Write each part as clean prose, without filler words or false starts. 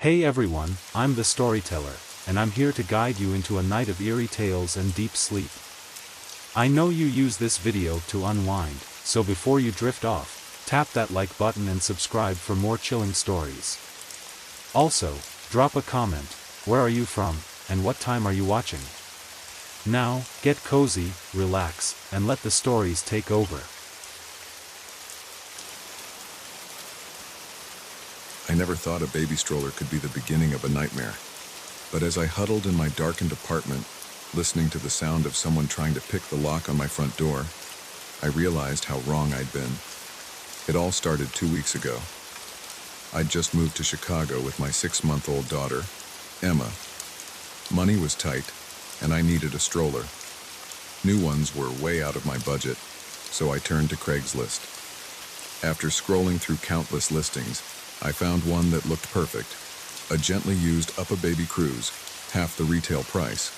Hey everyone, I'm the Storyteller, and I'm here to guide you into a night of eerie tales and deep sleep. I know you use this video to unwind, so before you drift off, tap that like button and subscribe for more chilling stories. Also, drop a comment, where are you from, and what time are you watching? Now, get cozy, relax, and let the stories take over. I never thought a baby stroller could be the beginning of a nightmare. But as I huddled in my darkened apartment, listening to the sound of someone trying to pick the lock on my front door, I realized how wrong I'd been. It all started 2 weeks ago. I'd just moved to Chicago with my 6-month-old daughter, Emma. Money was tight, and I needed a stroller. New ones were way out of my budget, so I turned to Craigslist. After scrolling through countless listings, I found one that looked perfect. A gently used Up-A-Baby Cruise, half the retail price.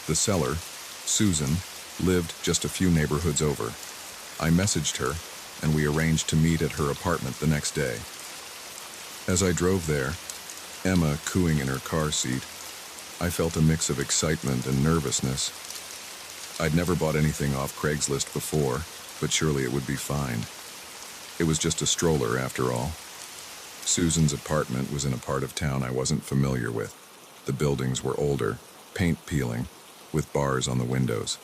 The seller, Susan, lived just a few neighborhoods over. I messaged her, and we arranged to meet at her apartment the next day. As I drove there, Emma cooing in her car seat, I felt a mix of excitement and nervousness. I'd never bought anything off Craigslist before, but surely it would be fine. It was just a stroller after all. Susan's apartment was in a part of town I wasn't familiar with. The buildings were older, paint peeling, with bars on the windows.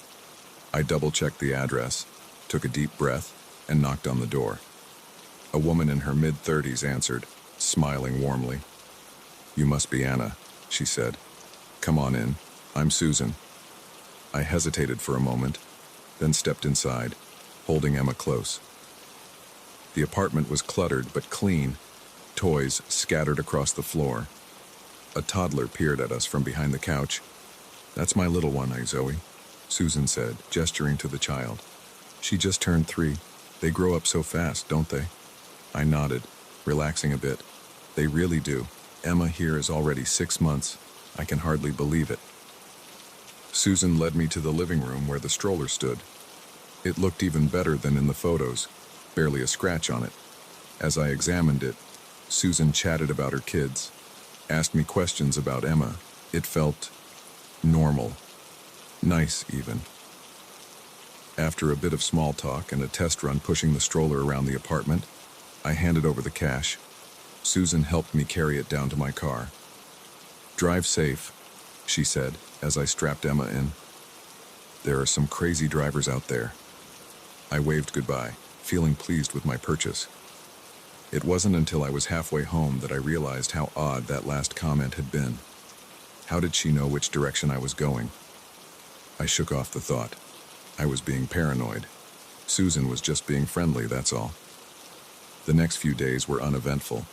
I double-checked the address, took a deep breath, and knocked on the door. A woman in her mid-30s answered, smiling warmly. "You must be Anna," she said. "Come on in. I'm Susan." I hesitated for a moment, then stepped inside, holding Emma close. The apartment was cluttered but clean, toys scattered across the floor. A toddler peered at us from behind the couch. "That's my little one, Zoe," Susan said, gesturing to the child. "She just turned 3. They grow up so fast, don't they?" I nodded, relaxing a bit. "They really do. Emma here is already 6 months. I can hardly believe it." Susan led me to the living room where the stroller stood. It looked even better than in the photos, barely a scratch on it. As I examined it, Susan chatted about her kids, asked me questions about Emma. It felt normal. Nice, even. After a bit of small talk and a test run pushing the stroller around the apartment, I handed over the cash. Susan helped me carry it down to my car. "Drive safe," she said as I strapped Emma in. "There are some crazy drivers out there." I waved goodbye, feeling pleased with my purchase. It wasn't until I was halfway home that I realized how odd that last comment had been. How did she know which direction I was going? I shook off the thought. I was being paranoid. Susan was just being friendly, that's all. The next few days were uneventful.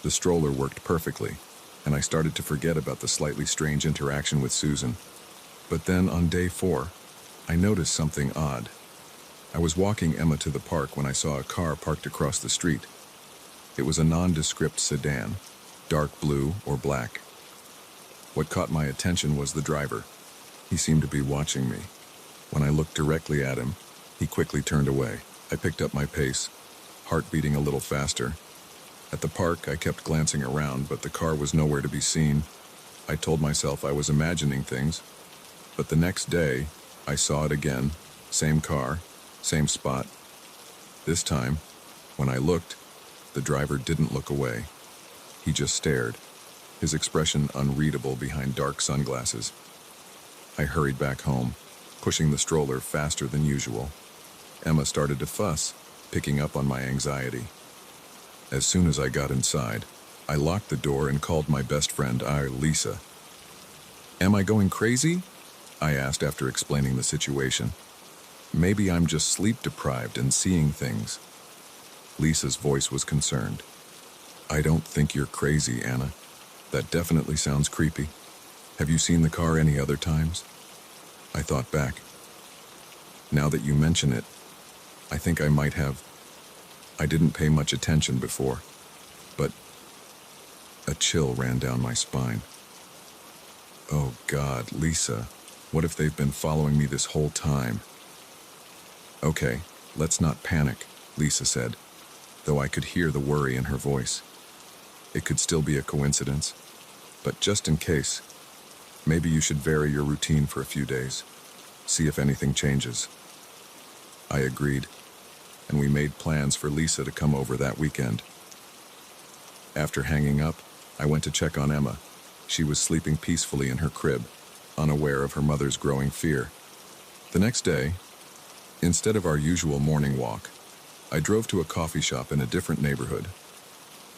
The stroller worked perfectly, and I started to forget about the slightly strange interaction with Susan. But then on day 4, I noticed something odd. I was walking Emma to the park when I saw a car parked across the street. It was a nondescript sedan, dark blue or black. What caught my attention was the driver. He seemed to be watching me. When I looked directly at him, he quickly turned away. I picked up my pace, heart beating a little faster. At the park, I kept glancing around, but the car was nowhere to be seen. I told myself I was imagining things, but the next day, I saw it again, same car, same spot. This time, when I looked, the driver didn't look away. He just stared, his expression unreadable behind dark sunglasses. I hurried back home, pushing the stroller faster than usual. Emma started to fuss, picking up on my anxiety. As soon as I got inside, I locked the door and called my best friend, Lisa. "Am I going crazy?" I asked after explaining the situation. "Maybe I'm just sleep-deprived and seeing things." Lisa's voice was concerned. "I don't think you're crazy, Anna. That definitely sounds creepy. Have you seen the car any other times?" I thought back. Now that you mention it, I think I might have. I didn't pay much attention before, but a chill ran down my spine. Oh God, Lisa, what if they've been following me this whole time? "Okay, let's not panic," Lisa said, though I could hear the worry in her voice. It could still be a coincidence. But just in case, maybe you should vary your routine for a few days. See if anything changes. I agreed, and we made plans for Lisa to come over that weekend. After hanging up, I went to check on Emma. She was sleeping peacefully in her crib, unaware of her mother's growing fear. The next day, instead of our usual morning walk, I drove to a coffee shop in a different neighborhood.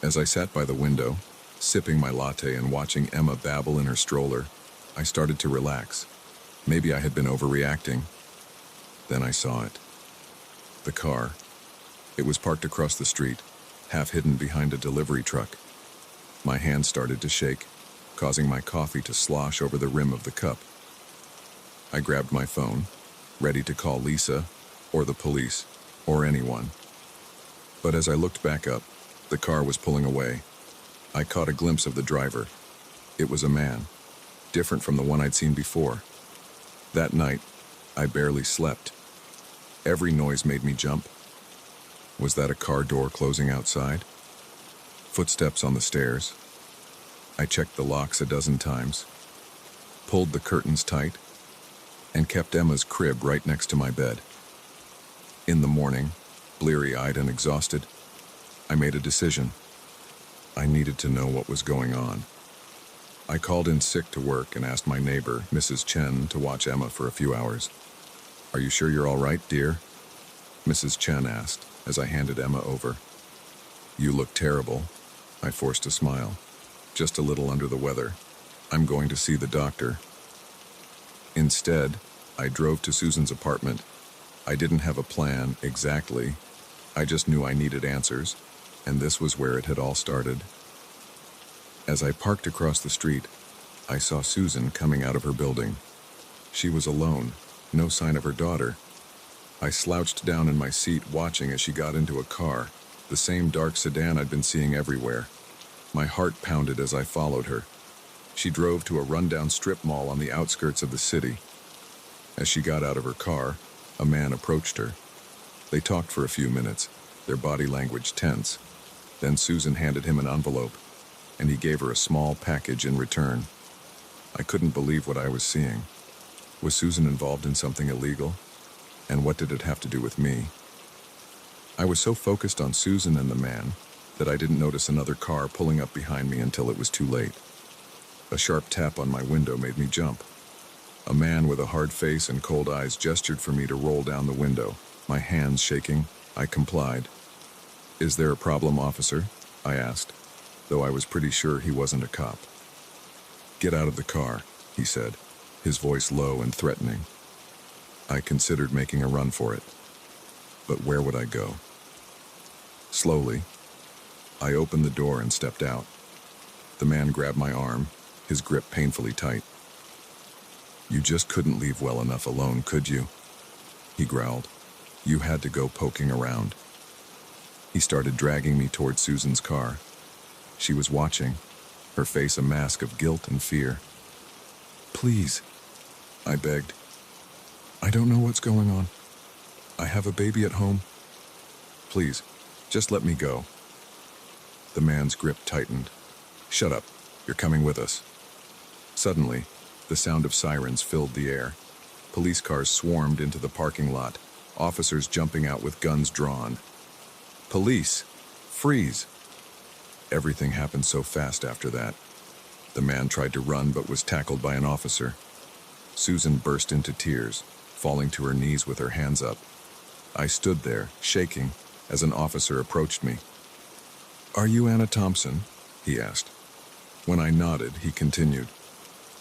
As I sat by the window, sipping my latte and watching Emma babble in her stroller, I started to relax. Maybe I had been overreacting. Then I saw it. The car. It was parked across the street, half hidden behind a delivery truck. My hand started to shake, causing my coffee to slosh over the rim of the cup. I grabbed my phone, ready to call Lisa, or the police, or anyone. But as I looked back up, the car was pulling away. I caught a glimpse of the driver. It was a man, different from the one I'd seen before. That night, I barely slept. Every noise made me jump. Was that a car door closing outside? Footsteps on the stairs. I checked the locks a dozen times, pulled the curtains tight, and kept Emma's crib right next to my bed. In the morning, bleary-eyed and exhausted, I made a decision. I needed to know what was going on. I called in sick to work and asked my neighbor, Mrs. Chen, to watch Emma for a few hours. "Are you sure you're all right, dear?" Mrs. Chen asked as I handed Emma over. "You look terrible." I forced a smile. "Just a little under the weather. I'm going to see the doctor." Instead, I drove to Susan's apartment. I didn't have a plan exactly. I just knew I needed answers, and this was where it had all started. As I parked across the street, I saw Susan coming out of her building. She was alone, no sign of her daughter. I slouched down in my seat watching as she got into a car, the same dark sedan I'd been seeing everywhere. My heart pounded as I followed her. She drove to a rundown strip mall on the outskirts of the city. As she got out of her car, a man approached her. They talked for a few minutes, their body language tense. Then Susan handed him an envelope, and he gave her a small package in return. I couldn't believe what I was seeing. Was Susan involved in something illegal? And what did it have to do with me? I was so focused on Susan and the man that I didn't notice another car pulling up behind me until it was too late. A sharp tap on my window made me jump. A man with a hard face and cold eyes gestured for me to roll down the window. My hands shaking, I complied. "Is there a problem, officer?" I asked, though I was pretty sure he wasn't a cop. "Get out of the car," he said, his voice low and threatening. I considered making a run for it. But where would I go? Slowly, I opened the door and stepped out. The man grabbed my arm, his grip painfully tight. "You just couldn't leave well enough alone, could you?" he growled. "You had to go poking around." He started dragging me toward Susan's car. She was watching, her face a mask of guilt and fear. "Please," I begged. "I don't know what's going on. I have a baby at home. Please, just let me go." The man's grip tightened. "Shut up. You're coming with us." Suddenly, the sound of sirens filled the air. Police cars swarmed into the parking lot, officers jumping out with guns drawn. "Police! Freeze!" Everything happened so fast after that. The man tried to run but was tackled by an officer. Susan burst into tears, falling to her knees with her hands up. I stood there, shaking, as an officer approached me. "Are you Anna Thompson?" he asked. When I nodded, he continued.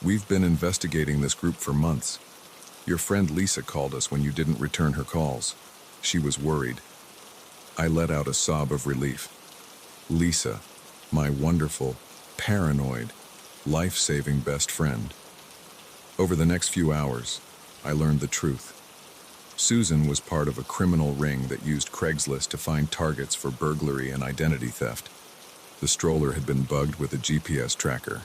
"We've been investigating this group for months. Your friend Lisa called us when you didn't return her calls. She was worried." I let out a sob of relief. Lisa, my wonderful, paranoid, life-saving best friend. Over the next few hours, I learned the truth. Susan was part of a criminal ring that used Craigslist to find targets for burglary and identity theft. The stroller had been bugged with a GPS tracker.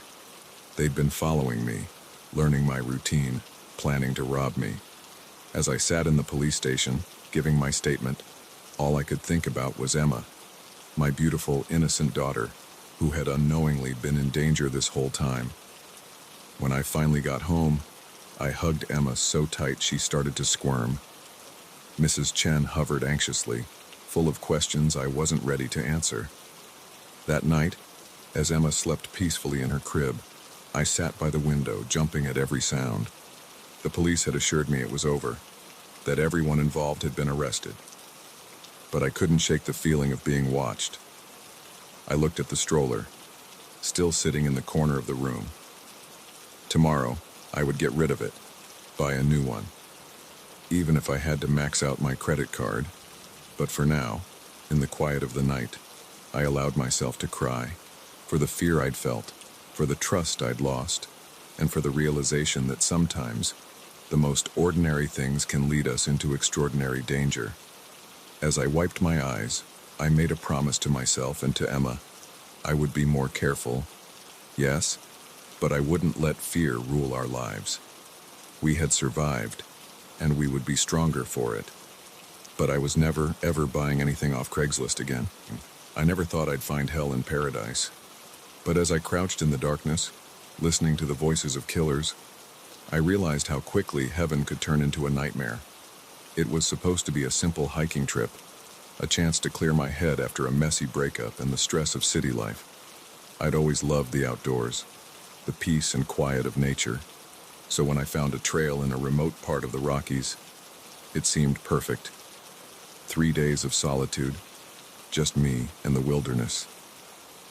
They'd been following me, learning my routine, planning to rob me. As I sat in the police station, giving my statement, all I could think about was Emma, my beautiful, innocent daughter, who had unknowingly been in danger this whole time. When I finally got home, I hugged Emma so tight she started to squirm. Mrs. Chen hovered anxiously, full of questions I wasn't ready to answer. That night, as Emma slept peacefully in her crib, I sat by the window, jumping at every sound. The police had assured me it was over, that everyone involved had been arrested. But I couldn't shake the feeling of being watched. I looked at the stroller, still sitting in the corner of the room. Tomorrow, I would get rid of it, buy a new one, even if I had to max out my credit card. But for now, in the quiet of the night, I allowed myself to cry, for the fear I'd felt, for the trust I'd lost, and for the realization that sometimes the most ordinary things can lead us into extraordinary danger. As I wiped my eyes, I made a promise to myself and to Emma. I would be more careful, yes, but I wouldn't let fear rule our lives. We had survived, and we would be stronger for it. But I was never, ever buying anything off Craigslist again. I never thought I'd find hell in paradise. But as I crouched in the darkness, listening to the voices of killers, I realized how quickly heaven could turn into a nightmare. It was supposed to be a simple hiking trip, a chance to clear my head after a messy breakup and the stress of city life. I'd always loved the outdoors, the peace and quiet of nature. So when I found a trail in a remote part of the Rockies, it seemed perfect. 3 days of solitude, just me and the wilderness.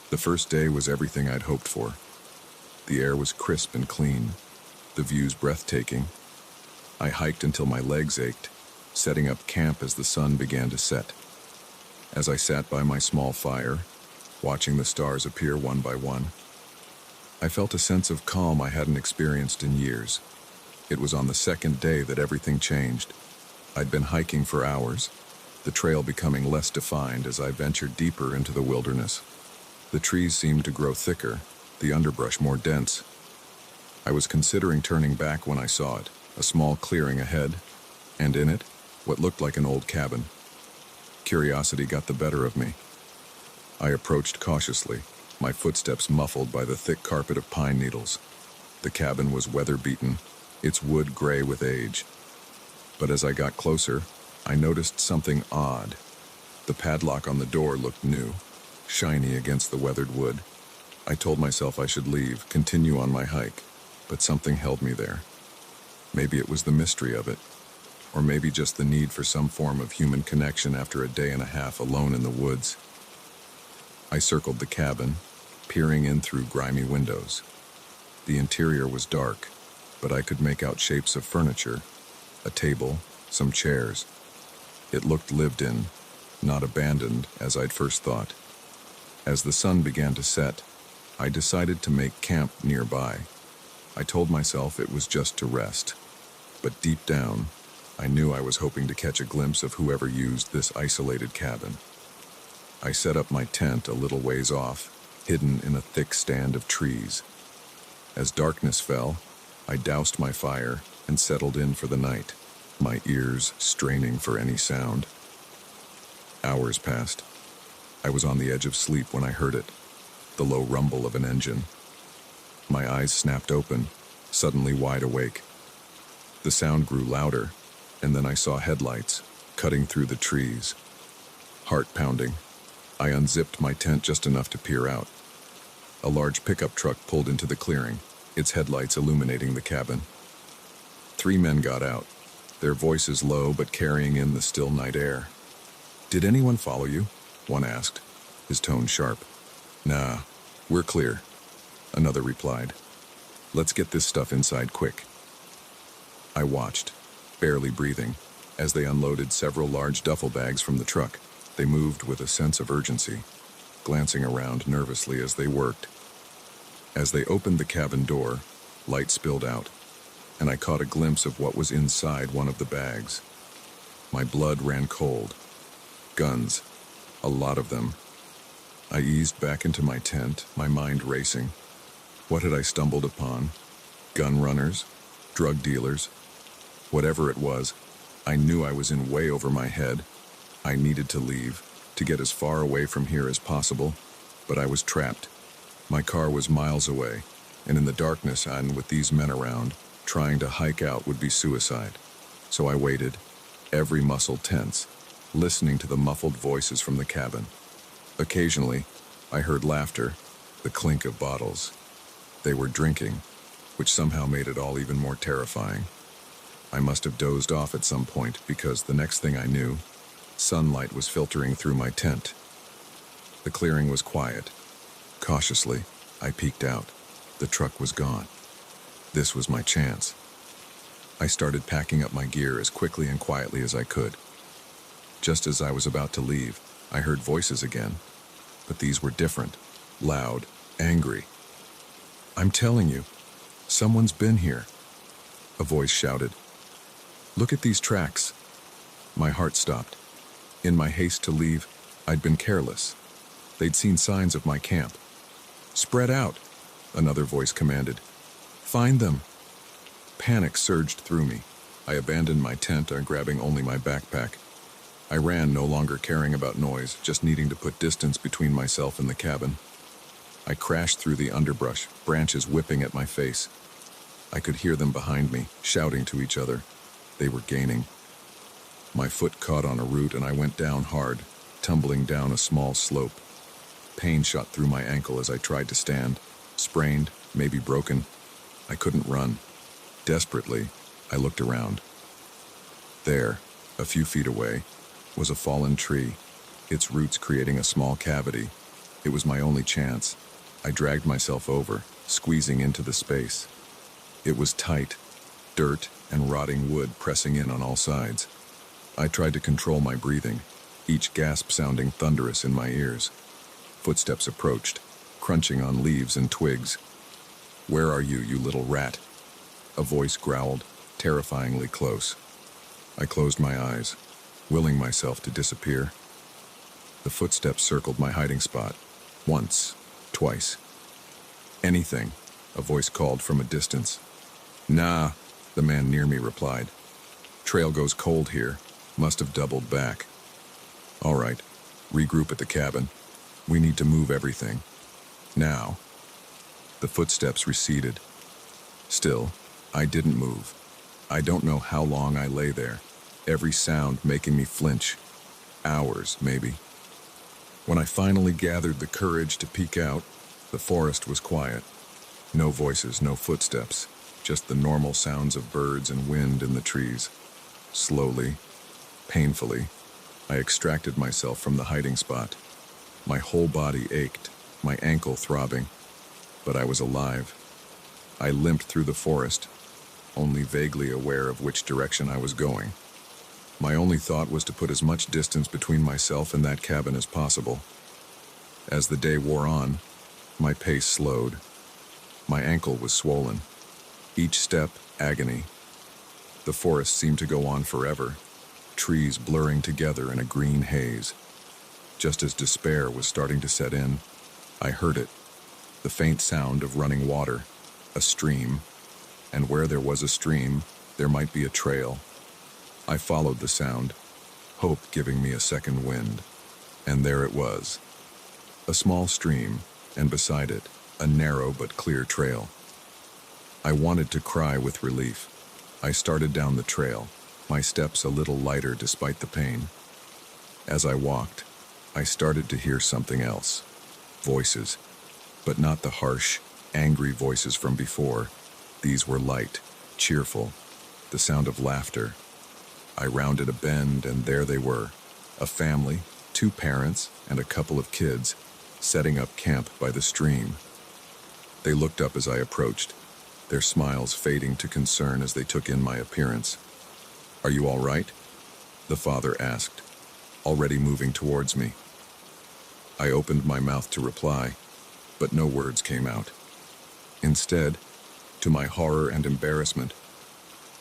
The first day was everything I'd hoped for. The air was crisp and clean, the views breathtaking. I hiked until my legs ached, setting up camp as the sun began to set. As I sat by my small fire, watching the stars appear one by one, I felt a sense of calm I hadn't experienced in years. It was on the second day that everything changed. I'd been hiking for hours, the trail becoming less defined as I ventured deeper into the wilderness. The trees seemed to grow thicker, the underbrush more dense. I was considering turning back when I saw it, a small clearing ahead, and in it, what looked like an old cabin. Curiosity got the better of me. I approached cautiously, my footsteps muffled by the thick carpet of pine needles. The cabin was weather-beaten, its wood gray with age. But as I got closer, I noticed something odd. The padlock on the door looked new, shiny against the weathered wood. I told myself I should leave, continue on my hike, but something held me there. Maybe it was the mystery of it, or maybe just the need for some form of human connection after a day and a half alone in the woods. I circled the cabin, peering in through grimy windows. The interior was dark, but I could make out shapes of furniture, a table, some chairs. It looked lived in, not abandoned as I'd first thought. As the sun began to set, I decided to make camp nearby. I told myself it was just to rest, but deep down, I knew I was hoping to catch a glimpse of whoever used this isolated cabin. I set up my tent a little ways off, hidden in a thick stand of trees. As darkness fell, I doused my fire and settled in for the night, my ears straining for any sound. Hours passed. I was on the edge of sleep when I heard it, the low rumble of an engine. My eyes snapped open, suddenly wide awake. The sound grew louder, and then I saw headlights cutting through the trees. Heart pounding, I unzipped my tent just enough to peer out. A large pickup truck pulled into the clearing, its headlights illuminating the cabin. 3 men got out, their voices low but carrying in the still night air. "Did anyone follow you?" one asked, his tone sharp. "Nah, we're clear," another replied. "Let's get this stuff inside quick." I watched, barely breathing, as they unloaded several large duffel bags from the truck. They moved with a sense of urgency, glancing around nervously as they worked. As they opened the cabin door, light spilled out, and I caught a glimpse of what was inside one of the bags. My blood ran cold. Guns, a lot of them. I eased back into my tent, my mind racing. What had I stumbled upon? Gun runners? Drug dealers? Whatever it was, I knew I was in way over my head. I needed to leave, to get as far away from here as possible, but I was trapped, My car was miles away, and in the darkness and with these men around, trying to hike out would be suicide. So I waited, every muscle tense, listening to the muffled voices from the cabin. Occasionally, I heard laughter, the clink of bottles. They were drinking, which somehow made it all even more terrifying. I must have dozed off at some point because the next thing I knew, sunlight was filtering through my tent. The clearing was quiet. Cautiously, I peeked out. The truck was gone. This was my chance. I started packing up my gear as quickly and quietly as I could. Just as I was about to leave, I heard voices again, but these were different, loud, angry. "I'm telling you, someone's been here," a voice shouted. "Look at these tracks." My heart stopped. In my haste to leave, I'd been careless. They'd seen signs of my camp. "Spread out," another voice commanded. "Find them." Panic surged through me. I abandoned my tent, grabbing only my backpack. I ran, no longer caring about noise, just needing to put distance between myself and the cabin. I crashed through the underbrush, branches whipping at my face. I could hear them behind me, shouting to each other. They were gaining. My foot caught on a root and I went down hard, tumbling down a small slope. Pain shot through my ankle as I tried to stand, sprained, maybe broken. I couldn't run. Desperately, I looked around. There, a few feet away, was a fallen tree, its roots creating a small cavity. It was my only chance. I dragged myself over, squeezing into the space. It was tight, dirt and rotting wood pressing in on all sides. I tried to control my breathing, each gasp sounding thunderous in my ears. Footsteps approached, crunching on leaves and twigs. "Where are you, you little rat?" A voice growled, terrifyingly close. I closed my eyes, willing myself to disappear. The footsteps circled my hiding spot. Once, twice. "Anything," a voice called from a distance. "Nah," the man near me replied. "Trail goes cold here. Must have doubled back." "All right, regroup at the cabin. We need to move everything. Now." The footsteps receded. Still, I didn't move. I don't know how long I lay there, every sound making me flinch. Hours, maybe. When I finally gathered the courage to peek out, the forest was quiet. No voices, no footsteps, just the normal sounds of birds and wind in the trees. Slowly, painfully, I extracted myself from the hiding spot. My whole body ached, my ankle throbbing, but I was alive. I limped through the forest, only vaguely aware of which direction I was going. My only thought was to put as much distance between myself and that cabin as possible. As the day wore on, my pace slowed. My ankle was swollen. Each step, agony. The forest seemed to go on forever, trees blurring together in a green haze. Just as despair was starting to set in, I heard it, the faint sound of running water, a stream, and where there was a stream, there might be a trail. I followed the sound, hope giving me a second wind, and there it was. A small stream, and beside it, a narrow but clear trail. I wanted to cry with relief. I started down the trail, my steps a little lighter despite the pain. As I walked, I started to hear something else. Voices, but not the harsh, angry voices from before. These were light, cheerful, the sound of laughter. I rounded a bend, and there they were, a family, 2 parents, and a couple of kids, setting up camp by the stream. They looked up as I approached, their smiles fading to concern as they took in my appearance. "Are you all right?" the father asked, already moving towards me. I opened my mouth to reply, but no words came out. Instead, to my horror and embarrassment,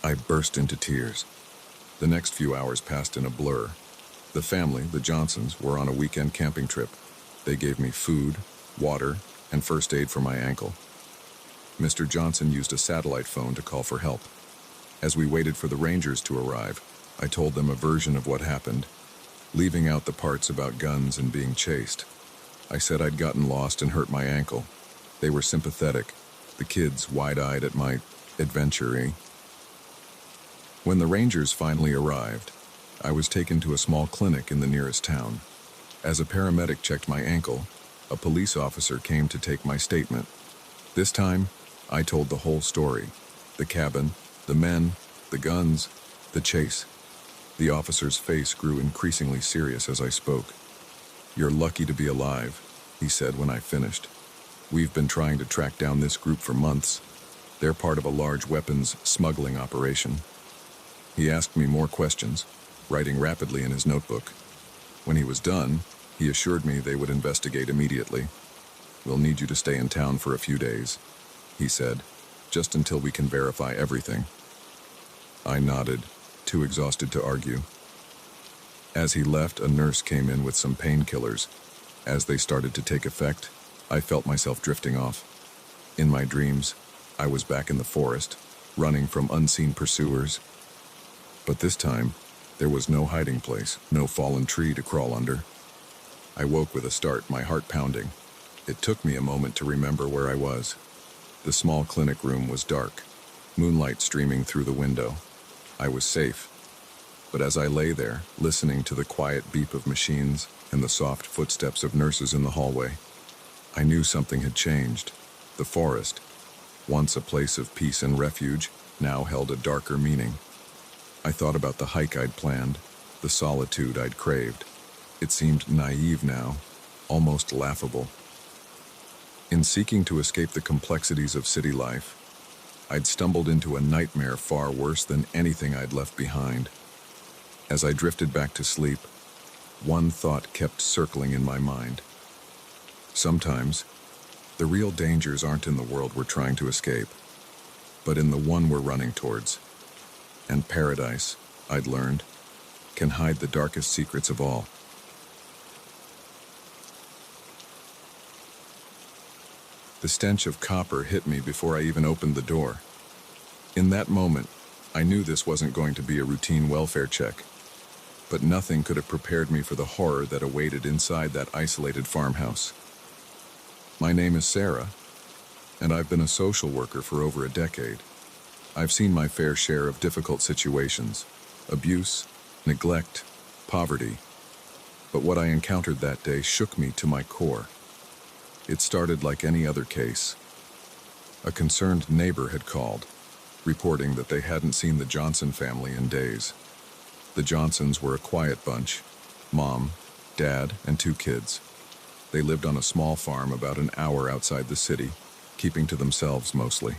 I burst into tears. The next few hours passed in a blur. The family, the Johnsons, were on a weekend camping trip. They gave me food, water, and first aid for my ankle. Mr. Johnson used a satellite phone to call for help. As we waited for the Rangers to arrive, I told them a version of what happened, leaving out the parts about guns and being chased. I said I'd gotten lost and hurt my ankle, They were sympathetic, the kids wide-eyed at my adventure. When the rangers finally arrived, I was taken to a small clinic in the nearest town. As a paramedic checked my ankle, a police officer came to take my statement. This time, I told the whole story. The cabin, the men, the guns, the chase. The officer's face grew increasingly serious as I spoke. "You're lucky to be alive," he said when I finished. "We've been trying to track down this group for months. They're part of a large weapons smuggling operation." He asked me more questions, writing rapidly in his notebook. When he was done, he assured me they would investigate immediately. "We'll need you to stay in town for a few days," he said, "just until we can verify everything." I nodded, too exhausted to argue. As he left, a nurse came in with some painkillers. As they started to take effect, I felt myself drifting off. In my dreams, I was back in the forest, running from unseen pursuers. But this time, there was no hiding place, no fallen tree to crawl under. I woke with a start, my heart pounding. It took me a moment to remember where I was. The small clinic room was dark, moonlight streaming through the window. I was safe. But as I lay there, listening to the quiet beep of machines and the soft footsteps of nurses in the hallway, I knew something had changed. The forest, once a place of peace and refuge, now held a darker meaning. I thought about the hike I'd planned, the solitude I'd craved. It seemed naive now, almost laughable. In seeking to escape the complexities of city life, I'd stumbled into a nightmare far worse than anything I'd left behind. As I drifted back to sleep, one thought kept circling in my mind. Sometimes, the real dangers aren't in the world we're trying to escape, but in the one we're running towards. And paradise, I'd learned, can hide the darkest secrets of all. The stench of copper hit me before I even opened the door. In that moment, I knew this wasn't going to be a routine welfare check, but nothing could have prepared me for the horror that awaited inside that isolated farmhouse. My name is Sarah, and I've been a social worker for over a decade. I've seen my fair share of difficult situations, abuse, neglect, poverty, but what I encountered that day shook me to my core. It started like any other case. A concerned neighbor had called, reporting that they hadn't seen the Johnson family in days. The Johnsons were a quiet bunch, mom, dad, and 2 kids. They lived on a small farm about an hour outside the city, keeping to themselves mostly.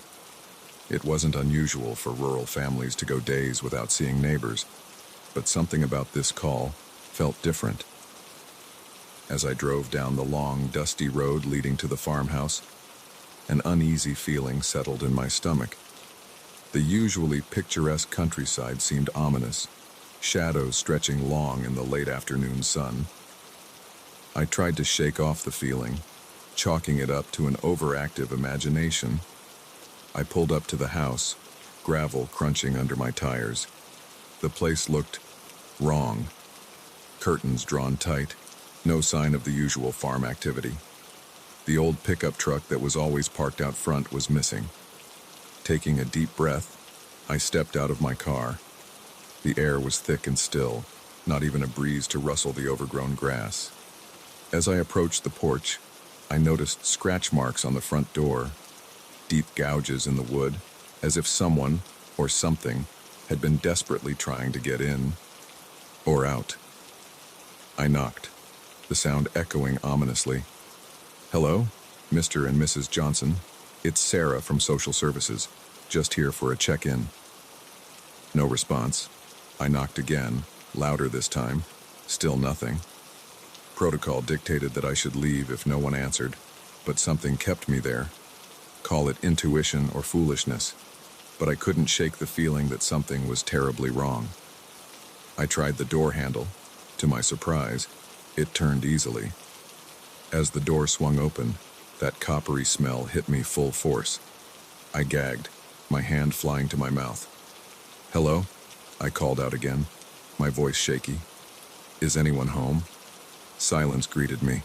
It wasn't unusual for rural families to go days without seeing neighbors, but something about this call felt different. As I drove down the long, dusty road leading to the farmhouse, an uneasy feeling settled in my stomach. The usually picturesque countryside seemed ominous, shadows stretching long in the late afternoon sun. I tried to shake off the feeling, chalking it up to an overactive imagination. I pulled up to the house, gravel crunching under my tires. The place looked wrong. Curtains drawn tight, no sign of the usual farm activity. The old pickup truck that was always parked out front was missing. Taking a deep breath, I stepped out of my car. The air was thick and still, not even a breeze to rustle the overgrown grass. As I approached the porch, I noticed scratch marks on the front door, deep gouges in the wood, as if someone, or something, had been desperately trying to get in or out. I knocked, the sound echoing ominously. "Hello, Mr. and Mrs. Johnson. It's Sarah from Social Services. Just here for a check-in." No response. I knocked again, louder this time. Still nothing. Protocol dictated that I should leave if no one answered, but something kept me there. Call it intuition or foolishness, but I couldn't shake the feeling that something was terribly wrong. I tried the door handle. To my surprise, it turned easily. As the door swung open, that coppery smell hit me full force. I gagged, my hand flying to my mouth. "Hello?" I called out again, my voice shaky. "Is anyone home?" Silence greeted me.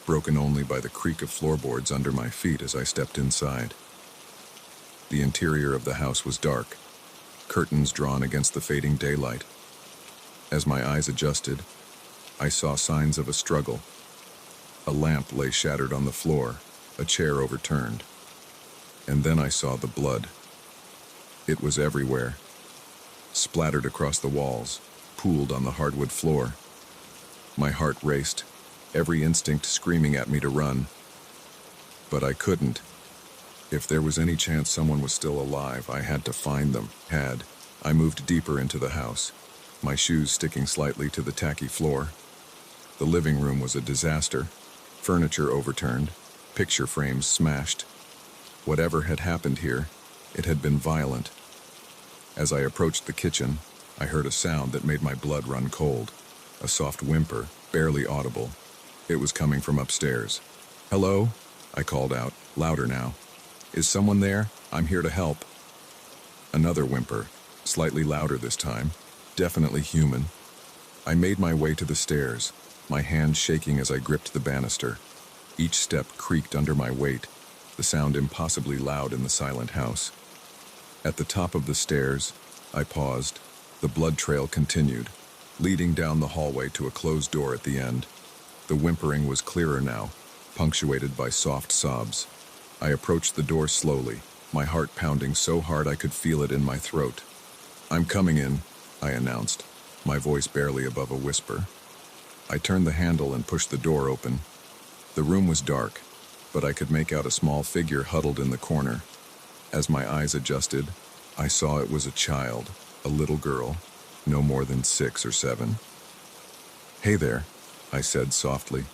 broken only by the creak of floorboards under my feet as I stepped inside. The interior of the house was dark, curtains drawn against the fading daylight. As my eyes adjusted, I saw signs of a struggle. A lamp lay shattered on the floor, a chair overturned. And then I saw the blood. It was everywhere, splattered across the walls, pooled on the hardwood floor. My heart raced, every instinct screaming at me to run. But I couldn't. If there was any chance someone was still alive, I had to find them. I moved deeper into the house, my shoes sticking slightly to the tacky floor. The living room was a disaster. Furniture overturned, picture frames smashed. Whatever had happened here, it had been violent. As I approached the kitchen, I heard a sound that made my blood run cold. A soft whimper, barely audible. It was coming from upstairs. "Hello?" I called out, louder now. "Is someone there? I'm here to help." Another whimper, slightly louder this time, definitely human. I made my way to the stairs, my hand shaking as I gripped the banister. Each step creaked under my weight, the sound impossibly loud in the silent house. At the top of the stairs, I paused. The blood trail continued, leading down the hallway to a closed door at the end. The whimpering was clearer now, punctuated by soft sobs. I approached the door slowly, my heart pounding so hard I could feel it in my throat. "I'm coming in," I announced, my voice barely above a whisper. I turned the handle and pushed the door open. The room was dark, but I could make out a small figure huddled in the corner. As my eyes adjusted, I saw it was a child, a little girl, no more than 6 or 7. "Hey there," I said softly,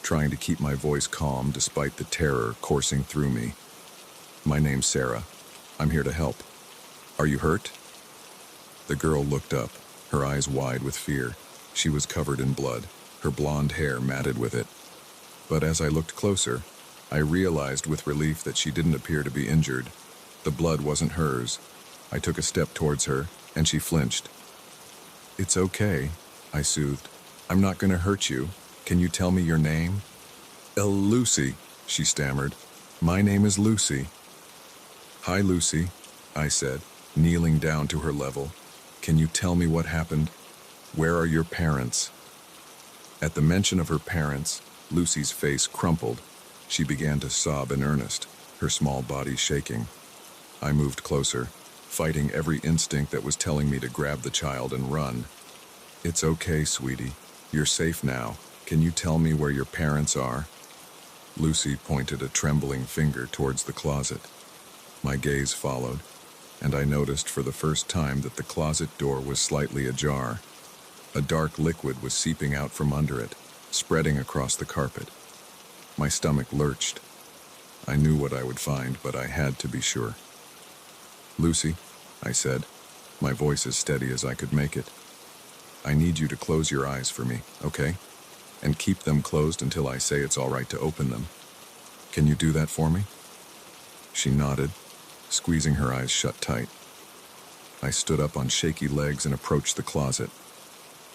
trying to keep my voice calm despite the terror coursing through me. "My name's Sarah. I'm here to help. Are you hurt?" The girl looked up, her eyes wide with fear. She was covered in blood, her blonde hair matted with it. But as I looked closer, I realized with relief that she didn't appear to be injured. The blood wasn't hers. I took a step towards her, and she flinched. "It's okay," I soothed. "I'm not going to hurt you. Can you tell me your name?" "Lucy," she stammered. "My name is Lucy." "Hi, Lucy," I said, kneeling down to her level. "Can you tell me what happened? Where are your parents?" At the mention of her parents, Lucy's face crumpled. She began to sob in earnest, her small body shaking. I moved closer, fighting every instinct that was telling me to grab the child and run. "It's okay, sweetie. You're safe now. Can you tell me where your parents are?" Lucy pointed a trembling finger towards the closet. My gaze followed, and I noticed for the first time that the closet door was slightly ajar. A dark liquid was seeping out from under it, spreading across the carpet. My stomach lurched. I knew what I would find, but I had to be sure. "Lucy," I said, my voice as steady as I could make it. "I need you to close your eyes for me, okay? And keep them closed until I say it's all right to open them. Can you do that for me?" She nodded, squeezing her eyes shut tight. I stood up on shaky legs and approached the closet.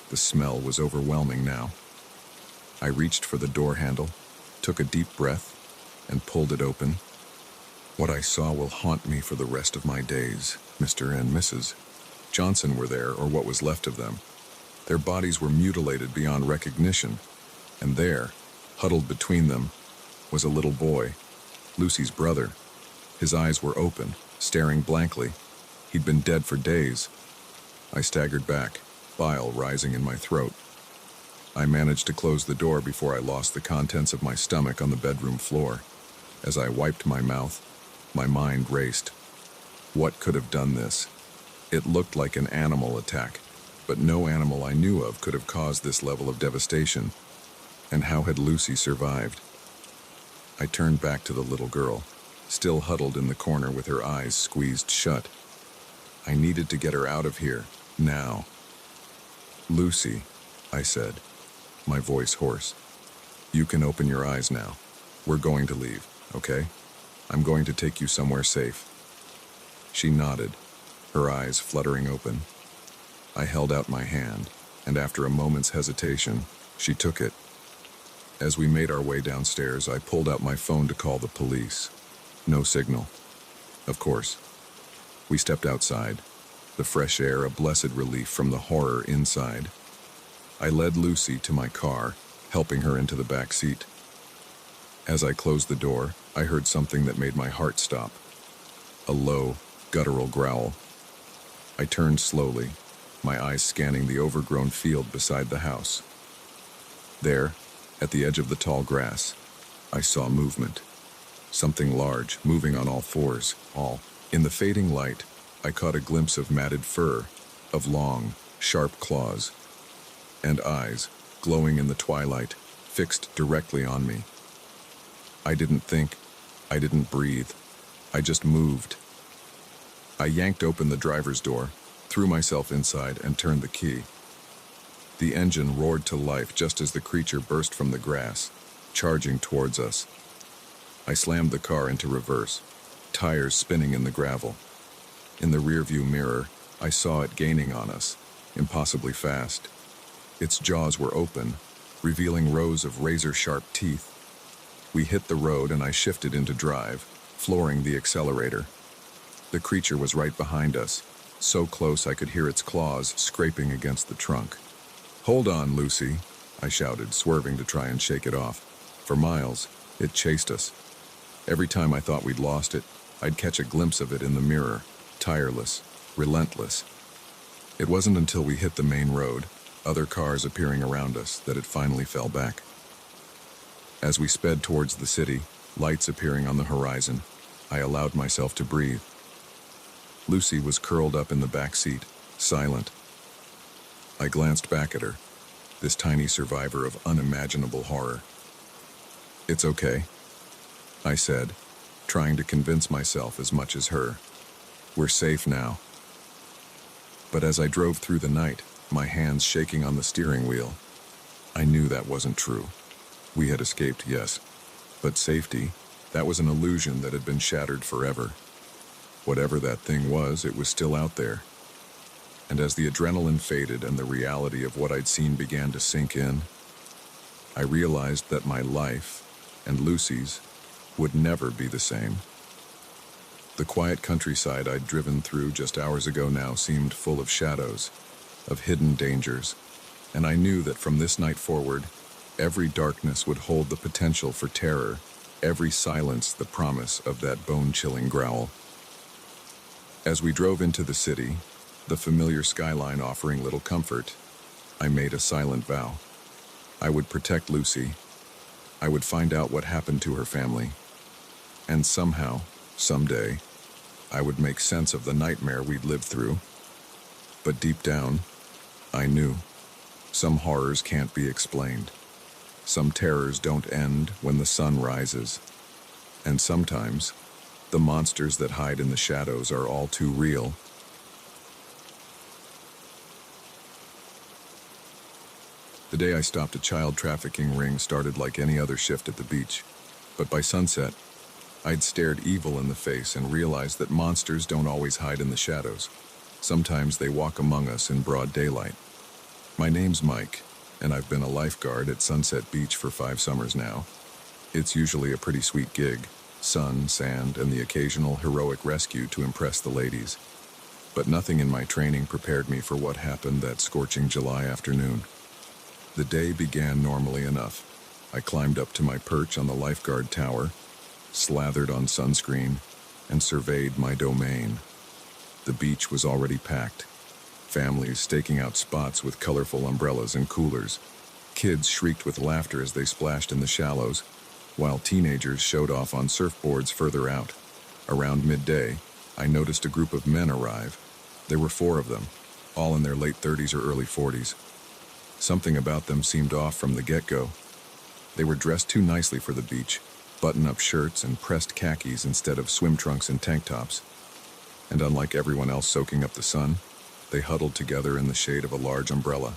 The smell was overwhelming now. I reached for the door handle, took a deep breath, and pulled it open. What I saw will haunt me for the rest of my days. Mr. and Mrs. Johnson were there, or what was left of them. Their bodies were mutilated beyond recognition, and there, huddled between them, was a little boy, Lucy's brother. His eyes were open, staring blankly. He'd been dead for days. I staggered back, bile rising in my throat. I managed to close the door before I lost the contents of my stomach on the bedroom floor. As I wiped my mouth, my mind raced. What could have done this? It looked like an animal attack, but no animal I knew of could have caused this level of devastation. And how had Lucy survived? I turned back to the little girl, still huddled in the corner with her eyes squeezed shut. I needed to get her out of here, now. "Lucy," I said, my voice hoarse. "You can open your eyes now. We're going to leave, okay? I'm going to take you somewhere safe." She nodded, her eyes fluttering open. I held out my hand, and after a moment's hesitation, she took it. As we made our way downstairs, I pulled out my phone to call the police. No signal. Of course. We stepped outside, the fresh air a blessed relief from the horror inside. I led Lucy to my car, helping her into the back seat. As I closed the door, I heard something that made my heart stop. A low, guttural growl. I turned slowly, my eyes scanning the overgrown field beside the house. There, at the edge of the tall grass, I saw movement. Something large, moving on all fours, In the fading light, I caught a glimpse of matted fur, of long, sharp claws, and eyes, glowing in the twilight, fixed directly on me. I didn't think, I didn't breathe, I just moved. I yanked open the driver's door, threw myself inside, and turned the key. The engine roared to life just as the creature burst from the grass, charging towards us. I slammed the car into reverse, tires spinning in the gravel. In the rearview mirror, I saw it gaining on us, impossibly fast. Its jaws were open, revealing rows of razor-sharp teeth. We hit the road and I shifted into drive, flooring the accelerator. The creature was right behind us, so close I could hear its claws scraping against the trunk. "Hold on, Lucy," I shouted, swerving to try and shake it off. For miles, it chased us. Every time I thought we'd lost it, I'd catch a glimpse of it in the mirror, tireless, relentless. It wasn't until we hit the main road, other cars appearing around us, that it finally fell back. As we sped towards the city, lights appearing on the horizon, I allowed myself to breathe. Lucy was curled up in the back seat, silent. I glanced back at her, this tiny survivor of unimaginable horror. "It's okay," I said, trying to convince myself as much as her. "We're safe now." But as I drove through the night, my hands shaking on the steering wheel, I knew that wasn't true. We had escaped, yes, but safety, that was an illusion that had been shattered forever. Whatever that thing was, it was still out there. And as the adrenaline faded and the reality of what I'd seen began to sink in, I realized that my life, and Lucy's, would never be the same. The quiet countryside I'd driven through just hours ago now seemed full of shadows, of hidden dangers, and I knew that from this night forward, every darkness would hold the potential for terror, every silence the promise of that bone-chilling growl. As we drove into the city, the familiar skyline offering little comfort, I made a silent vow. I would protect Lucy. I would find out what happened to her family. And somehow, someday, I would make sense of the nightmare we'd lived through. But deep down, I knew. Some horrors can't be explained. Some terrors don't end when the sun rises. And sometimes, the monsters that hide in the shadows are all too real. The day I stopped a child trafficking ring started like any other shift at the beach. But by sunset, I'd stared evil in the face and realized that monsters don't always hide in the shadows. Sometimes they walk among us in broad daylight. My name's Mike, and I've been a lifeguard at Sunset Beach for 5 summers now. It's usually a pretty sweet gig. Sun, sand, and the occasional heroic rescue to impress the ladies. But nothing in my training prepared me for what happened that scorching July afternoon. The day began normally enough. I climbed up to my perch on the lifeguard tower, slathered on sunscreen, and surveyed my domain. The beach was already packed. Families staking out spots with colorful umbrellas and coolers. Kids shrieked with laughter as they splashed in the shallows, while teenagers showed off on surfboards further out. Around midday, I noticed a group of men arrive. There were 4 of them, all in their late 30s or early 40s. Something about them seemed off from the get-go. They were dressed too nicely for the beach, button-up shirts and pressed khakis instead of swim trunks and tank tops. And unlike everyone else soaking up the sun, they huddled together in the shade of a large umbrella.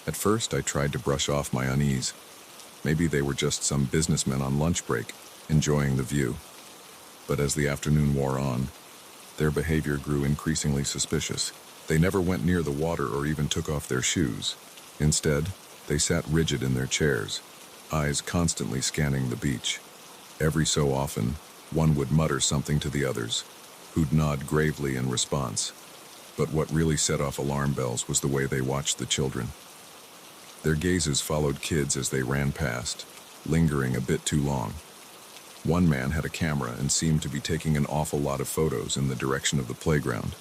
At first, I tried to brush off my unease. Maybe they were just some businessmen on lunch break, enjoying the view. But as the afternoon wore on, their behavior grew increasingly suspicious. They never went near the water or even took off their shoes. Instead, they sat rigid in their chairs, eyes constantly scanning the beach. Every so often, one would mutter something to the others, who'd nod gravely in response. But what really set off alarm bells was the way they watched the children. Their gazes followed kids as they ran past, lingering a bit too long. One man had a camera and seemed to be taking an awful lot of photos in the direction of the playground.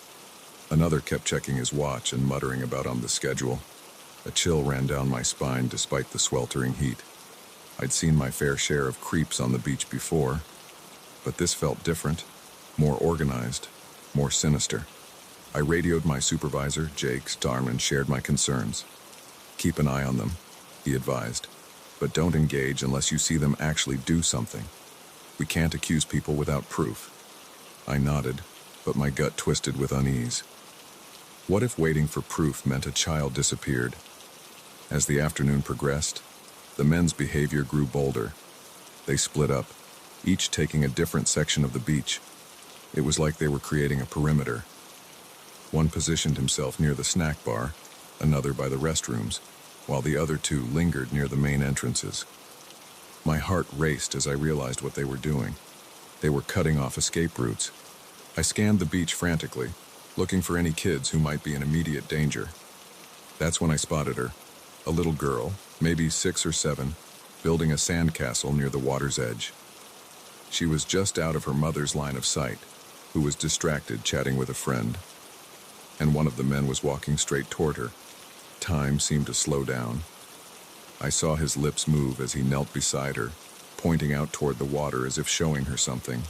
Another kept checking his watch and muttering about on the schedule. A chill ran down my spine despite the sweltering heat. I'd seen my fair share of creeps on the beach before, but this felt different, more organized, more sinister. I radioed my supervisor, Jake Starm, and shared my concerns. "Keep an eye on them," he advised, "but don't engage unless you see them actually do something. We can't accuse people without proof." I nodded, but my gut twisted with unease. What if waiting for proof meant a child disappeared? As the afternoon progressed, the men's behavior grew bolder. They split up, each taking a different section of the beach. It was like they were creating a perimeter. One positioned himself near the snack bar, another by the restrooms, while the other two lingered near the main entrances. My heart raced as I realized what they were doing. They were cutting off escape routes. I scanned the beach frantically, looking for any kids who might be in immediate danger. That's when I spotted her, a little girl, maybe 6 or 7, building a sandcastle near the water's edge. She was just out of her mother's line of sight, who was distracted chatting with a friend. And one of the men was walking straight toward her. Time seemed to slow down. I saw his lips move as he knelt beside her, pointing out toward the water as if showing her something.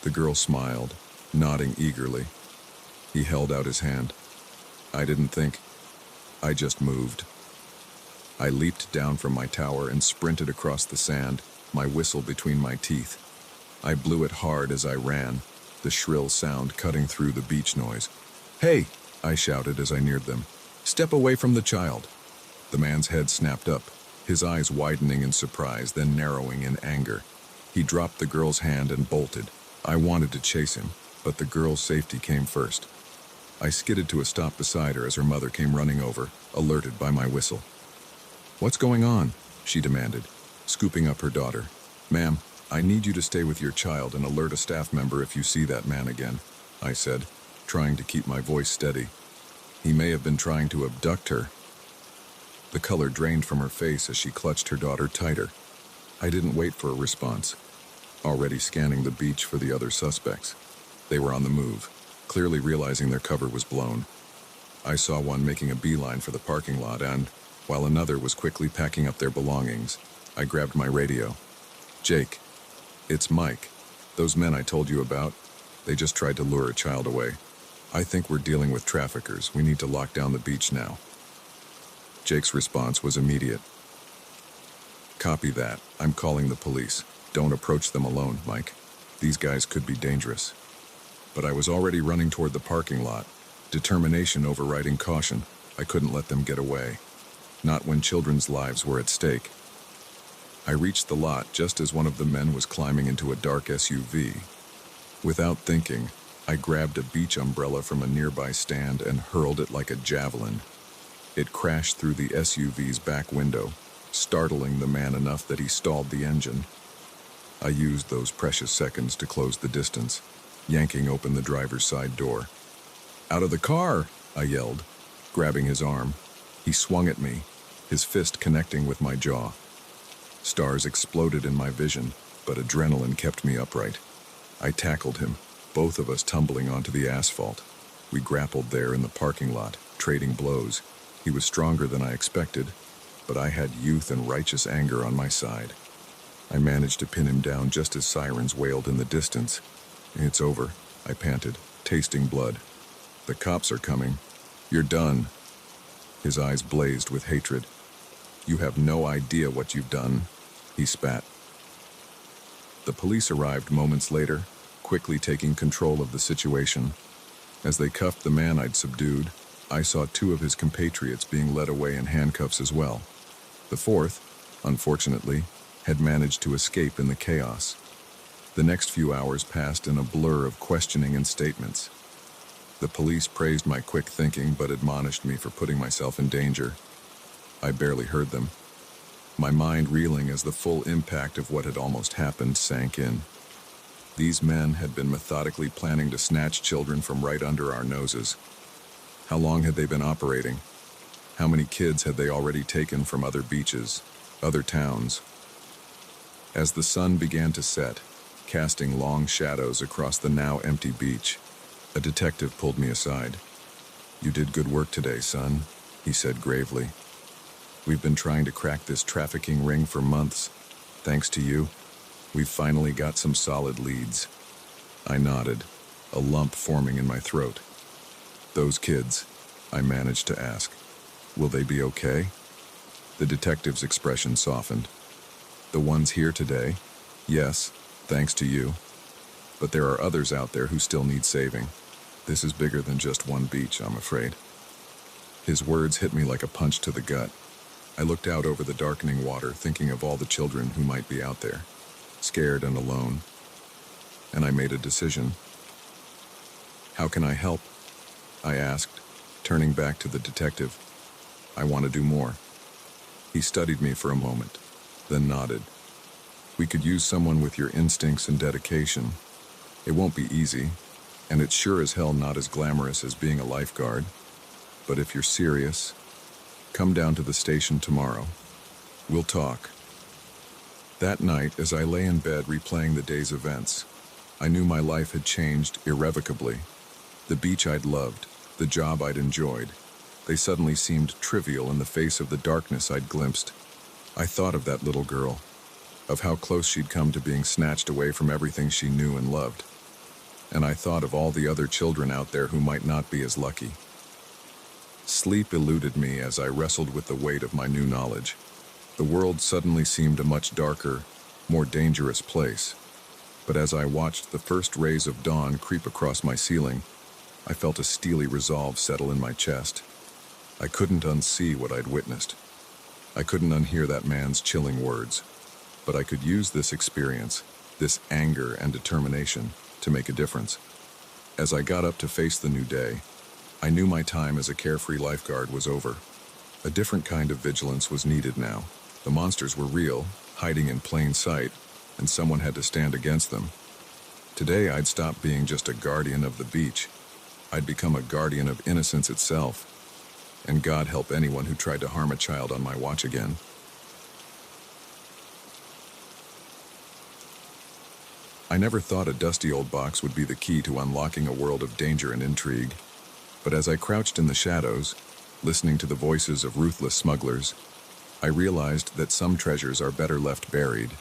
The girl smiled, nodding eagerly. He held out his hand. I didn't think. I just moved. I leaped down from my tower and sprinted across the sand, my whistle between my teeth. I blew it hard as I ran, the shrill sound cutting through the beach noise. "Hey!" I shouted as I neared them. "Step away from the child." The man's head snapped up, his eyes widening in surprise, then narrowing in anger. He dropped the girl's hand and bolted. I wanted to chase him, but the girl's safety came first. I skidded to a stop beside her as her mother came running over, alerted by my whistle. "What's going on?" she demanded, scooping up her daughter. "Ma'am, I need you to stay with your child and alert a staff member if you see that man again," I said, trying to keep my voice steady. "He may have been trying to abduct her." The color drained from her face as she clutched her daughter tighter. I didn't wait for a response, already scanning the beach for the other suspects. They were on the move, clearly realizing their cover was blown. I saw one making a beeline for the parking lot and, while another was quickly packing up their belongings, I grabbed my radio. "Jake, it's Mike. Those men I told you about, they just tried to lure a child away. I think we're dealing with traffickers. We need to lock down the beach now." Jake's response was immediate. "Copy that. I'm calling the police. Don't approach them alone, Mike. These guys could be dangerous." But I was already running toward the parking lot, determination overriding caution. I couldn't let them get away. Not when children's lives were at stake. I reached the lot just as one of the men was climbing into a dark SUV. Without thinking, I grabbed a beach umbrella from a nearby stand and hurled it like a javelin. It crashed through the SUV's back window, startling the man enough that he stalled the engine. I used those precious seconds to close the distance, yanking open the driver's side door. "Out of the car!" I yelled, grabbing his arm. He swung at me, his fist connecting with my jaw. Stars exploded in my vision, but adrenaline kept me upright. I tackled him, both of us tumbling onto the asphalt. We grappled there in the parking lot, trading blows. He was stronger than I expected, but I had youth and righteous anger on my side. I managed to pin him down just as sirens wailed in the distance. "It's over," I panted, tasting blood. "The cops are coming. You're done." His eyes blazed with hatred. "You have no idea what you've done," he spat. The police arrived moments later, quickly taking control of the situation. As they cuffed the man I'd subdued, I saw 2 of his compatriots being led away in handcuffs as well. The 4th, unfortunately, had managed to escape in the chaos. The next few hours passed in a blur of questioning and statements. The police praised my quick thinking but admonished me for putting myself in danger. I barely heard them. my mind reeling as the full impact of what had almost happened sank in. These men had been methodically planning to snatch children from right under our noses. How long had they been operating? How many kids had they already taken from other beaches, other towns? As the sun began to set, casting long shadows across the now empty beach, a detective pulled me aside. "You did good work today, son," he said gravely. "We've been trying to crack this trafficking ring for months. Thanks to you, we've finally got some solid leads." I nodded, a lump forming in my throat. "Those kids," I managed to ask, "will they be okay?" The detective's expression softened. "The ones here today? Yes, thanks to you. But there are others out there who still need saving. This is bigger than just one beach, I'm afraid." His words hit me like a punch to the gut. I looked out over the darkening water, thinking of all the children who might be out there, scared and alone. And I made a decision. "How can I help?" I asked, turning back to the detective. "I want to do more." He studied me for a moment, then nodded. "We could use someone with your instincts and dedication. It won't be easy, and it's sure as hell not as glamorous as being a lifeguard. But if you're serious, come down to the station tomorrow. We'll talk." That night, as I lay in bed replaying the day's events, I knew my life had changed irrevocably. The beach I'd loved, the job I'd enjoyed, they suddenly seemed trivial in the face of the darkness I'd glimpsed. I thought of that little girl, of how close she'd come to being snatched away from everything she knew and loved. And I thought of all the other children out there who might not be as lucky. Sleep eluded me as I wrestled with the weight of my new knowledge. The world suddenly seemed a much darker, more dangerous place. But as I watched the first rays of dawn creep across my ceiling, I felt a steely resolve settle in my chest. I couldn't unsee what I'd witnessed. I couldn't unhear that man's chilling words. But I could use this experience, this anger and determination, to make a difference. As I got up to face the new day, I knew my time as a carefree lifeguard was over. A different kind of vigilance was needed now. The monsters were real, hiding in plain sight, and someone had to stand against them. Today I'd stop being just a guardian of the beach. I'd become a guardian of innocence itself. And God help anyone who tried to harm a child on my watch again. I never thought a dusty old box would be the key to unlocking a world of danger and intrigue. But as I crouched in the shadows, listening to the voices of ruthless smugglers, I realized that some treasures are better left buried.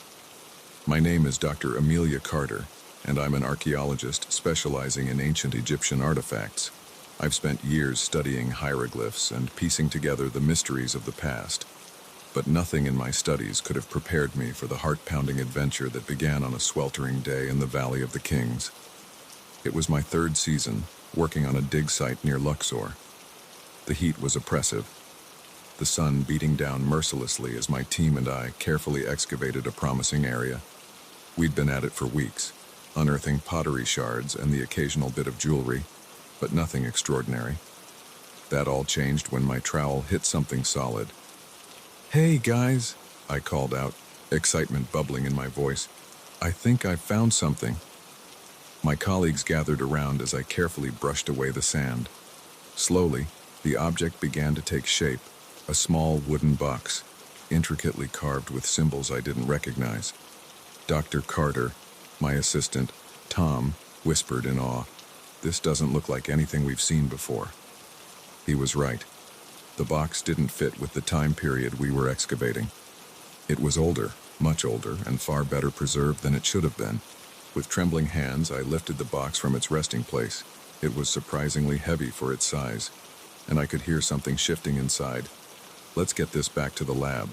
My name is Dr. Amelia Carter, and I'm an archaeologist specializing in ancient Egyptian artifacts. I've spent years studying hieroglyphs and piecing together the mysteries of the past. But nothing in my studies could have prepared me for the heart-pounding adventure that began on a sweltering day in the Valley of the Kings. It was my third season, working on a dig site near Luxor. The heat was oppressive, the sun beating down mercilessly as my team and I carefully excavated a promising area. We'd been at it for weeks, unearthing pottery shards and the occasional bit of jewelry, but nothing extraordinary. That all changed when my trowel hit something solid. "Hey, guys," I called out, excitement bubbling in my voice. "I think I've found something." My colleagues gathered around as I carefully brushed away the sand. Slowly, the object began to take shape, a small wooden box, intricately carved with symbols I didn't recognize. Dr. Carter, my assistant, Tom, whispered in awe, "This doesn't look like anything we've seen before." He was right. The box didn't fit with the time period we were excavating. It was older, much older, and far better preserved than it should have been. With trembling hands, I lifted the box from its resting place. It was surprisingly heavy for its size, and I could hear something shifting inside. "Let's get this back to the lab,"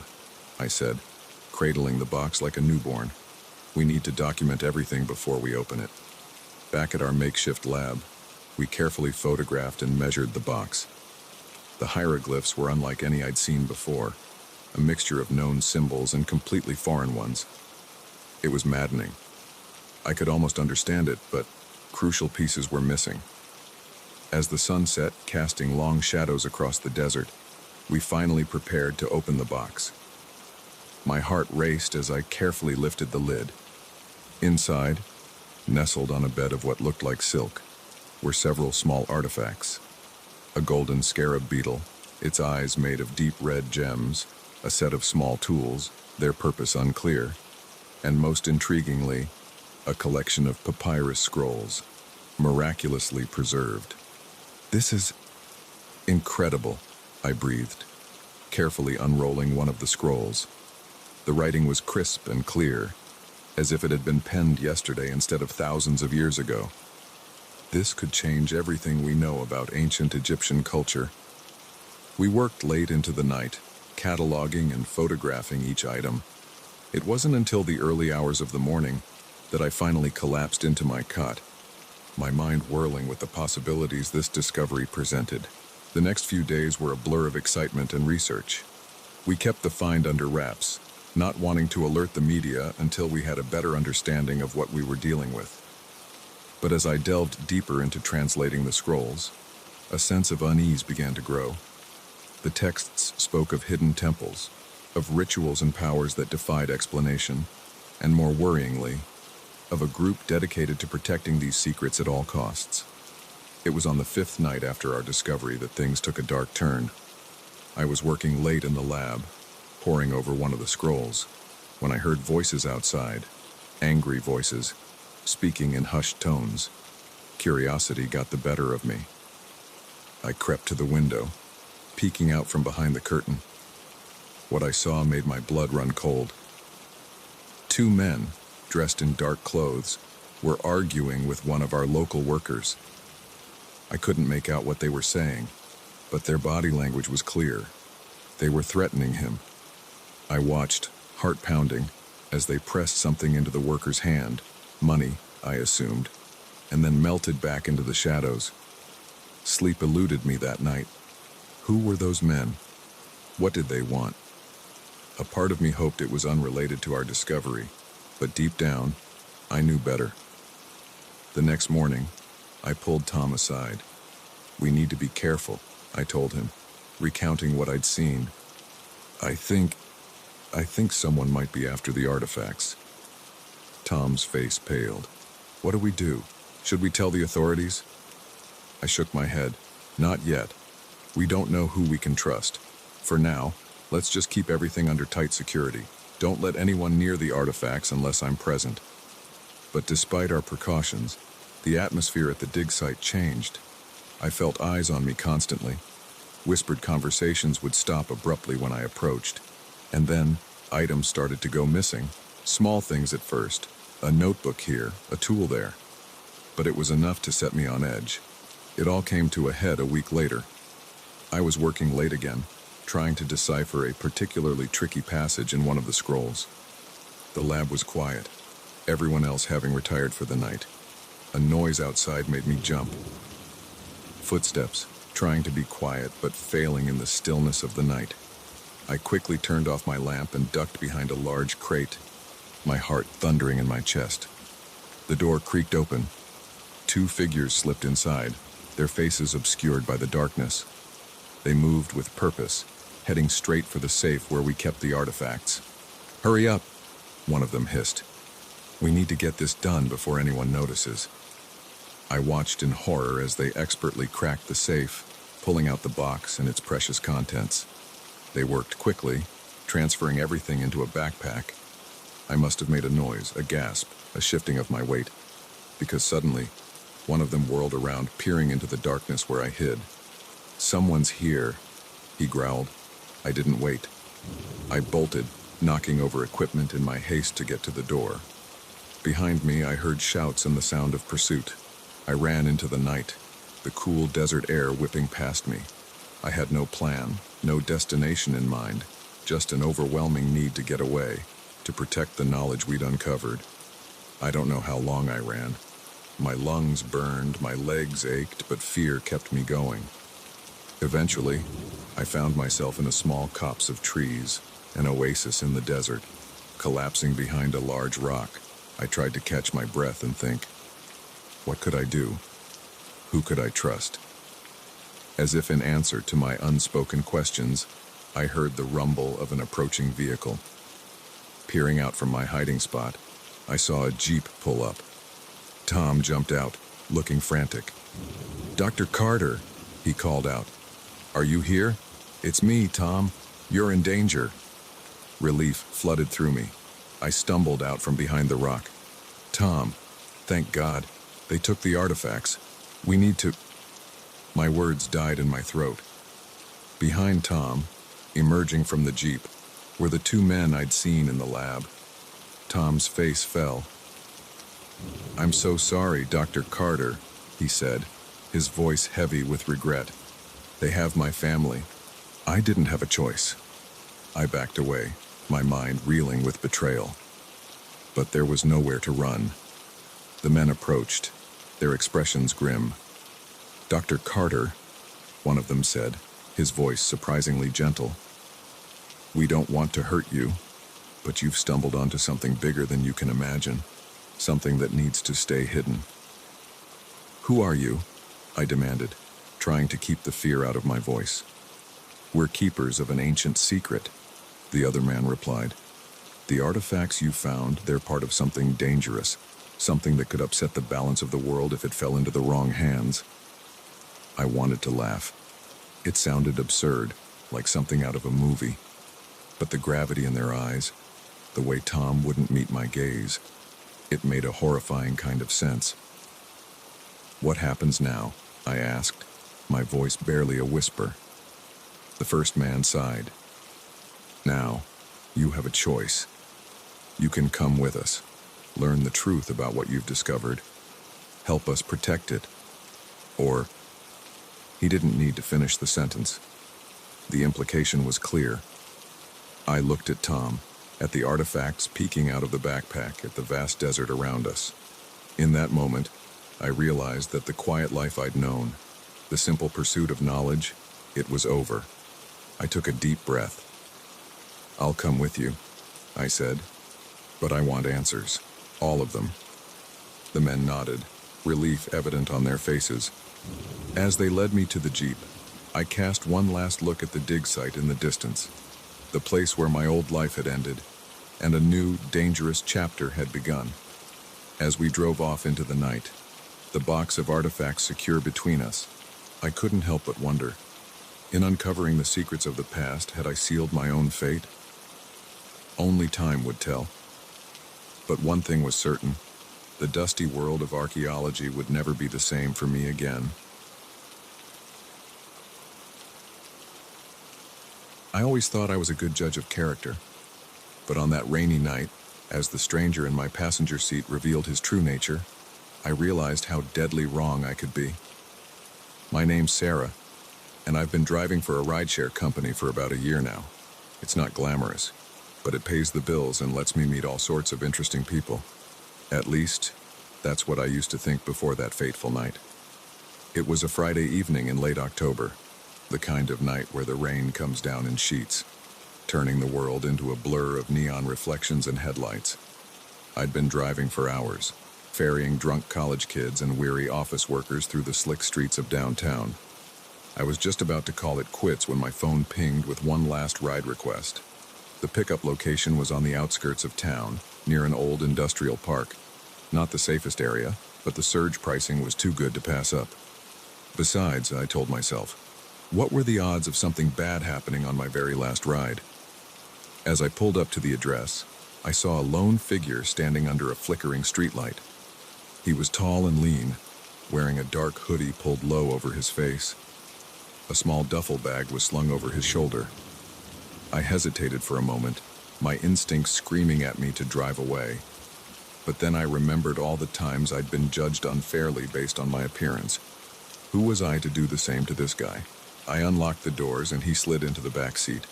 I said, cradling the box like a newborn. "We need to document everything before we open it." Back at our makeshift lab, we carefully photographed and measured the box. The hieroglyphs were unlike any I'd seen before, a mixture of known symbols and completely foreign ones. It was maddening. I could almost understand it, but crucial pieces were missing. As the sun set, casting long shadows across the desert, we finally prepared to open the box. My heart raced as I carefully lifted the lid. Inside, nestled on a bed of what looked like silk, were several small artifacts. A golden scarab beetle, its eyes made of deep red gems, a set of small tools, their purpose unclear, and most intriguingly, a collection of papyrus scrolls, miraculously preserved. "This is incredible," I breathed, carefully unrolling one of the scrolls. The writing was crisp and clear, as if it had been penned yesterday instead of thousands of years ago. This could change everything we know about ancient Egyptian culture. We worked late into the night, cataloging and photographing each item. It wasn't until the early hours of the morning that I finally collapsed into my cot, my mind whirling with the possibilities this discovery presented. The next few days were a blur of excitement and research. We kept the find under wraps, not wanting to alert the media until we had a better understanding of what we were dealing with. But as I delved deeper into translating the scrolls, a sense of unease began to grow. The texts spoke of hidden temples, of rituals and powers that defied explanation, and more worryingly, of a group dedicated to protecting these secrets at all costs. It was on the 5th night after our discovery that things took a dark turn. I was working late in the lab, poring over one of the scrolls, when I heard voices outside, angry voices, speaking in hushed tones. Curiosity got the better of me. I crept to the window, peeking out from behind the curtain. What I saw made my blood run cold. 2 men, dressed in dark clothes, were arguing with one of our local workers. I couldn't make out what they were saying, but their body language was clear. They were threatening him. I watched, heart pounding, as they pressed something into the worker's hand, money, I assumed, and then melted back into the shadows. Sleep eluded me that night. Who were those men? What did they want? A part of me hoped it was unrelated to our discovery, but deep down, I knew better. The next morning, I pulled Tom aside. "We need to be careful," I told him, recounting what I'd seen. I think someone might be after the artifacts." Tom's face paled. "What do we do? Should we tell the authorities?" I shook my head. "Not yet. We don't know who we can trust. For now, let's just keep everything under tight security. Don't let anyone near the artifacts unless I'm present." But despite our precautions, the atmosphere at the dig site changed. I felt eyes on me constantly. Whispered conversations would stop abruptly when I approached, and then items started to go missing. Small things at first, a notebook here, a tool there. But it was enough to set me on edge. It all came to a head a week later. I was working late again, trying to decipher a particularly tricky passage in one of the scrolls. The lab was quiet, everyone else having retired for the night. A noise outside made me jump. Footsteps, trying to be quiet but failing in the stillness of the night. I quickly turned off my lamp and ducked behind a large crate, my heart thundering in my chest. The door creaked open. 2 figures slipped inside, their faces obscured by the darkness. They moved with purpose, heading straight for the safe where we kept the artifacts. "Hurry up," one of them hissed. "We need to get this done before anyone notices." I watched in horror as they expertly cracked the safe, pulling out the box and its precious contents. They worked quickly, transferring everything into a backpack. I must have made a noise, a gasp, a shifting of my weight, because suddenly, one of them whirled around, peering into the darkness where I hid. "Someone's here," he growled. I didn't wait. I bolted, knocking over equipment in my haste to get to the door. Behind me, I heard shouts and the sound of pursuit. I ran into the night, the cool desert air whipping past me. I had no plan, no destination in mind, just an overwhelming need to get away, to protect the knowledge we'd uncovered. I don't know how long I ran. My lungs burned, my legs ached, but fear kept me going. Eventually, I found myself in a small copse of trees, an oasis in the desert. Collapsing behind a large rock, I tried to catch my breath and think, what could I do? Who could I trust? As if in answer to my unspoken questions, I heard the rumble of an approaching vehicle. Peering out from my hiding spot, I saw a Jeep pull up. Tom jumped out, looking frantic. "Dr. Carter," he called out. "Are you here?" "It's me, Tom. You're in danger." Relief flooded through me. I stumbled out from behind the rock. "Tom, thank God. They took the artifacts. We need to—" My words died in my throat. Behind Tom, emerging from the Jeep, were the two men I'd seen in the lab. Tom's face fell. "I'm so sorry, Dr. Carter," he said, his voice heavy with regret. "They have my family. I didn't have a choice." I backed away, my mind reeling with betrayal. But there was nowhere to run. The men approached, their expressions grim. "Dr. Carter," one of them said, his voice surprisingly gentle. "We don't want to hurt you, but you've stumbled onto something bigger than you can imagine, something that needs to stay hidden." "Who are you?" I demanded, trying to keep the fear out of my voice. "We're keepers of an ancient secret," the other man replied. "The artifacts you found, they're part of something dangerous, something that could upset the balance of the world if it fell into the wrong hands." I wanted to laugh. It sounded absurd, like something out of a movie. But the gravity in their eyes, the way Tom wouldn't meet my gaze, it made a horrifying kind of sense. "What happens now?" I asked, my voice barely a whisper. The first man sighed. "Now, you have a choice. You can come with us, learn the truth about what you've discovered, help us protect it, or—" He didn't need to finish the sentence. The implication was clear. I looked at Tom, at the artifacts peeking out of the backpack, at the vast desert around us. In that moment, I realized that the quiet life I'd known, the simple pursuit of knowledge, it was over. I took a deep breath. "I'll come with you," I said, "but I want answers, all of them." The men nodded, relief evident on their faces. As they led me to the Jeep, I cast one last look at the dig site in the distance, the place where my old life had ended, and a new, dangerous chapter had begun. As we drove off into the night, the box of artifacts secure between us, I couldn't help but wonder, in uncovering the secrets of the past, had I sealed my own fate? Only time would tell. But one thing was certain: the dusty world of archaeology would never be the same for me again. I always thought I was a good judge of character, but on that rainy night, as the stranger in my passenger seat revealed his true nature, I realized how deadly wrong I could be. My name's Sarah, and I've been driving for a rideshare company for about a year now. It's not glamorous, but it pays the bills and lets me meet all sorts of interesting people. At least, that's what I used to think before that fateful night. It was a Friday evening in late October, the kind of night where the rain comes down in sheets, turning the world into a blur of neon reflections and headlights. I'd been driving for hours, ferrying drunk college kids and weary office workers through the slick streets of downtown. I was just about to call it quits when my phone pinged with one last ride request. The pickup location was on the outskirts of town, near an old industrial park. Not the safest area, but the surge pricing was too good to pass up. Besides, I told myself, what were the odds of something bad happening on my very last ride? As I pulled up to the address, I saw a lone figure standing under a flickering streetlight. He was tall and lean, wearing a dark hoodie pulled low over his face. A small duffel bag was slung over his shoulder. I hesitated for a moment, my instincts screaming at me to drive away. But then I remembered all the times I'd been judged unfairly based on my appearance. Who was I to do the same to this guy? I unlocked the doors and he slid into the back seat,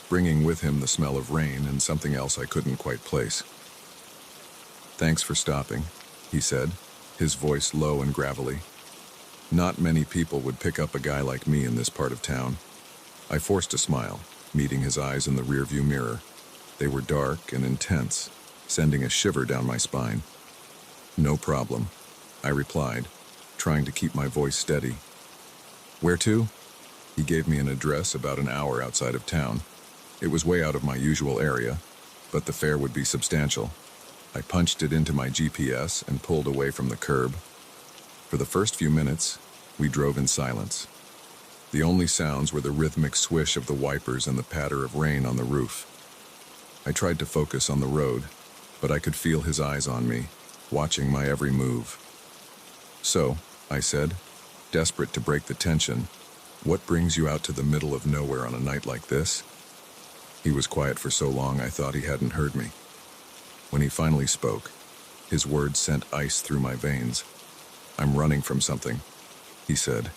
bringing with him the smell of rain and something else I couldn't quite place. "Thanks for stopping," he said, his voice low and gravelly. Not many people would pick up a guy like me in this part of town. I forced a smile, meeting his eyes in the rearview mirror. They were dark and intense, sending a shiver down my spine. "No problem," I replied, trying to keep my voice steady. "Where to?" He gave me an address about an hour outside of town. It was way out of my usual area, but the fare would be substantial. I punched it into my GPS and pulled away from the curb. For the first few minutes, we drove in silence. The only sounds were the rhythmic swish of the wipers and the patter of rain on the roof. I tried to focus on the road, but I could feel his eyes on me, watching my every move. "So," I said, desperate to break the tension, "what brings you out to the middle of nowhere on a night like this?" He was quiet for so long I thought he hadn't heard me. When he finally spoke, his words sent ice through my veins. "I'm running from something," he said.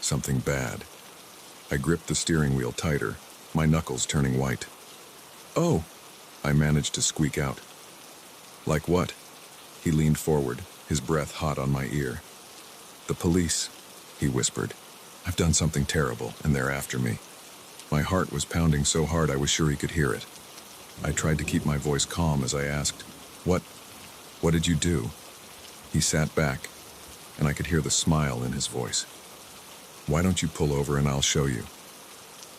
"Something bad." I gripped the steering wheel tighter, my knuckles turning white. "Oh," I managed to squeak out. "Like what?" He leaned forward, his breath hot on my ear. "The police," he whispered. "I've done something terrible, and they're after me." My heart was pounding so hard I was sure he could hear it. I tried to keep my voice calm as I asked, What did you do?" He sat back, and I could hear the smile in his voice. "Why don't you pull over and I'll show you?"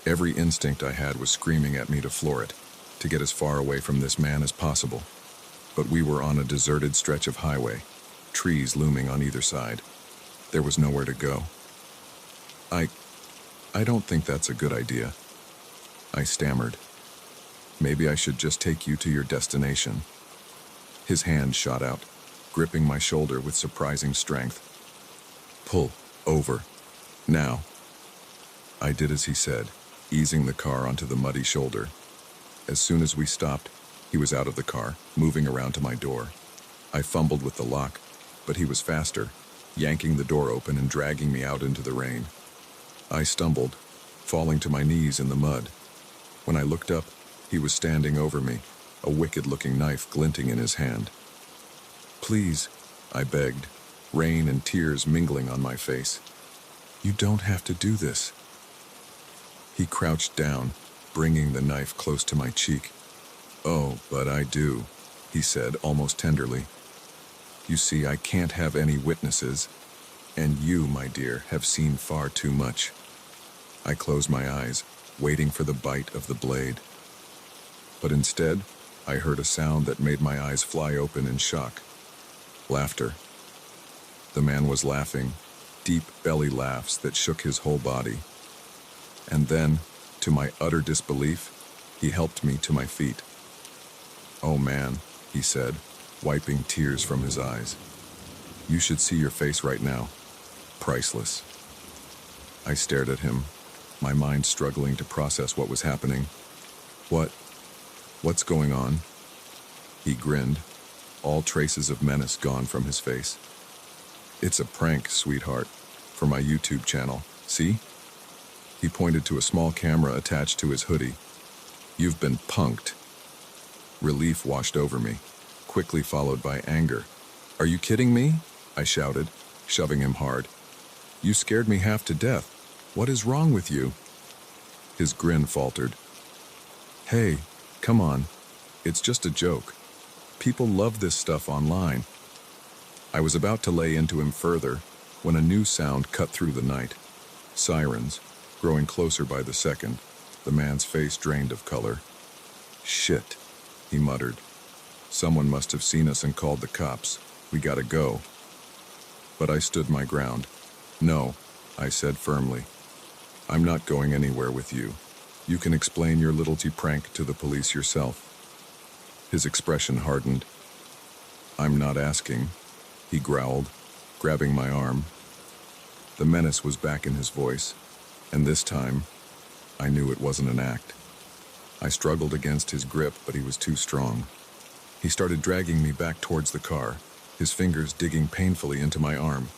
Every instinct I had was screaming at me to floor it, to get as far away from this man as possible. But we were on a deserted stretch of highway, trees looming on either side. There was nowhere to go. I don't think that's a good idea," I stammered. "Maybe I should just take you to your destination." His hand shot out, gripping my shoulder with surprising strength. "Pull over. Now." I did as he said, easing the car onto the muddy shoulder. As soon as we stopped, he was out of the car, moving around to my door. I fumbled with the lock, but he was faster, yanking the door open and dragging me out into the rain. I stumbled, falling to my knees in the mud. When I looked up, he was standing over me, a wicked-looking knife glinting in his hand. "Please," I begged, rain and tears mingling on my face. "You don't have to do this." He crouched down, bringing the knife close to my cheek. "Oh, but I do," he said almost tenderly. "You see, I can't have any witnesses, and you, my dear, have seen far too much." I closed my eyes, waiting for the bite of the blade. But instead, I heard a sound that made my eyes fly open in shock. Laughter. The man was laughing, deep belly laughs that shook his whole body. And then, to my utter disbelief, he helped me to my feet. "Oh man," he said, wiping tears from his eyes. "You should see your face right now. Priceless." I stared at him, my mind struggling to process what was happening. What's going on?" He grinned, all traces of menace gone from his face. "It's a prank, sweetheart, for my YouTube channel. See?" He pointed to a small camera attached to his hoodie. "You've been punked." Relief washed over me, quickly followed by anger. "Are you kidding me?" I shouted, shoving him hard. "You scared me half to death. What is wrong with you?" His grin faltered. "Hey, come on. It's just a joke. People love this stuff online." I was about to lay into him further when a new sound cut through the night. Sirens, growing closer by the second, the man's face drained of color. "Shit," he muttered. "Someone must have seen us and called the cops. We gotta go." But I stood my ground. "No," I said firmly. "I'm not going anywhere with you. You can explain your little prank to the police yourself." His expression hardened. "I'm not asking," he growled, grabbing my arm. The menace was back in his voice, and this time, I knew it wasn't an act. I struggled against his grip, but he was too strong. He started dragging me back towards the car, his fingers digging painfully into my arm.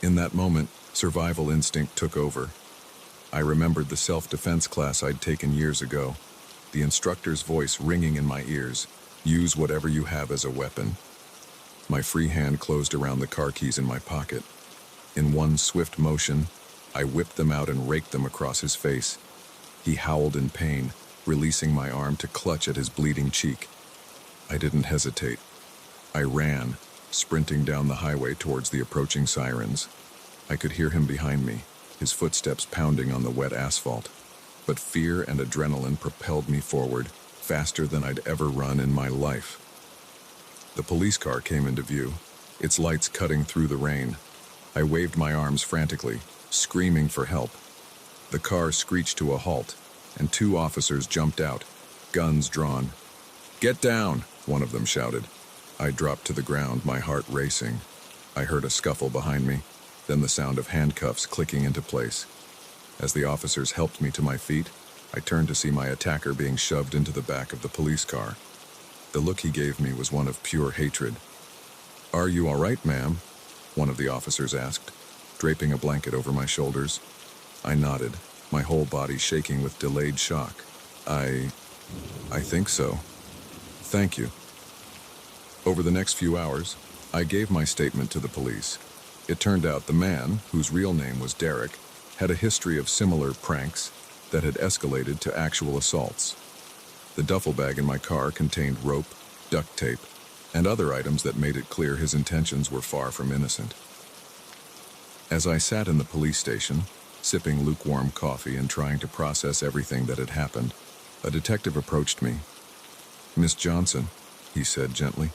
In that moment, survival instinct took over. I remembered the self-defense class I'd taken years ago, the instructor's voice ringing in my ears, "Use whatever you have as a weapon." My free hand closed around the car keys in my pocket. In one swift motion, I whipped them out and raked them across his face. He howled in pain, releasing my arm to clutch at his bleeding cheek. I didn't hesitate. I ran, sprinting down the highway towards the approaching sirens. I could hear him behind me, his footsteps pounding on the wet asphalt. But fear and adrenaline propelled me forward, faster than I'd ever run in my life. The police car came into view, its lights cutting through the rain. I waved my arms frantically, screaming for help. The car screeched to a halt, and 2 officers jumped out, guns drawn. "Get down!" one of them shouted. I dropped to the ground, my heart racing. I heard a scuffle behind me, then the sound of handcuffs clicking into place. As the officers helped me to my feet, I turned to see my attacker being shoved into the back of the police car. The look he gave me was one of pure hatred. "Are you all right, ma'am?" one of the officers asked, draping a blanket over my shoulders. I nodded, my whole body shaking with delayed shock. I think so. Thank you." Over the next few hours, I gave my statement to the police. It turned out the man, whose real name was Derek, had a history of similar pranks that had escalated to actual assaults. The duffel bag in my car contained rope, duct tape, and other items that made it clear his intentions were far from innocent. As I sat in the police station, sipping lukewarm coffee and trying to process everything that had happened, a detective approached me. "Miss Johnson," he said gently,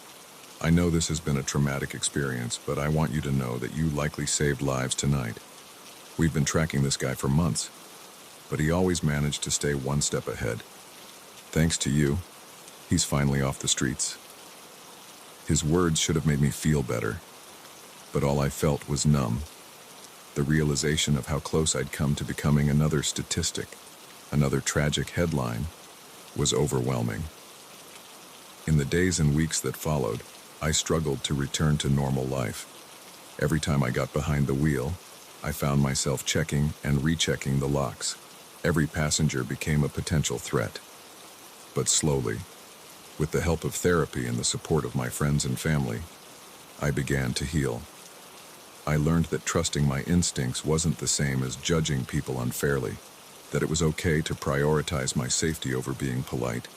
"I know this has been a traumatic experience, but I want you to know that you likely saved lives tonight. We've been tracking this guy for months, but he always managed to stay one step ahead. Thanks to you, he's finally off the streets." His words should have made me feel better, but all I felt was numb. The realization of how close I'd come to becoming another statistic, another tragic headline, was overwhelming. In the days and weeks that followed, I struggled to return to normal life. Every time I got behind the wheel, I found myself checking and rechecking the locks. Every passenger became a potential threat. But slowly, with the help of therapy and the support of my friends and family, I began to heal. I learned that trusting my instincts wasn't the same as judging people unfairly, that it was okay to prioritize my safety over being polite.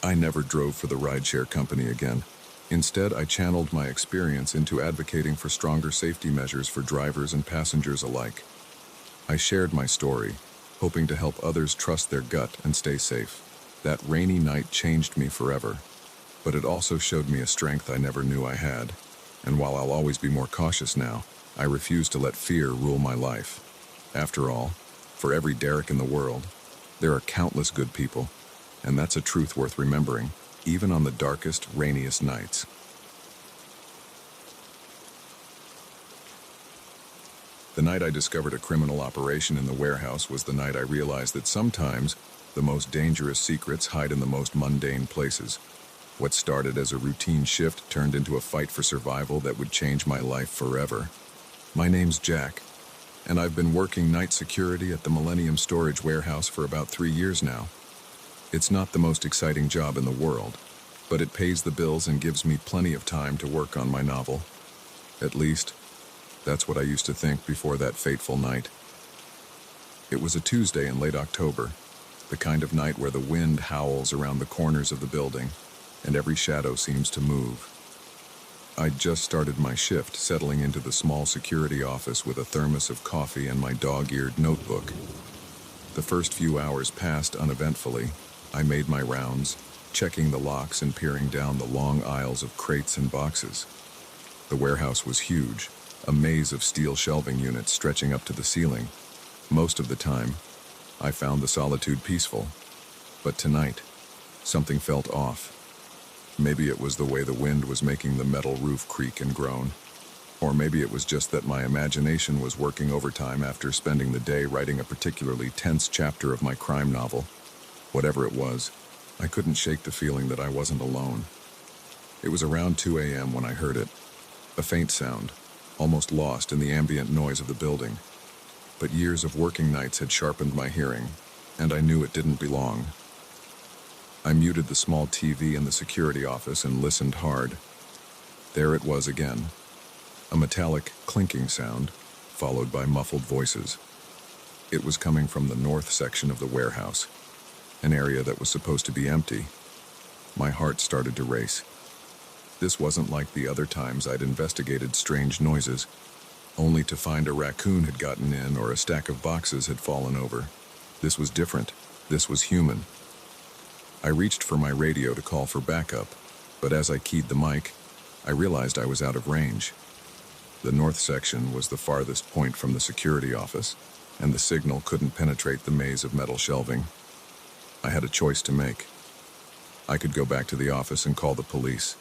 I never drove for the rideshare company again. Instead, I channeled my experience into advocating for stronger safety measures for drivers and passengers alike. I shared my story, hoping to help others trust their gut and stay safe. That rainy night changed me forever, but it also showed me a strength I never knew I had. And while I'll always be more cautious now, I refuse to let fear rule my life. After all, for every Derek in the world, there are countless good people, and that's a truth worth remembering, even on the darkest, rainiest nights. The night I discovered a criminal operation in the warehouse was the night I realized that sometimes the most dangerous secrets hide in the most mundane places. What started as a routine shift turned into a fight for survival that would change my life forever. My name's Jack, and I've been working night security at the Millennium Storage Warehouse for about 3 years now. It's not the most exciting job in the world, but it pays the bills and gives me plenty of time to work on my novel. At least, that's what I used to think before that fateful night. It was a Tuesday in late October, the kind of night where the wind howls around the corners of the building, and every shadow seems to move. I'd just started my shift, settling into the small security office with a thermos of coffee and my dog-eared notebook. The first few hours passed uneventfully. I made my rounds, checking the locks and peering down the long aisles of crates and boxes. The warehouse was huge, a maze of steel shelving units stretching up to the ceiling. Most of the time, I found the solitude peaceful. But tonight, something felt off. Maybe it was the way the wind was making the metal roof creak and groan. Or maybe it was just that my imagination was working overtime after spending the day writing a particularly tense chapter of my crime novel. Whatever it was, I couldn't shake the feeling that I wasn't alone. It was around 2 a.m. when I heard it. A faint sound, almost lost in the ambient noise of the building. But years of working nights had sharpened my hearing, and I knew it didn't belong. I muted the small TV in the security office and listened hard. There it was again. A metallic clinking sound, followed by muffled voices. It was coming from the north section of the warehouse, an area that was supposed to be empty. My heart started to race. This wasn't like the other times I'd investigated strange noises, only to find a raccoon had gotten in or a stack of boxes had fallen over. This was different. This was human. I reached for my radio to call for backup, but as I keyed the mic, I realized I was out of range. The north section was the farthest point from the security office, and the signal couldn't penetrate the maze of metal shelving. I had a choice to make. I could go back to the office and call the police,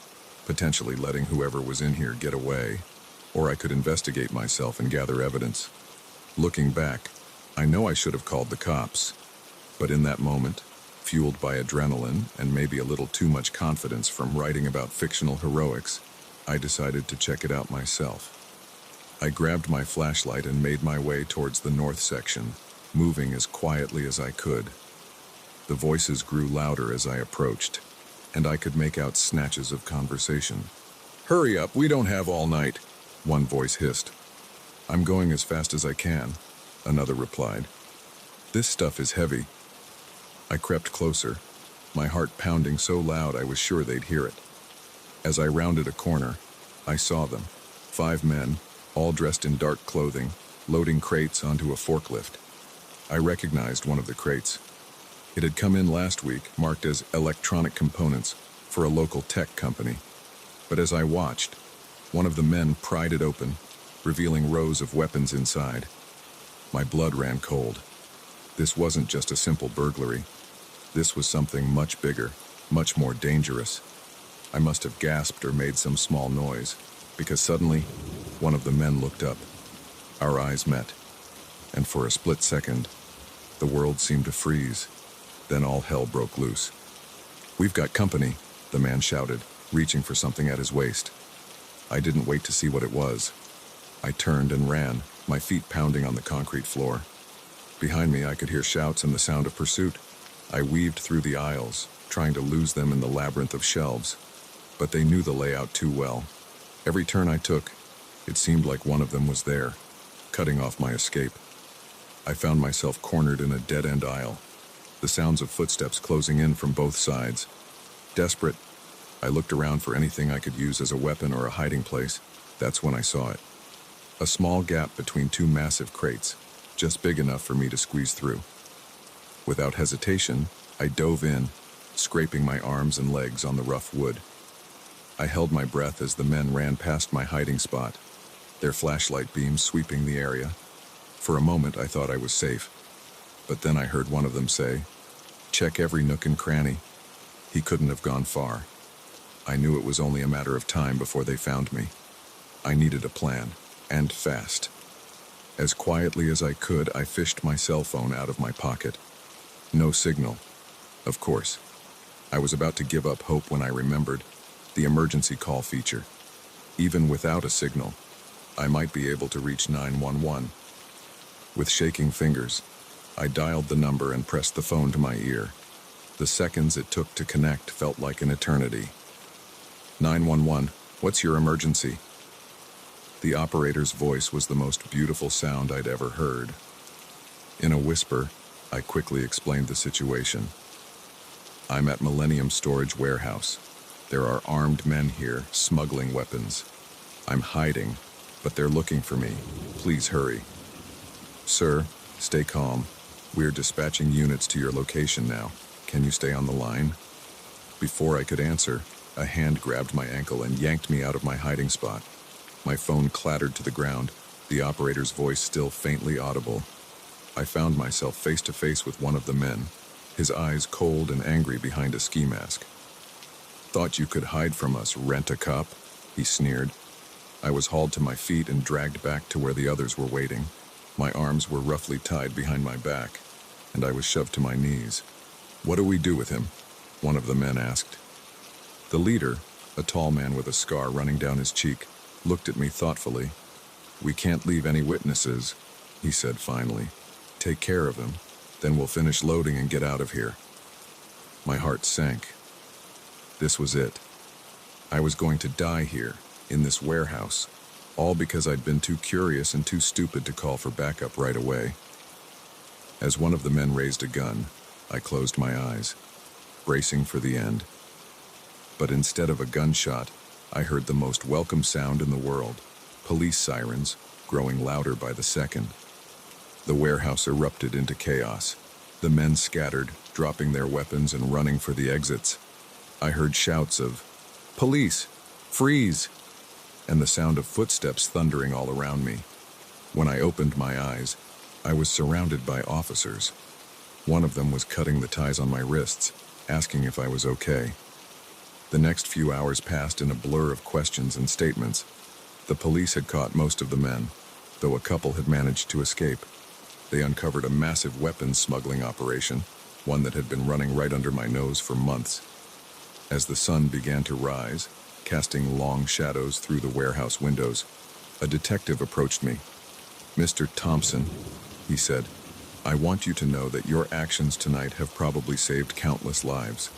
potentially letting whoever was in here get away, or I could investigate myself and gather evidence. Looking back, I know I should have called the cops, but in that moment, fueled by adrenaline and maybe a little too much confidence from writing about fictional heroics, I decided to check it out myself. I grabbed my flashlight and made my way towards the north section, moving as quietly as I could. The voices grew louder as I approached, and I could make out snatches of conversation. "Hurry up, we don't have all night," one voice hissed. "I'm going as fast as I can," another replied. "This stuff is heavy." I crept closer, my heart pounding so loud I was sure they'd hear it. As I rounded a corner, I saw them, 5 men, all dressed in dark clothing, loading crates onto a forklift. I recognized one of the crates. It had come in last week, marked as electronic components for a local tech company. But as I watched, one of the men pried it open, revealing rows of weapons inside. My blood ran cold. This wasn't just a simple burglary. This was something much bigger, much more dangerous. I must have gasped or made some small noise, because suddenly, one of the men looked up. Our eyes met, and for a split second, the world seemed to freeze. Then all hell broke loose. "We've got company," the man shouted, reaching for something at his waist. I didn't wait to see what it was. I turned and ran, my feet pounding on the concrete floor. Behind me, I could hear shouts and the sound of pursuit. I weaved through the aisles, trying to lose them in the labyrinth of shelves. But they knew the layout too well. Every turn I took, it seemed like one of them was there, cutting off my escape. I found myself cornered in a dead-end aisle, the sounds of footsteps closing in from both sides. Desperate, I looked around for anything I could use as a weapon or a hiding place. That's when I saw it. A small gap between 2 massive crates, just big enough for me to squeeze through. Without hesitation, I dove in, scraping my arms and legs on the rough wood. I held my breath as the men ran past my hiding spot, their flashlight beams sweeping the area. For a moment, I thought I was safe. But then I heard one of them say, "Check every nook and cranny." He couldn't have gone far. I knew it was only a matter of time before they found me. I needed a plan, and fast. As quietly as I could, I fished my cell phone out of my pocket. No signal. Of course. I was about to give up hope when I remembered the emergency call feature. Even without a signal, I might be able to reach 911. With shaking fingers, I dialed the number and pressed the phone to my ear. The seconds it took to connect felt like an eternity. 911, what's your emergency? The operator's voice was the most beautiful sound I'd ever heard. In a whisper, I quickly explained the situation. I'm at Millennium Storage Warehouse. There are armed men here, smuggling weapons. I'm hiding, but they're looking for me. Please hurry. Sir, stay calm. We're dispatching units to your location now. Can you stay on the line? Before I could answer, a hand grabbed my ankle and yanked me out of my hiding spot. My phone clattered to the ground, the operator's voice still faintly audible. I found myself face to face with one of the men, his eyes cold and angry behind a ski mask. "Thought you could hide from us, rent-a-cop?" he sneered. I was hauled to my feet and dragged back to where the others were waiting. My arms were roughly tied behind my back, and I was shoved to my knees. "What do we do with him?" one of the men asked. The leader, a tall man with a scar running down his cheek, looked at me thoughtfully. "We can't leave any witnesses," he said finally. "Take care of him, then we'll finish loading and get out of here." My heart sank. This was it. I was going to die here, in this warehouse, all because I'd been too curious and too stupid to call for backup right away. As one of the men raised a gun, I closed my eyes, bracing for the end. But instead of a gunshot, I heard the most welcome sound in the world, police sirens, growing louder by the second. The warehouse erupted into chaos. The men scattered, dropping their weapons and running for the exits. I heard shouts of, "Police! Freeze!" and the sound of footsteps thundering all around me. When I opened my eyes, I was surrounded by officers. One of them was cutting the ties on my wrists, asking if I was okay. The next few hours passed in a blur of questions and statements. The police had caught most of the men, though a couple had managed to escape. They uncovered a massive weapons smuggling operation, one that had been running right under my nose for months. As the sun began to rise, casting long shadows through the warehouse windows, a detective approached me. "Mr. Thompson," he said, "I want you to know that your actions tonight have probably saved countless lives.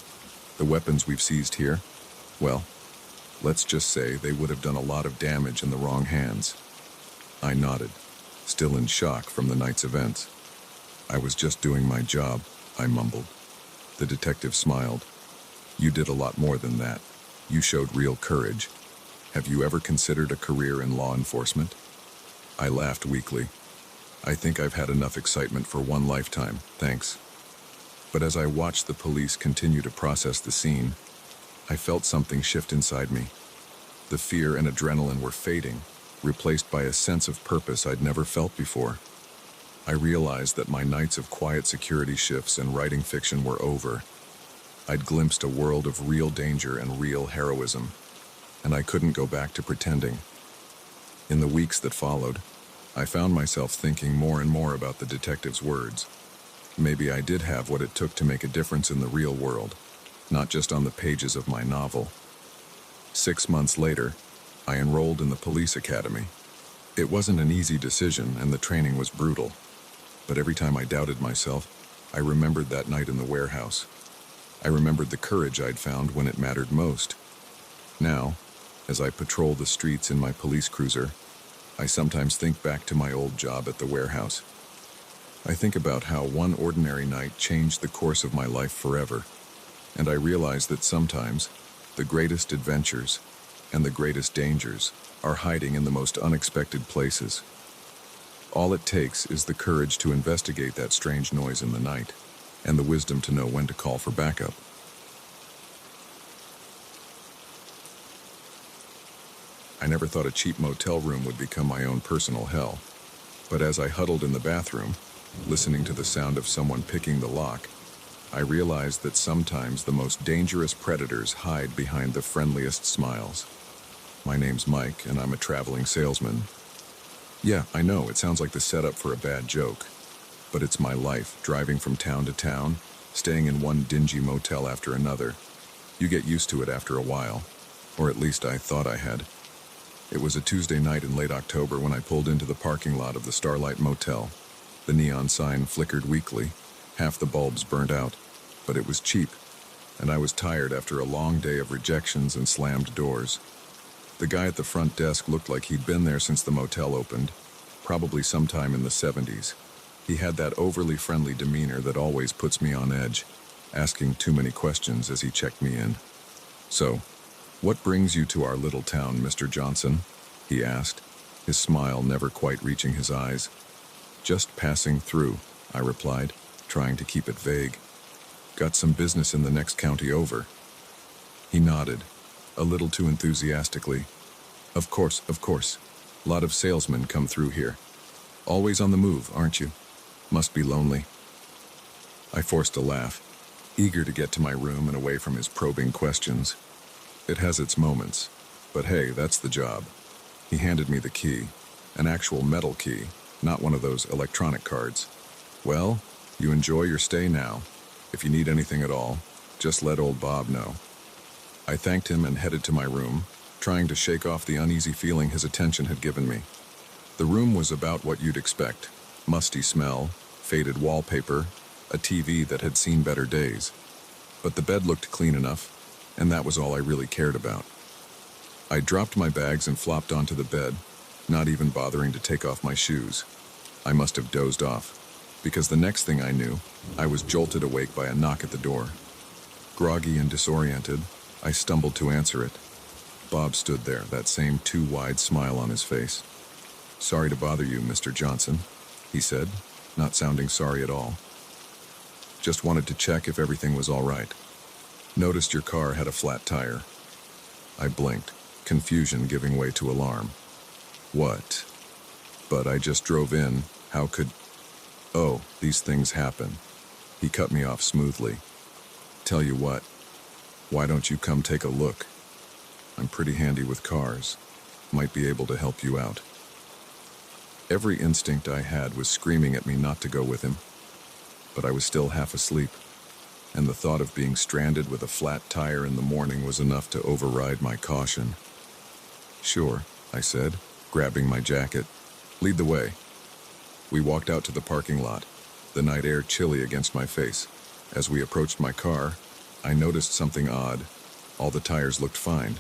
The weapons we've seized here, well, let's just say they would have done a lot of damage in the wrong hands." I nodded, still in shock from the night's events. "I was just doing my job," I mumbled. The detective smiled. "You did a lot more than that. You showed real courage. Have you ever considered a career in law enforcement?" I laughed weakly. "I think I've had enough excitement for one lifetime, thanks." But as I watched the police continue to process the scene, I felt something shift inside me. The fear and adrenaline were fading, replaced by a sense of purpose I'd never felt before. I realized that my nights of quiet security shifts and writing fiction were over. I'd glimpsed a world of real danger and real heroism, and I couldn't go back to pretending. In the weeks that followed, I found myself thinking more and more about the detective's words. Maybe I did have what it took to make a difference in the real world, not just on the pages of my novel. 6 months later, I enrolled in the police academy. It wasn't an easy decision, and the training was brutal. But every time I doubted myself, I remembered that night in the warehouse. I remembered the courage I'd found when it mattered most. Now, as I patrol the streets in my police cruiser, I sometimes think back to my old job at the warehouse. I think about how one ordinary night changed the course of my life forever, and I realize that sometimes the greatest adventures and the greatest dangers are hiding in the most unexpected places. All it takes is the courage to investigate that strange noise in the night, and the wisdom to know when to call for backup. I never thought a cheap motel room would become my own personal hell, but as I huddled in the bathroom, listening to the sound of someone picking the lock, I realized that sometimes the most dangerous predators hide behind the friendliest smiles. My name's Mike, and I'm a traveling salesman. Yeah, I know, it sounds like the setup for a bad joke, but it's my life, driving from town to town, staying in one dingy motel after another. You get used to it after a while, or at least I thought I had. It was a Tuesday night in late October when I pulled into the parking lot of the Starlight Motel. The neon sign flickered weakly, half the bulbs burnt out, but it was cheap, and I was tired after a long day of rejections and slammed doors. The guy at the front desk looked like he'd been there since the motel opened, probably sometime in the 70s. He had that overly friendly demeanor that always puts me on edge, asking too many questions as he checked me in. "So, what brings you to our little town, Mr. Johnson?" he asked, his smile never quite reaching his eyes. "Just passing through," I replied, trying to keep it vague. "Got some business in the next county over." He nodded, a little too enthusiastically. Of course. Lot of salesmen come through here. Always on the move, aren't you? Must be lonely." I forced a laugh, eager to get to my room and away from his probing questions. It has its moments, but hey, that's the job. He handed me the key, an actual metal key, not one of those electronic cards. "Well, you enjoy your stay now. If you need anything at all, just let old Bob know." I thanked him and headed to my room, trying to shake off the uneasy feeling his attention had given me. The room was about what you'd expect: musty smell, faded wallpaper, a TV that had seen better days. But the bed looked clean enough, and that was all I really cared about. I dropped my bags and flopped onto the bed, not even bothering to take off my shoes. I must have dozed off, because the next thing I knew, I was jolted awake by a knock at the door. Groggy and disoriented, I stumbled to answer it. Bob stood there, that same too wide smile on his face. "Sorry to bother you, Mr. Johnson," he said, not sounding sorry at all. Just wanted to check if everything was all right. Noticed your car had a flat tire. I blinked, confusion giving way to alarm. What? But I just drove in. How could... Oh, these things happen. He cut me off smoothly. Tell you what, why don't you come take a look? I'm pretty handy with cars. Might be able to help you out. Every instinct I had was screaming at me not to go with him, but I was still half asleep, and the thought of being stranded with a flat tire in the morning was enough to override my caution. Sure, I said, grabbing my jacket. Lead the way. We walked out to the parking lot, the night air chilly against my face. As we approached my car, I noticed something odd. All the tires looked fine.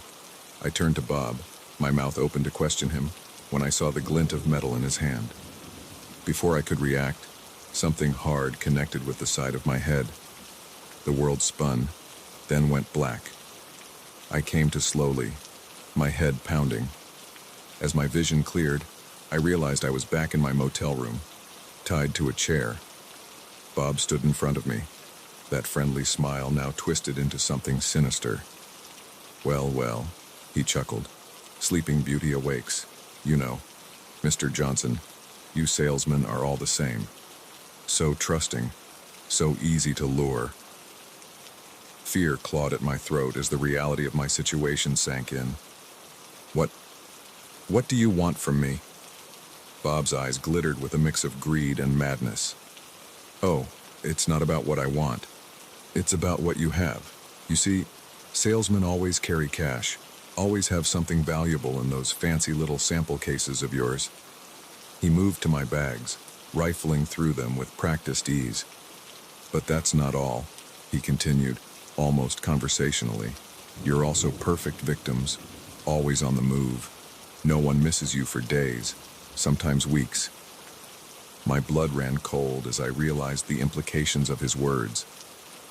I turned to Bob, my mouth open to question him, when I saw the glint of metal in his hand. Before I could react, something hard connected with the side of my head. The world spun, then went black. I came to slowly, my head pounding. As my vision cleared, I realized I was back in my motel room, tied to a chair. Bob stood in front of me, that friendly smile now twisted into something sinister. Well, well, he chuckled. Sleeping Beauty awakes. You know, Mr. Johnson, you salesmen are all the same. So trusting, so easy to lure. Fear clawed at my throat as the reality of my situation sank in. What do you want from me? Bob's eyes glittered with a mix of greed and madness. Oh, it's not about what I want. It's about what you have. You see, salesmen always carry cash, always have something valuable in those fancy little sample cases of yours. He moved to my bags, rifling through them with practiced ease. But that's not all, he continued, almost conversationally. You're also perfect victims, always on the move. No one misses you for days, sometimes weeks. My blood ran cold as I realized the implications of his words.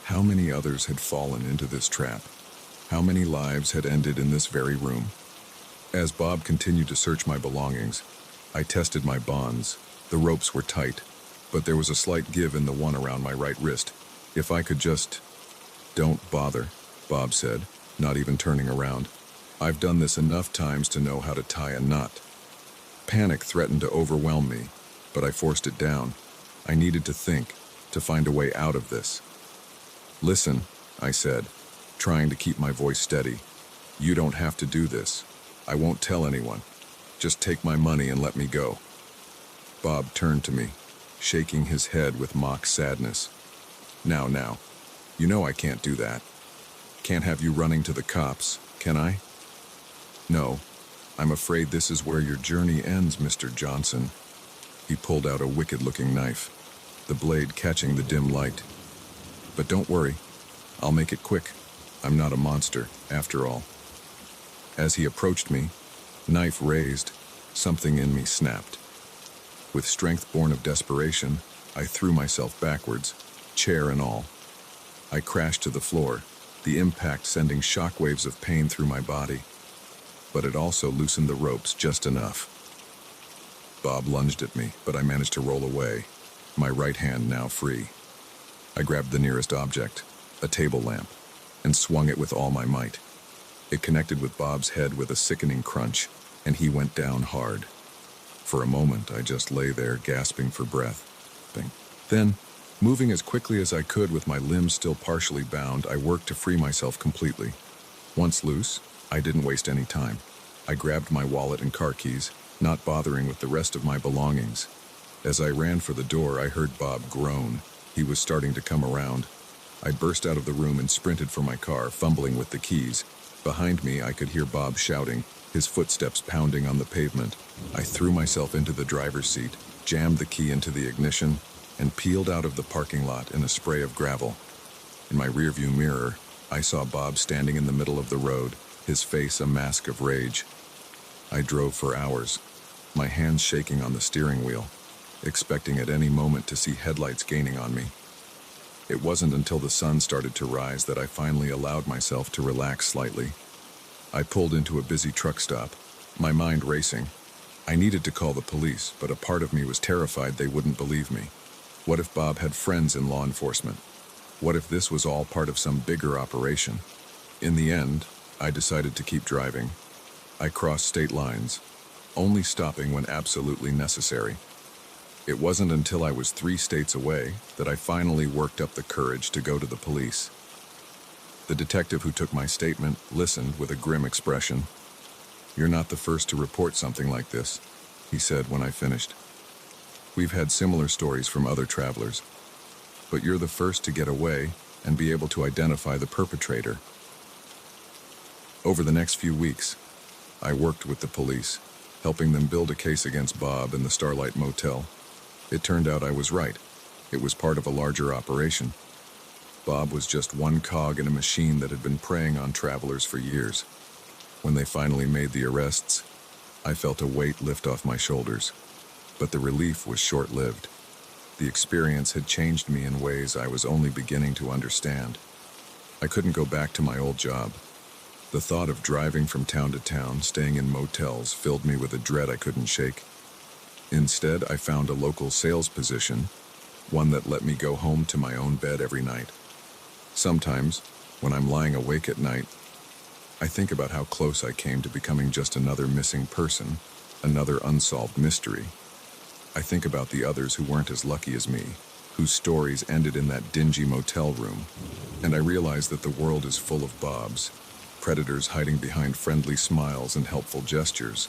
How many others had fallen into this trap? How many lives had ended in this very room? As Bob continued to search my belongings, I tested my bonds. The ropes were tight, but there was a slight give in the one around my right wrist. If I could just... Don't bother, Bob said, not even turning around. I've done this enough times to know how to tie a knot. Panic threatened to overwhelm me, but I forced it down. I needed to think, to find a way out of this. Listen, I said, trying to keep my voice steady. You don't have to do this. I won't tell anyone. Just take my money and let me go. Bob turned to me, shaking his head with mock sadness. Now, you know I can't do that. Can't have you running to the cops, can I? No, I'm afraid this is where your journey ends, Mr. Johnson. He pulled out a wicked-looking knife, the blade catching the dim light. But don't worry, I'll make it quick. I'm not a monster, after all. As he approached me, knife raised, something in me snapped. With strength born of desperation, I threw myself backwards, chair and all. I crashed to the floor, the impact sending shockwaves of pain through my body. But it also loosened the ropes just enough. Bob lunged at me, but I managed to roll away, my right hand now free. I grabbed the nearest object, a table lamp, and swung it with all my might. It connected with Bob's head with a sickening crunch, and he went down hard. For a moment, I just lay there, gasping for breath. Then, moving as quickly as I could with my limbs still partially bound, I worked to free myself completely. Once loose, I didn't waste any time. I grabbed my wallet and car keys, not bothering with the rest of my belongings. As I ran for the door, I heard Bob groan. He was starting to come around. I burst out of the room and sprinted for my car, fumbling with the keys. Behind me, I could hear Bob shouting, his footsteps pounding on the pavement. I threw myself into the driver's seat, jammed the key into the ignition, and peeled out of the parking lot in a spray of gravel. In my rearview mirror, I saw Bob standing in the middle of the road, his face a mask of rage. I drove for hours, my hands shaking on the steering wheel, expecting at any moment to see headlights gaining on me. It wasn't until the sun started to rise that I finally allowed myself to relax slightly. I pulled into a busy truck stop, my mind racing. I needed to call the police, but a part of me was terrified they wouldn't believe me. What if Bob had friends in law enforcement? What if this was all part of some bigger operation? In the end, I decided to keep driving. I crossed state lines, only stopping when absolutely necessary. It wasn't until I was 3 states away that I finally worked up the courage to go to the police. The detective who took my statement listened with a grim expression. "You're not the first to report something like this," he said when I finished. "We've had similar stories from other travelers, but you're the first to get away and be able to identify the perpetrator." Over the next few weeks, I worked with the police, helping them build a case against Bob in the Starlight Motel. It turned out I was right. It was part of a larger operation. Bob was just one cog in a machine that had been preying on travelers for years. When they finally made the arrests, I felt a weight lift off my shoulders. But the relief was short-lived. The experience had changed me in ways I was only beginning to understand. I couldn't go back to my old job. The thought of driving from town to town, staying in motels, filled me with a dread I couldn't shake. Instead, I found a local sales position, one that let me go home to my own bed every night. Sometimes, when I'm lying awake at night, I think about how close I came to becoming just another missing person, another unsolved mystery. I think about the others who weren't as lucky as me, whose stories ended in that dingy motel room, and I realize that the world is full of Bobs, predators hiding behind friendly smiles and helpful gestures.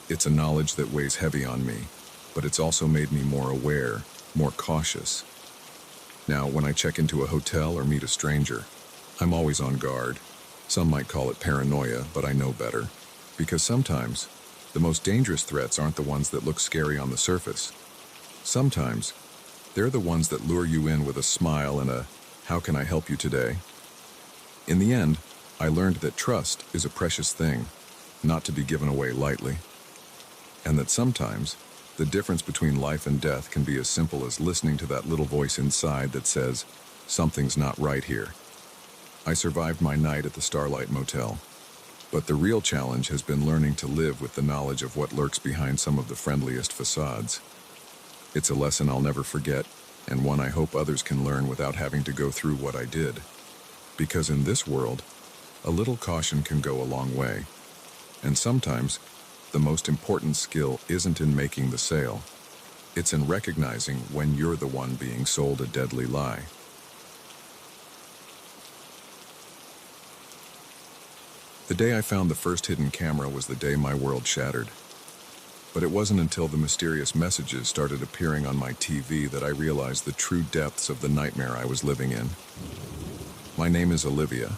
It's a knowledge that weighs heavy on me, but it's also made me more aware, more cautious. Now, when I check into a hotel or meet a stranger, I'm always on guard. Some might call it paranoia, but I know better. Because sometimes, the most dangerous threats aren't the ones that look scary on the surface. Sometimes, they're the ones that lure you in with a smile and a, "How can I help you today?" In the end, I learned that trust is a precious thing, not to be given away lightly. And that sometimes, the difference between life and death can be as simple as listening to that little voice inside that says, "Something's not right here." I survived my night at the Starlight Motel, but the real challenge has been learning to live with the knowledge of what lurks behind some of the friendliest facades. It's a lesson I'll never forget, and one I hope others can learn without having to go through what I did. Because in this world, a little caution can go a long way. And sometimes, the most important skill isn't in making the sale. It's in recognizing when you're the one being sold a deadly lie. The day I found the first hidden camera was the day my world shattered. But it wasn't until the mysterious messages started appearing on my TV that I realized the true depths of the nightmare I was living in. My name is Olivia,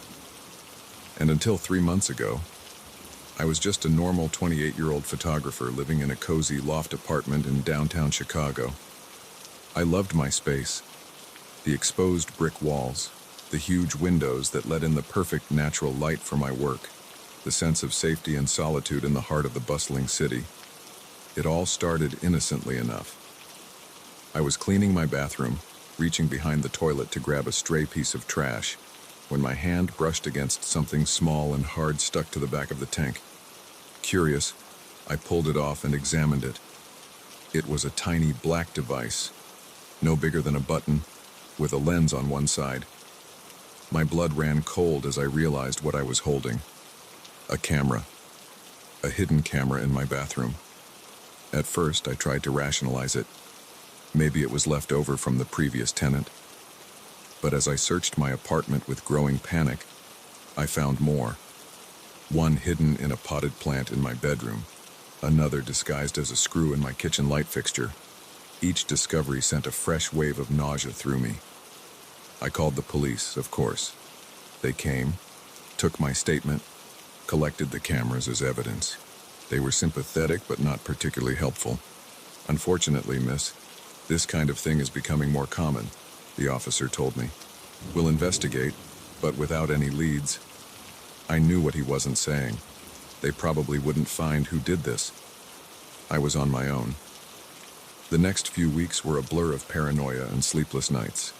and until 3 months ago, I was just a normal 28-year-old photographer living in a cozy loft apartment in downtown Chicago. I loved my space, the exposed brick walls, the huge windows that let in the perfect natural light for my work, the sense of safety and solitude in the heart of the bustling city. It all started innocently enough. I was cleaning my bathroom, reaching behind the toilet to grab a stray piece of trash, when my hand brushed against something small and hard stuck to the back of the tank. Curious, I pulled it off and examined it. It was a tiny black device, no bigger than a button, with a lens on one side. My blood ran cold as I realized what I was holding. A camera. A hidden camera in my bathroom. At first, I tried to rationalize it. Maybe it was left over from the previous tenant. But as I searched my apartment with growing panic, I found more. One hidden in a potted plant in my bedroom, another disguised as a screw in my kitchen light fixture. Each discovery sent a fresh wave of nausea through me. I called the police, of course. They came, took my statement, collected the cameras as evidence. They were sympathetic but not particularly helpful. "Unfortunately, miss, this kind of thing is becoming more common," the officer told me. "We'll investigate, but without any leads." I knew what he wasn't saying. They probably wouldn't find who did this. I was on my own. The next few weeks were a blur of paranoia and sleepless nights.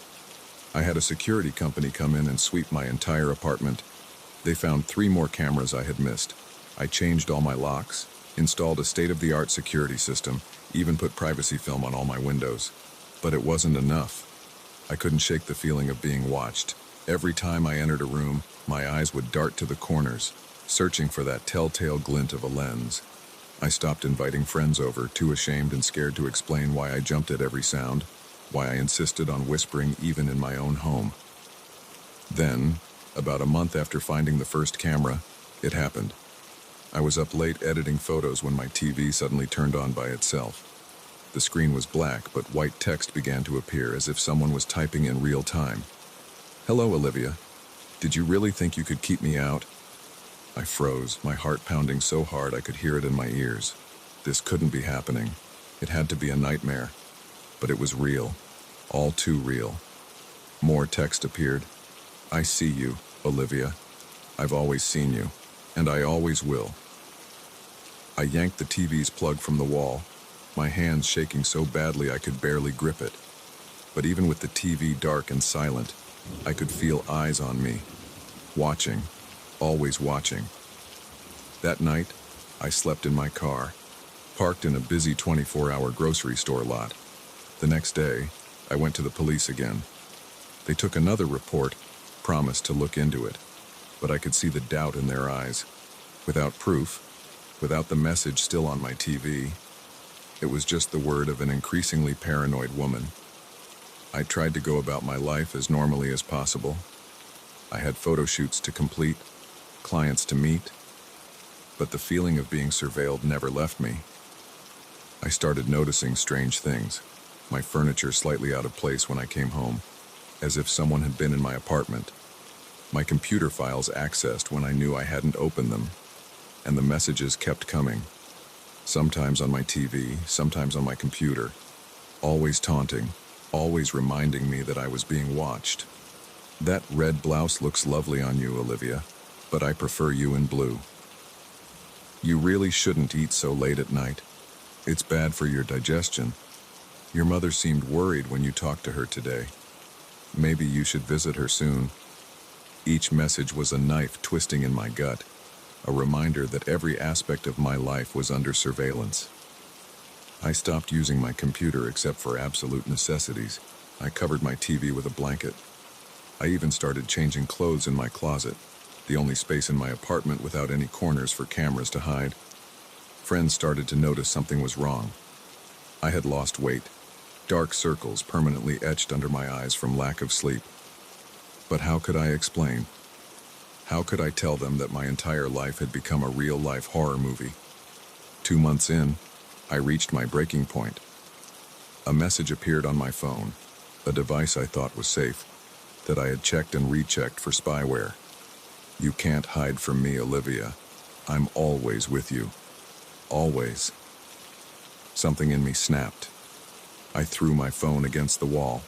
I had a security company come in and sweep my entire apartment. They found 3 more cameras I had missed. I changed all my locks, installed a state-of-the-art security system, even put privacy film on all my windows. But it wasn't enough. I couldn't shake the feeling of being watched. Every time I entered a room, my eyes would dart to the corners, searching for that telltale glint of a lens. I stopped inviting friends over, too ashamed and scared to explain why I jumped at every sound, why I insisted on whispering even in my own home. Then, about a month after finding the first camera, it happened. I was up late editing photos when my TV suddenly turned on by itself. The screen was black, but white text began to appear as if someone was typing in real time. "Hello, Olivia. Did you really think you could keep me out?" I froze, my heart pounding so hard I could hear it in my ears. This couldn't be happening. It had to be a nightmare. But it was real. All too real. More text appeared. "I see you, Olivia. I've always seen you. And I always will." I yanked the TV's plug from the wall, my hands shaking so badly I could barely grip it. But even with the TV dark and silent, I could feel eyes on me. Watching. Always watching. That night, I slept in my car, parked in a busy 24-hour grocery store lot. The next day, I went to the police again. They took another report, promised to look into it, but I could see the doubt in their eyes. Without proof, without the message still on my TV, it was just the word of an increasingly paranoid woman. I tried to go about my life as normally as possible. I had photo shoots to complete, clients to meet, but the feeling of being surveilled never left me. I started noticing strange things, my furniture slightly out of place when I came home, as if someone had been in my apartment, my computer files accessed when I knew I hadn't opened them, and the messages kept coming, sometimes on my TV, sometimes on my computer, always taunting, always reminding me that I was being watched. "That red blouse looks lovely on you, Olivia, but I prefer you in blue. You really shouldn't eat so late at night. It's bad for your digestion. Your mother seemed worried when you talked to her today. Maybe you should visit her soon." Each message was a knife twisting in my gut, a reminder that every aspect of my life was under surveillance. I stopped using my computer except for absolute necessities. I covered my TV with a blanket. I even started changing clothes in my closet, the only space in my apartment without any corners for cameras to hide. Friends started to notice something was wrong. I had lost weight, dark circles permanently etched under my eyes from lack of sleep. But how could I explain? How could I tell them that my entire life had become a real-life horror movie? 2 months in, I reached my breaking point. A message appeared on my phone, a device I thought was safe, that I had checked and rechecked for spyware. "You can't hide from me, Olivia. I'm always with you. Always." Something in me snapped. I threw my phone against the wall,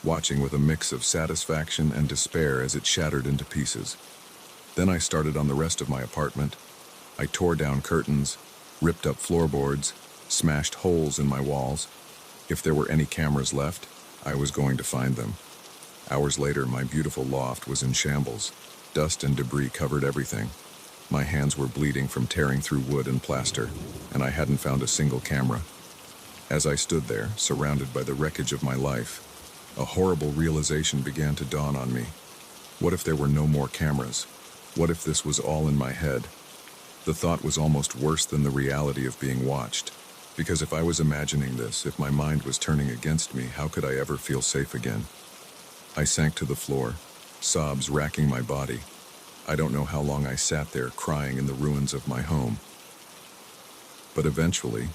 watching with a mix of satisfaction and despair as it shattered into pieces. Then I started on the rest of my apartment. I tore down curtains, ripped up floorboards, smashed holes in my walls. If there were any cameras left, I was going to find them. Hours later, my beautiful loft was in shambles. Dust and debris covered everything. My hands were bleeding from tearing through wood and plaster, and I hadn't found a single camera. As I stood there, surrounded by the wreckage of my life, a horrible realization began to dawn on me. What if there were no more cameras? What if this was all in my head? The thought was almost worse than the reality of being watched. Because if I was imagining this, if my mind was turning against me, how could I ever feel safe again? I sank to the floor, sobs racking my body. I don't know how long I sat there crying in the ruins of my home. But eventually,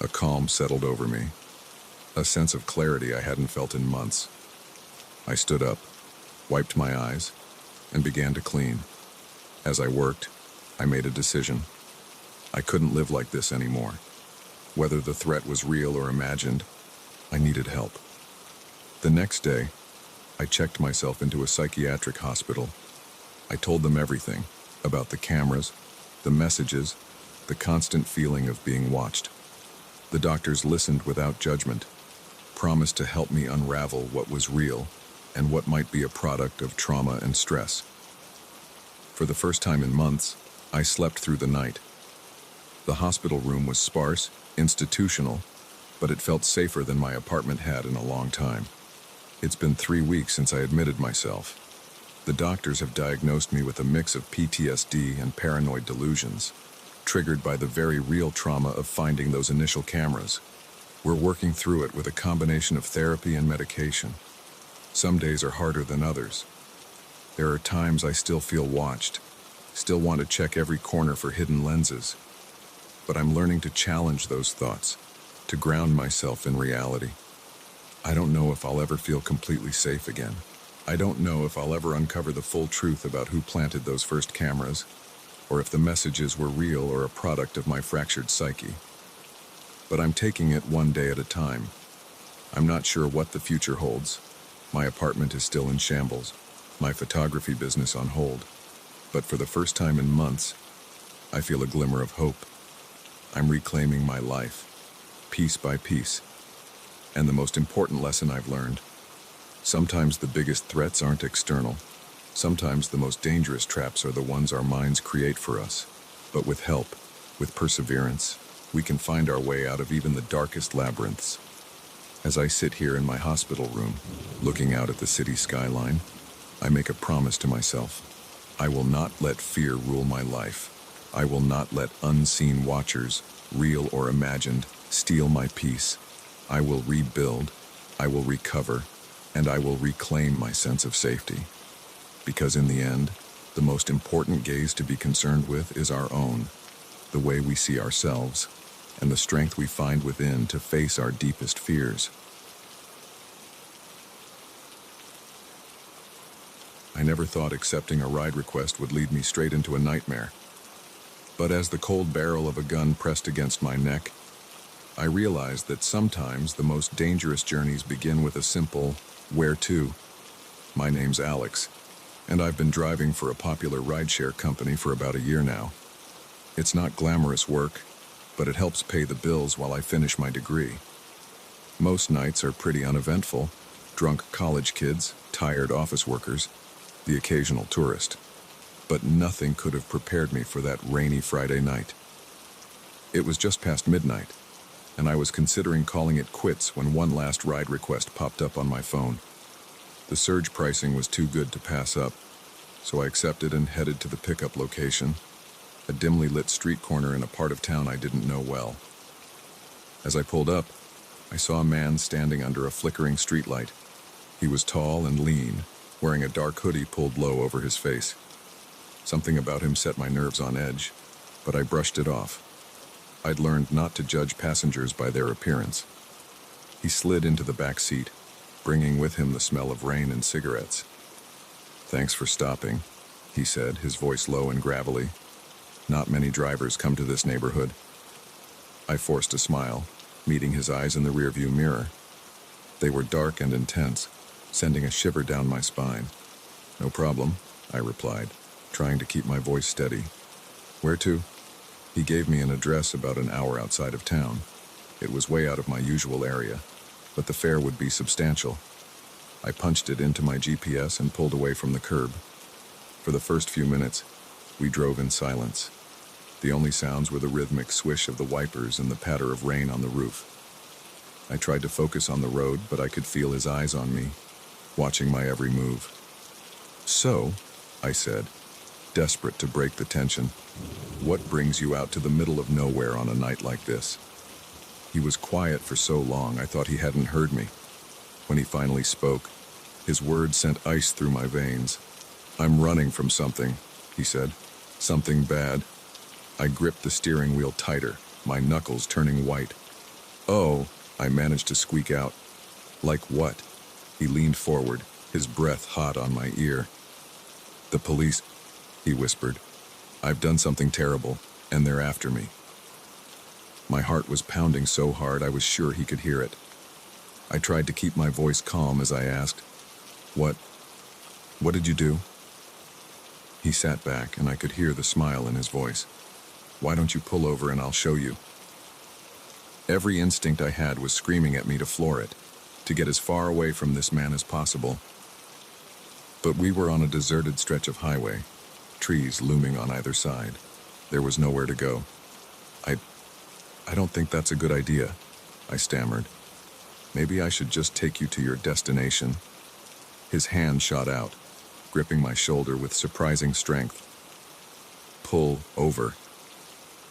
a calm settled over me, a sense of clarity I hadn't felt in months. I stood up, wiped my eyes, and began to clean. As I worked, I made a decision. I couldn't live like this anymore. Whether the threat was real or imagined, I needed help. The next day, I checked myself into a psychiatric hospital. I told them everything about the cameras, the messages, the constant feeling of being watched. The doctors listened without judgment, promised to help me unravel what was real and what might be a product of trauma and stress. For the first time in months, I slept through the night. The hospital room was sparse, institutional, but it felt safer than my apartment had in a long time. It's been 3 weeks since I admitted myself. The doctors have diagnosed me with a mix of PTSD and paranoid delusions, triggered by the very real trauma of finding those initial cameras. We're working through it with a combination of therapy and medication. Some days are harder than others. There are times I still feel watched, still want to check every corner for hidden lenses. But I'm learning to challenge those thoughts, to ground myself in reality. I don't know if I'll ever feel completely safe again. I don't know if I'll ever uncover the full truth about who planted those first cameras, or if the messages were real or a product of my fractured psyche. But I'm taking it one day at a time. I'm not sure what the future holds. My apartment is still in shambles, my photography business on hold. But for the first time in months, I feel a glimmer of hope. I'm reclaiming my life, piece by piece. And the most important lesson I've learned: sometimes the biggest threats aren't external. Sometimes the most dangerous traps are the ones our minds create for us. But with help, with perseverance, we can find our way out of even the darkest labyrinths. As I sit here in my hospital room, looking out at the city skyline, I make a promise to myself. I will not let fear rule my life. I will not let unseen watchers, real or imagined, steal my peace. I will rebuild, I will recover, and I will reclaim my sense of safety. Because in the end, the most important gaze to be concerned with is our own, the way we see ourselves, and the strength we find within to face our deepest fears. I never thought accepting a ride request would lead me straight into a nightmare. But as the cold barrel of a gun pressed against my neck, I realized that sometimes the most dangerous journeys begin with a simple, "Where to?" My name's Alex, and I've been driving for a popular rideshare company for about a year now. It's not glamorous work, but it helps pay the bills while I finish my degree. Most nights are pretty uneventful: drunk college kids, tired office workers, the occasional tourist. But nothing could have prepared me for that rainy Friday night. It was just past midnight, and I was considering calling it quits when one last ride request popped up on my phone. The surge pricing was too good to pass up, so I accepted and headed to the pickup location, a dimly lit street corner in a part of town I didn't know well. As I pulled up, I saw a man standing under a flickering streetlight. He was tall and lean, wearing a dark hoodie pulled low over his face. Something about him set my nerves on edge, but I brushed it off. I'd learned not to judge passengers by their appearance. He slid into the back seat, bringing with him the smell of rain and cigarettes. "Thanks for stopping," he said, his voice low and gravelly. "Not many drivers come to this neighborhood." I forced a smile, meeting his eyes in the rearview mirror. They were dark and intense, sending a shiver down my spine. "No problem," I replied, trying to keep my voice steady. "Where to?" He gave me an address about an hour outside of town. It was way out of my usual area, but the fare would be substantial. I punched it into my GPS and pulled away from the curb. For the first few minutes, we drove in silence. The only sounds were the rhythmic swish of the wipers and the patter of rain on the roof. I tried to focus on the road, but I could feel his eyes on me, watching my every move. "So," I said, desperate to break the tension, "what brings you out to the middle of nowhere on a night like this?" He was quiet for so long I thought he hadn't heard me. When he finally spoke, his words sent ice through my veins. "I'm running from something," he said. "Something bad." I gripped the steering wheel tighter, my knuckles turning white. "Oh," I managed to squeak out. "Like what?" He leaned forward, his breath hot on my ear. "The police," he whispered. "I've done something terrible, and they're after me." My heart was pounding so hard I was sure he could hear it. I tried to keep my voice calm as I asked, What did you do?" He sat back, and I could hear the smile in his voice. "Why don't you pull over and I'll show you?" Every instinct I had was screaming at me to floor it, to get as far away from this man as possible. But we were on a deserted stretch of highway, trees looming on either side. There was nowhere to go. I don't think that's a good idea," I stammered. Maybe I should just take you to your destination. His hand shot out, gripping my shoulder with surprising strength. Pull over.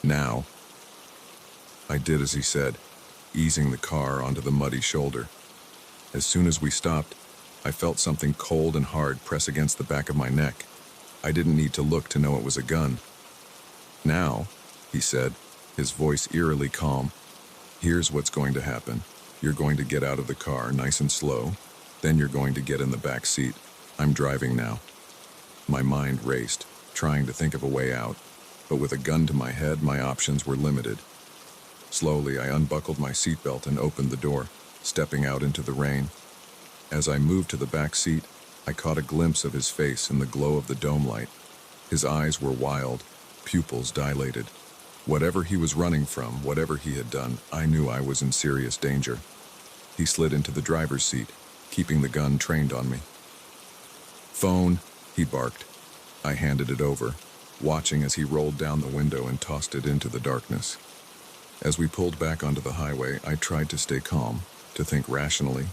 Now. I did as he said, easing the car onto the muddy shoulder. As soon as we stopped, I felt something cold and hard press against the back of my neck. I didn't need to look to know it was a gun. Now, he said, his voice eerily calm, here's what's going to happen. You're going to get out of the car nice and slow, then you're going to get in the back seat. I'm driving now. My mind raced, trying to think of a way out, but with a gun to my head, my options were limited. Slowly, I unbuckled my seatbelt and opened the door, stepping out into the rain. As I moved to the back seat, I caught a glimpse of his face in the glow of the dome light. His eyes were wild, pupils dilated. Whatever he was running from, whatever he had done, I knew I was in serious danger. He slid into the driver's seat, keeping the gun trained on me. Phone, he barked. I handed it over, watching as he rolled down the window and tossed it into the darkness. As we pulled back onto the highway, I tried to stay calm, to think rationally.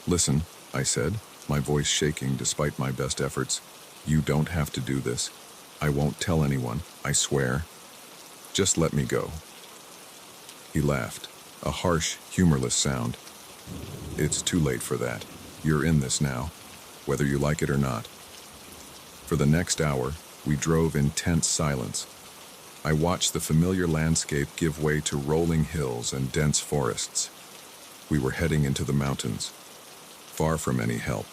Listen, I said, my voice shaking despite my best efforts. You don't have to do this. I won't tell anyone, I swear. Just let me go. He laughed, a harsh, humorless sound. It's too late for that. You're in this now, whether you like it or not. For the next hour, we drove in tense silence. I watched the familiar landscape give way to rolling hills and dense forests. We were heading into the mountains, far from any help.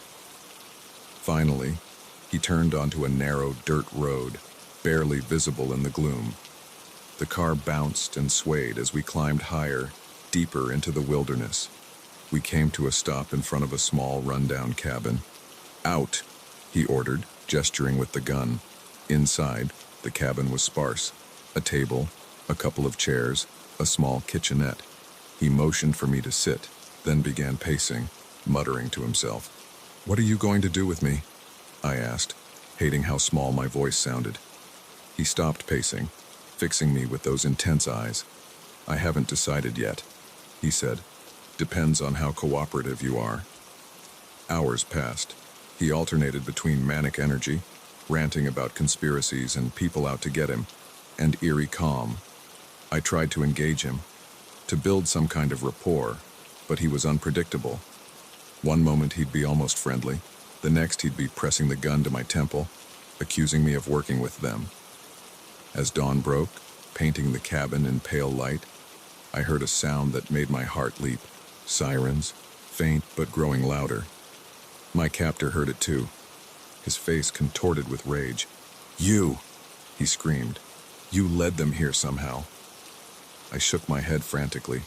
Finally, he turned onto a narrow dirt road, barely visible in the gloom. The car bounced and swayed as we climbed higher, deeper into the wilderness. We came to a stop in front of a small, rundown cabin. Out, he ordered, gesturing with the gun. Inside, the cabin was sparse. A table, a couple of chairs, a small kitchenette. He motioned for me to sit, then began pacing, muttering to himself. What are you going to do with me? I asked, hating how small my voice sounded. He stopped pacing, fixing me with those intense eyes. I haven't decided yet, he said. Depends on how cooperative you are. Hours passed. He alternated between manic energy, ranting about conspiracies and people out to get him, and eerie calm. I tried to engage him, to build some kind of rapport, but he was unpredictable. One moment he'd be almost friendly, the next he'd be pressing the gun to my temple, accusing me of working with them. As dawn broke, painting the cabin in pale light, I heard a sound that made my heart leap. Sirens, faint but growing louder. My captor heard it too, his face contorted with rage. You, he screamed. You led them here somehow. I shook my head frantically.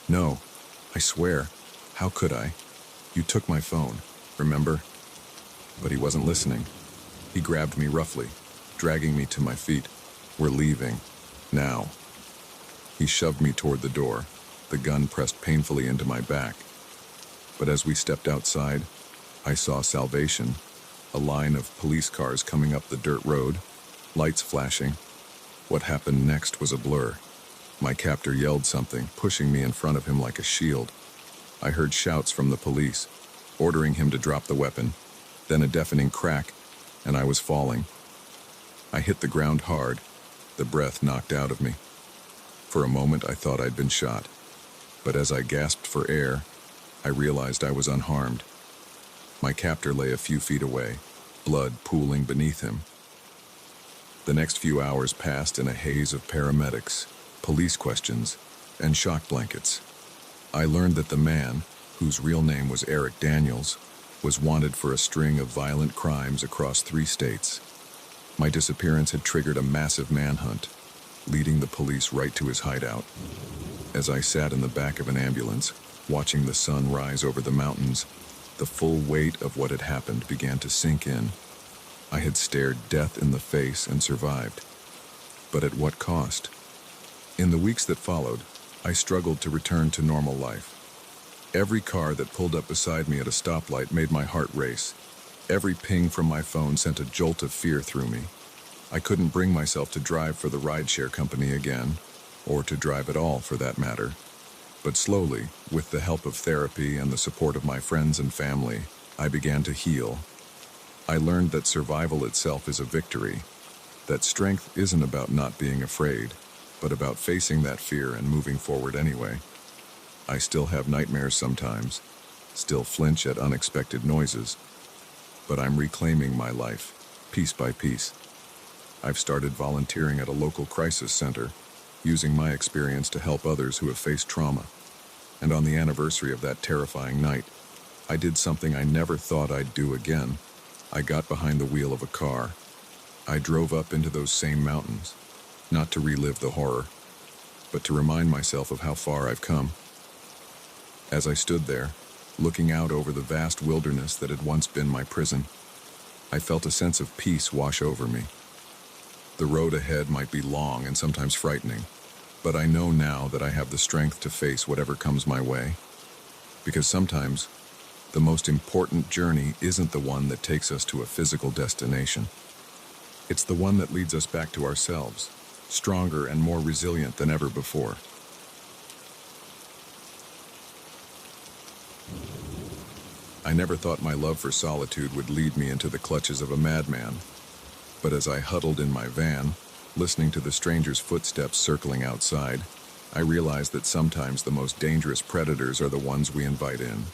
No, I swear, how could I? You took my phone, remember? But he wasn't listening. He grabbed me roughly, dragging me to my feet. We're leaving. Now. He shoved me toward the door, the gun pressed painfully into my back. But as we stepped outside, I saw salvation, a line of police cars coming up the dirt road, lights flashing. What happened next was a blur. My captor yelled something, pushing me in front of him like a shield. I heard shouts from the police, ordering him to drop the weapon, then a deafening crack, and I was falling. I hit the ground hard, the breath knocked out of me. For a moment I thought I'd been shot, but as I gasped for air, I realized I was unharmed. My captor lay a few feet away, blood pooling beneath him. The next few hours passed in a haze of paramedics, police questions, and shock blankets. I learned that the man, whose real name was Eric Daniels, was wanted for a string of violent crimes across 3 states. My disappearance had triggered a massive manhunt, leading the police right to his hideout. As I sat in the back of an ambulance, watching the sun rise over the mountains, the full weight of what had happened began to sink in. I had stared death in the face and survived. But at what cost? In the weeks that followed, I struggled to return to normal life. Every car that pulled up beside me at a stoplight made my heart race. Every ping from my phone sent a jolt of fear through me. I couldn't bring myself to drive for the rideshare company again, or to drive at all for that matter. But slowly, with the help of therapy and the support of my friends and family, I began to heal. I learned that survival itself is a victory, that strength isn't about not being afraid, but about facing that fear and moving forward anyway. I still have nightmares sometimes, still flinch at unexpected noises, but I'm reclaiming my life, piece by piece. I've started volunteering at a local crisis center, using my experience to help others who have faced trauma. And on the anniversary of that terrifying night, I did something I never thought I'd do again. I got behind the wheel of a car. I drove up into those same mountains, not to relive the horror, but to remind myself of how far I've come. As I stood there, looking out over the vast wilderness that had once been my prison, I felt a sense of peace wash over me. The road ahead might be long and sometimes frightening, but I know now that I have the strength to face whatever comes my way. Because sometimes, the most important journey isn't the one that takes us to a physical destination. It's the one that leads us back to ourselves, stronger and more resilient than ever before. I never thought my love for solitude would lead me into the clutches of a madman. But as I huddled in my van, listening to the stranger's footsteps circling outside, I realized that sometimes the most dangerous predators are the ones we invite in.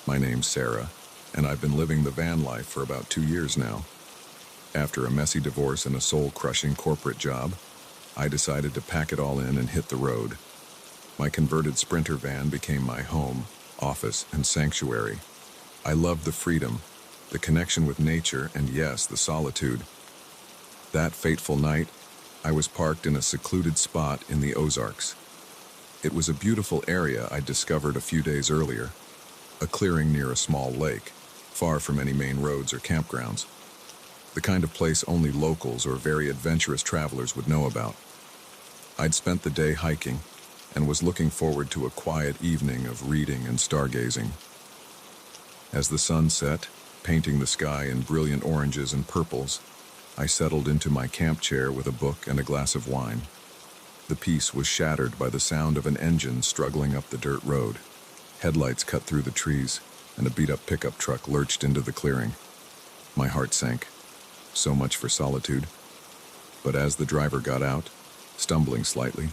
My name's Sarah, and I've been living the van life for about 2 years now. After a messy divorce and a soul-crushing corporate job, I decided to pack it all in and hit the road. My converted Sprinter van became my home, office, and sanctuary. I loved the freedom, the connection with nature, and yes, the solitude. That fateful night, I was parked in a secluded spot in the Ozarks. It was a beautiful area I'd discovered a few days earlier, a clearing near a small lake, far from any main roads or campgrounds. The kind of place only locals or very adventurous travelers would know about. I'd spent the day hiking and was looking forward to a quiet evening of reading and stargazing. As the sun set, painting the sky in brilliant oranges and purples, I settled into my camp chair with a book and a glass of wine. The peace was shattered by the sound of an engine struggling up the dirt road. Headlights cut through the trees, and a beat-up pickup truck lurched into the clearing. My heart sank. So much for solitude. But as the driver got out, stumbling slightly,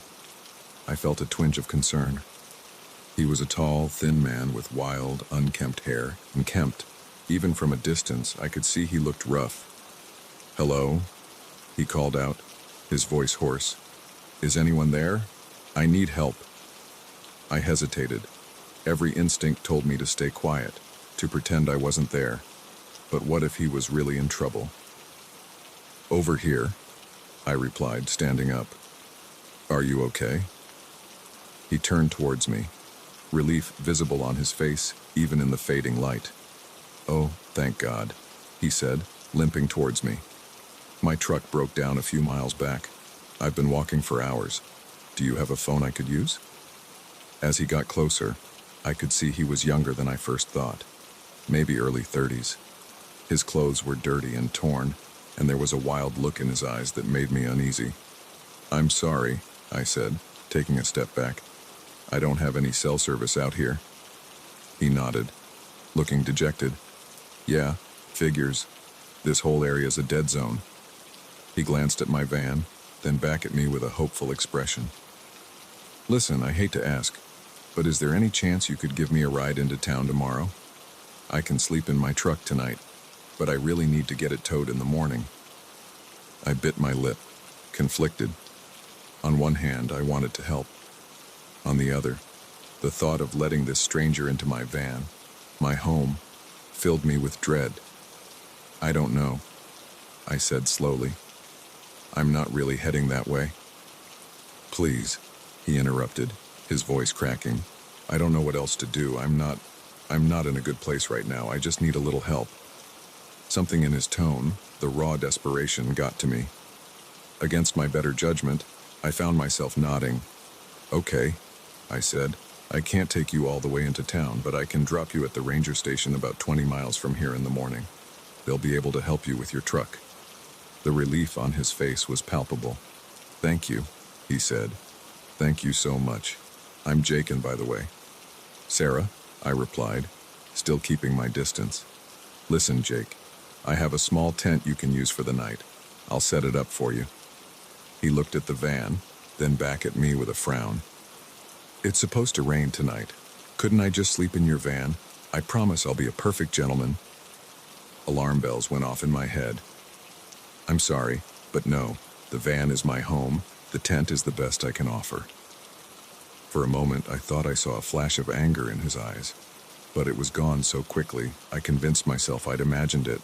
I felt a twinge of concern. He was a tall, thin man with wild, unkempt hair, and kempt. Even from a distance, I could see he looked rough. "Hello?" he called out, his voice hoarse. "Is anyone there? I need help." I hesitated. Every instinct told me to stay quiet, to pretend I wasn't there. But what if he was really in trouble? "Over here," I replied, standing up. "Are you okay?" He turned towards me, relief visible on his face, even in the fading light. "Oh, thank God," he said, limping towards me. "My truck broke down a few miles back. I've been walking for hours. Do you have a phone I could use?" As he got closer, I could see he was younger than I first thought, maybe early 30s. His clothes were dirty and torn, and there was a wild look in his eyes that made me uneasy. "I'm sorry," I said, taking a step back. "I don't have any cell service out here." He nodded, looking dejected. "Yeah, figures. This whole area's a dead zone." He glanced at my van, then back at me with a hopeful expression. "Listen, I hate to ask, but is there any chance you could give me a ride into town tomorrow? I can sleep in my truck tonight, but I really need to get it towed in the morning." I bit my lip, conflicted. On one hand, I wanted to help. On the other, the thought of letting this stranger into my van, my home, filled me with dread. "I don't know," I said slowly. "I'm not really heading that way." "Please," he interrupted, his voice cracking. "I don't know what else to do. I'm not in a good place right now. I just need a little help." Something in his tone, the raw desperation, got to me. Against my better judgment, I found myself nodding. "Okay," I said. "I can't take you all the way into town, but I can drop you at the ranger station about 20 miles from here in the morning. They'll be able to help you with your truck." The relief on his face was palpable. "Thank you," he said. "Thank you so much. I'm Jakin, by the way. Sarah, I replied, still keeping my distance. Listen, Jake, I have a small tent you can use for the night. I'll set it up for you. He looked at the van, then back at me with a frown. It's supposed to rain tonight. Couldn't I just sleep in your van? I promise I'll be a perfect gentleman. Alarm bells went off in my head. I'm sorry, but no, the van is my home. The tent is the best I can offer. For a moment, I thought I saw a flash of anger in his eyes, but it was gone so quickly, I convinced myself I'd imagined it.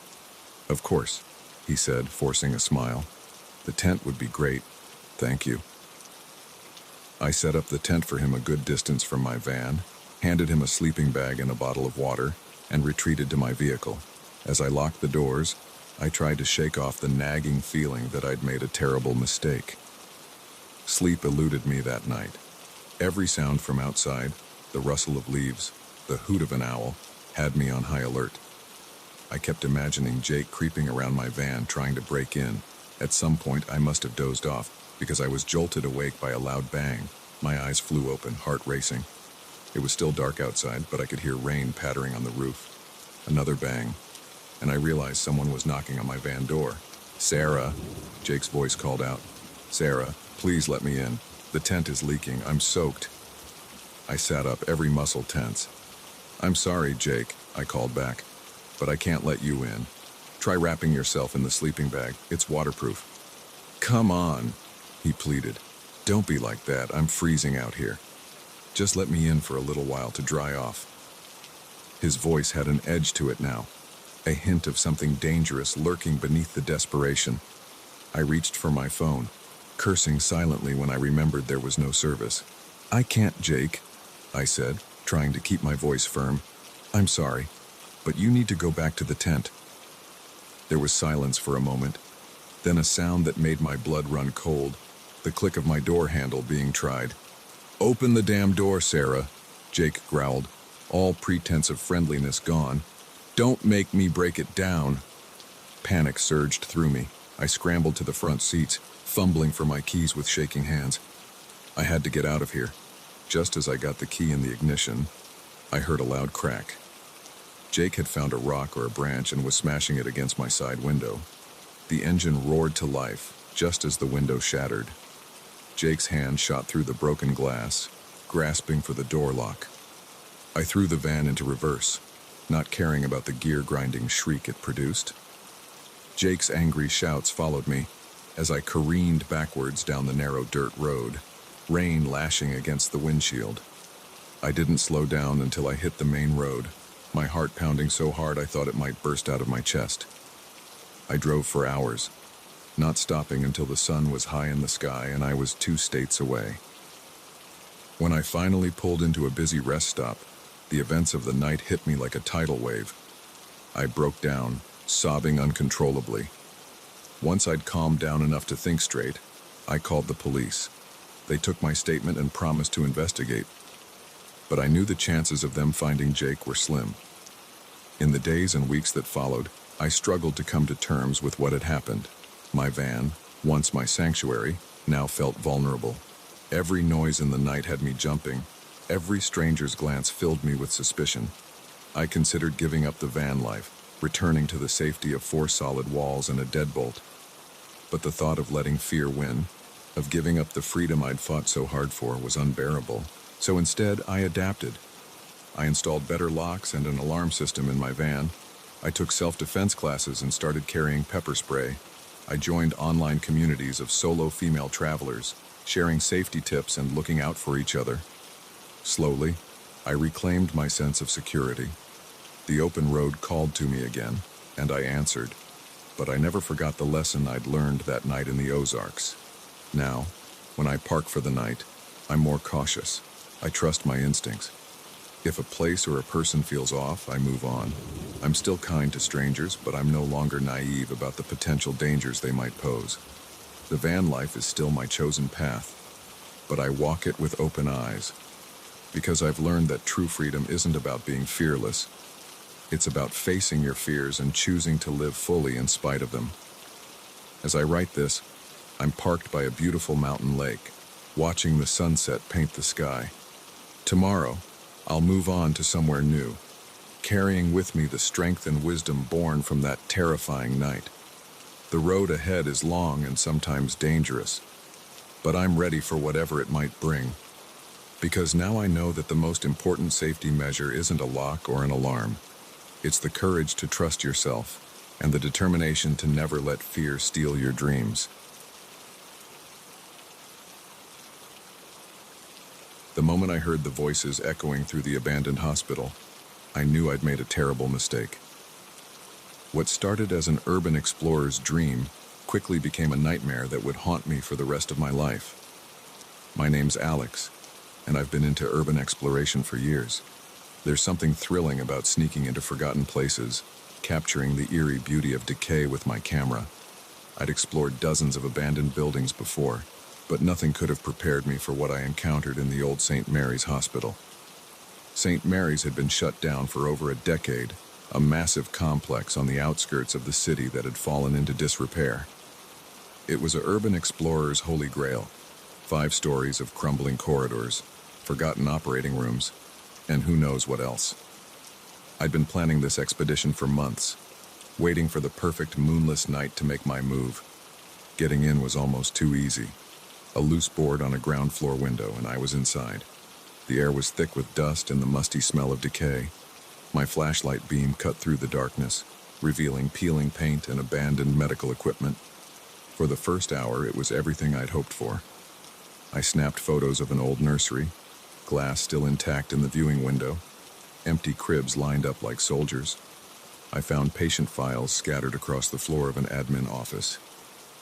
Of course, he said, forcing a smile. The tent would be great. Thank you. I set up the tent for him a good distance from my van, handed him a sleeping bag and a bottle of water, and retreated to my vehicle. As I locked the doors, I tried to shake off the nagging feeling that I'd made a terrible mistake. Sleep eluded me that night. Every sound from outside, the rustle of leaves, the hoot of an owl, had me on high alert. I kept imagining Jake creeping around my van trying to break in. At some point, I must have dozed off because I was jolted awake by a loud bang. My eyes flew open, heart racing. It was still dark outside, but I could hear rain pattering on the roof. Another bang, and I realized someone was knocking on my van door. Sarah, Jake's voice called out. Sarah, please let me in. The tent is leaking. I'm soaked. I sat up, every muscle tense. I'm sorry, Jake, I called back, but I can't let you in. Try wrapping yourself in the sleeping bag. It's waterproof. Come on, he pleaded. Don't be like that. I'm freezing out here. Just let me in for a little while to dry off. His voice had an edge to it now, a hint of something dangerous lurking beneath the desperation. I reached for my phone, cursing silently when I remembered there was no service. I can't, Jake, I said, trying to keep my voice firm. I'm sorry, but you need to go back to the tent. There was silence for a moment, then a sound that made my blood run cold, the click of my door handle being tried. Open the damn door, Sarah, Jake growled, all pretense of friendliness gone. Don't make me break it down. Panic surged through me. I scrambled to the front seats, fumbling for my keys with shaking hands. I had to get out of here. Just as I got the key in the ignition, I heard a loud crack. Jake had found a rock or a branch and was smashing it against my side window. The engine roared to life, just as the window shattered. Jake's hand shot through the broken glass, grasping for the door lock. I threw the van into reverse, not caring about the gear-grinding shriek it produced. Jake's angry shouts followed me as I careened backwards down the narrow dirt road, rain lashing against the windshield. I didn't slow down until I hit the main road, my heart pounding so hard I thought it might burst out of my chest. I drove for hours, not stopping until the sun was high in the sky and I was 2 states away. When I finally pulled into a busy rest stop, the events of the night hit me like a tidal wave. I broke down, sobbing uncontrollably. Once I'd calmed down enough to think straight, I called the police. They took my statement and promised to investigate. But I knew the chances of them finding Jake were slim. In the days and weeks that followed, I struggled to come to terms with what had happened. My van, once my sanctuary, now felt vulnerable. Every noise in the night had me jumping. Every stranger's glance filled me with suspicion. I considered giving up the van life, returning to the safety of 4 solid walls and a deadbolt. But the thought of letting fear win, of giving up the freedom I'd fought so hard for, was unbearable. So instead, I adapted. I installed better locks and an alarm system in my van. I took self-defense classes and started carrying pepper spray. I joined online communities of solo female travelers, sharing safety tips and looking out for each other. Slowly, I reclaimed my sense of security. The open road called to me again, and I answered. But I never forgot the lesson I'd learned that night in the Ozarks. Now, when I park for the night, I'm more cautious. I trust my instincts. If a place or a person feels off, I move on. I'm still kind to strangers, but I'm no longer naive about the potential dangers they might pose. The van life is still my chosen path, but I walk it with open eyes, because I've learned that true freedom isn't about being fearless. It's about facing your fears and choosing to live fully in spite of them. As I write this, I'm parked by a beautiful mountain lake, watching the sunset paint the sky. Tomorrow, I'll move on to somewhere new, carrying with me the strength and wisdom born from that terrifying night. The road ahead is long and sometimes dangerous, but I'm ready for whatever it might bring. Because now I know that the most important safety measure isn't a lock or an alarm. It's the courage to trust yourself and the determination to never let fear steal your dreams. The moment I heard the voices echoing through the abandoned hospital, I knew I'd made a terrible mistake. What started as an urban explorer's dream quickly became a nightmare that would haunt me for the rest of my life. My name's Alex, and I've been into urban exploration for years. There's something thrilling about sneaking into forgotten places, capturing the eerie beauty of decay with my camera. I'd explored dozens of abandoned buildings before, but nothing could have prepared me for what I encountered in the old St. Mary's Hospital. St. Mary's had been shut down for over a decade, a massive complex on the outskirts of the city that had fallen into disrepair. It was an urban explorer's holy grail, 5 stories of crumbling corridors, forgotten operating rooms, and who knows what else. I'd been planning this expedition for months, waiting for the perfect moonless night to make my move. Getting in was almost too easy. A loose board on a ground floor window, and I was inside. The air was thick with dust and the musty smell of decay. My flashlight beam cut through the darkness, revealing peeling paint and abandoned medical equipment. For the first hour, it was everything I'd hoped for. I snapped photos of an old nursery, glass still intact in the viewing window, empty cribs lined up like soldiers. I found patient files scattered across the floor of an admin office,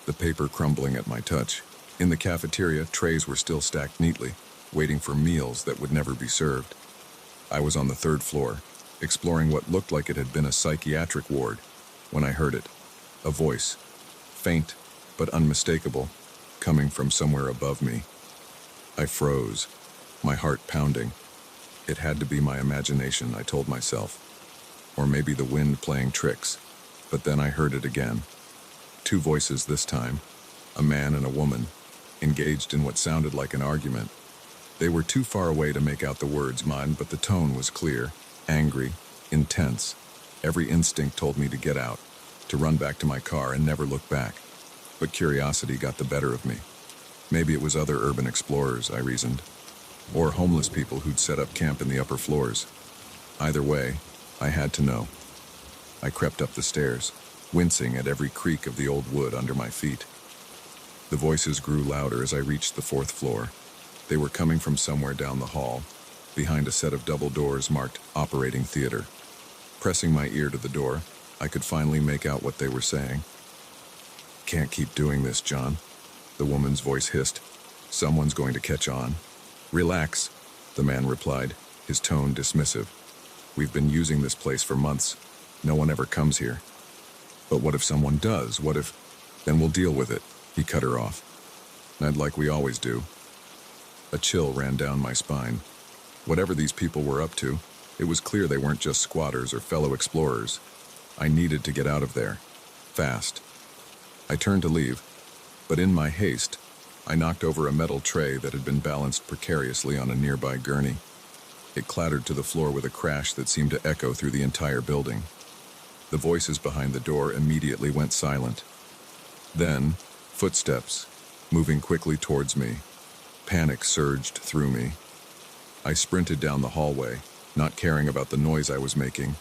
the paper crumbling at my touch. In the cafeteria, trays were still stacked neatly, waiting for meals that would never be served. I was on the 3rd floor, exploring what looked like it had been a psychiatric ward, when I heard it. A voice, faint but unmistakable, coming from somewhere above me. I froze, my heart pounding. It had to be my imagination, I told myself. Or maybe the wind playing tricks. But then I heard it again. 2 voices this time, a man and a woman, engaged in what sounded like an argument. They were too far away to make out the words, mine, but the tone was clear, angry, intense. Every instinct told me to get out, to run back to my car and never look back. But curiosity got the better of me. Maybe it was other urban explorers, I reasoned, or homeless people who'd set up camp in the upper floors. Either way, I had to know. I crept up the stairs, wincing at every creak of the old wood under my feet. The voices grew louder as I reached the 4th floor. They were coming from somewhere down the hall, behind a set of double doors marked Operating Theater. Pressing my ear to the door, I could finally make out what they were saying. "Can't keep doing this, John," the woman's voice hissed. "Someone's going to catch on." "Relax," the man replied, his tone dismissive. "We've been using this place for months. No one ever comes here." "But what if someone does? What if—" "Then we'll deal with it," he cut her off. "I'd like we always do." A chill ran down my spine. Whatever these people were up to, it was clear they weren't just squatters or fellow explorers. I needed to get out of there. Fast. I turned to leave, but in my haste, I knocked over a metal tray that had been balanced precariously on a nearby gurney. It clattered to the floor with a crash that seemed to echo through the entire building. The voices behind the door immediately went silent. Then, footsteps, moving quickly towards me. Panic surged through me. I sprinted down the hallway, not caring about the noise I was making.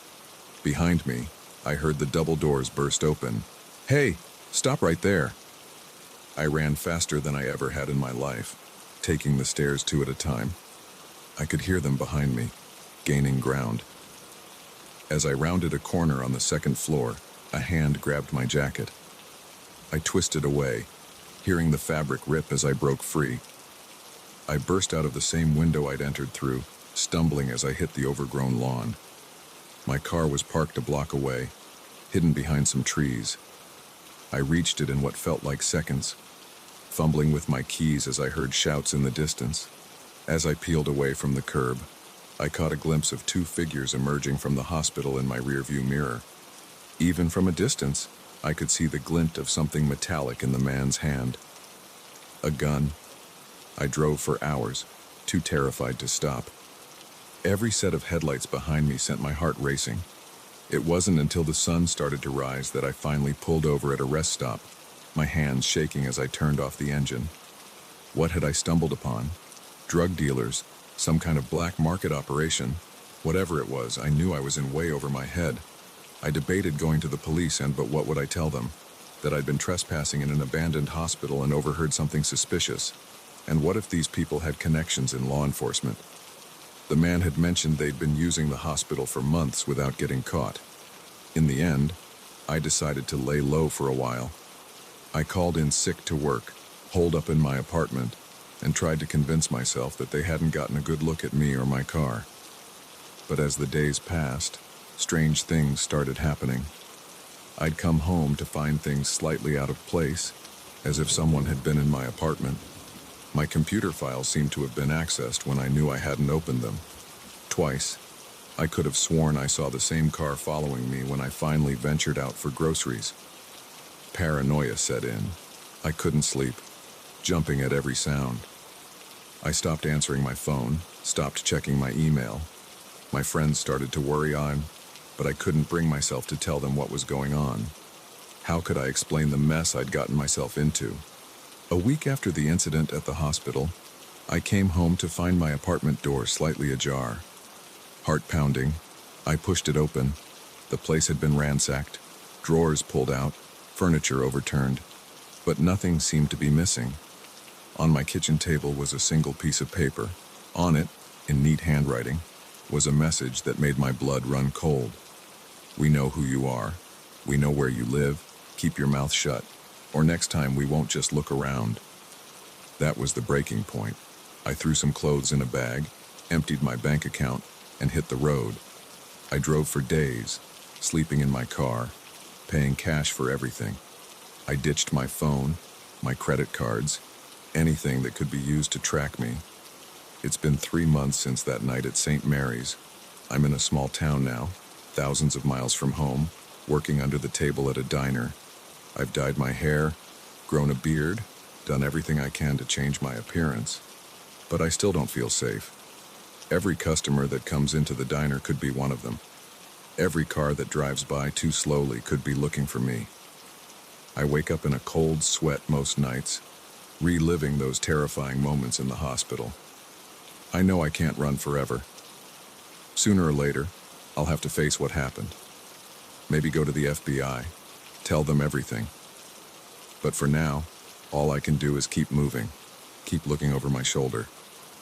Behind me, I heard the double doors burst open. "Hey, stop right there!" I ran faster than I ever had in my life, taking the stairs 2 at a time. I could hear them behind me, gaining ground. As I rounded a corner on the 2nd floor, a hand grabbed my jacket. I twisted away, hearing the fabric rip as I broke free. I burst out of the same window I'd entered through, stumbling as I hit the overgrown lawn. My car was parked a block away, hidden behind some trees. I reached it in what felt like seconds, fumbling with my keys as I heard shouts in the distance. As I peeled away from the curb, I caught a glimpse of 2 figures emerging from the hospital in my rearview mirror. Even from a distance, I could see the glint of something metallic in the man's hand. A gun. I drove for hours, too terrified to stop. Every set of headlights behind me sent my heart racing. It wasn't until the sun started to rise that I finally pulled over at a rest stop, my hands shaking as I turned off the engine. What had I stumbled upon? Drug dealers, some kind of black market operation. Whatever it was, I knew I was in way over my head. I debated going to the police but what would I tell them? That I'd been trespassing in an abandoned hospital and overheard something suspicious. And what if these people had connections in law enforcement? The man had mentioned they'd been using the hospital for months without getting caught. In the end, I decided to lay low for a while. I called in sick to work, holed up in my apartment, and tried to convince myself that they hadn't gotten a good look at me or my car. But as the days passed, strange things started happening. I'd come home to find things slightly out of place, as if someone had been in my apartment. My computer files seemed to have been accessed when I knew I hadn't opened them. Twice, I could have sworn I saw the same car following me when I finally ventured out for groceries. Paranoia set in. I couldn't sleep, jumping at every sound. I stopped answering my phone, stopped checking my email. My friends started to worry but I couldn't bring myself to tell them what was going on. How could I explain the mess I'd gotten myself into? A week after the incident at the hospital, I came home to find my apartment door slightly ajar. Heart pounding, I pushed it open. The place had been ransacked, drawers pulled out, furniture overturned, but nothing seemed to be missing. On my kitchen table was a single piece of paper. On it, in neat handwriting, was a message that made my blood run cold. We know who you are. We know where you live. Keep your mouth shut, or next time we won't just look around. That was the breaking point. I threw some clothes in a bag, emptied my bank account, and hit the road. I drove for days, sleeping in my car, paying cash for everything. I ditched my phone, my credit cards, anything that could be used to track me. It's been 3 months since that night at St. Mary's. I'm in a small town now, thousands of miles from home, working under the table at a diner. I've dyed my hair, grown a beard, done everything I can to change my appearance, but I still don't feel safe. Every customer that comes into the diner could be one of them. Every car that drives by too slowly could be looking for me. I wake up in a cold sweat most nights, reliving those terrifying moments in the hospital. I know I can't run forever. Sooner or later, I'll have to face what happened. Maybe go to the FBI, tell them everything. But for now, all I can do is keep moving, keep looking over my shoulder.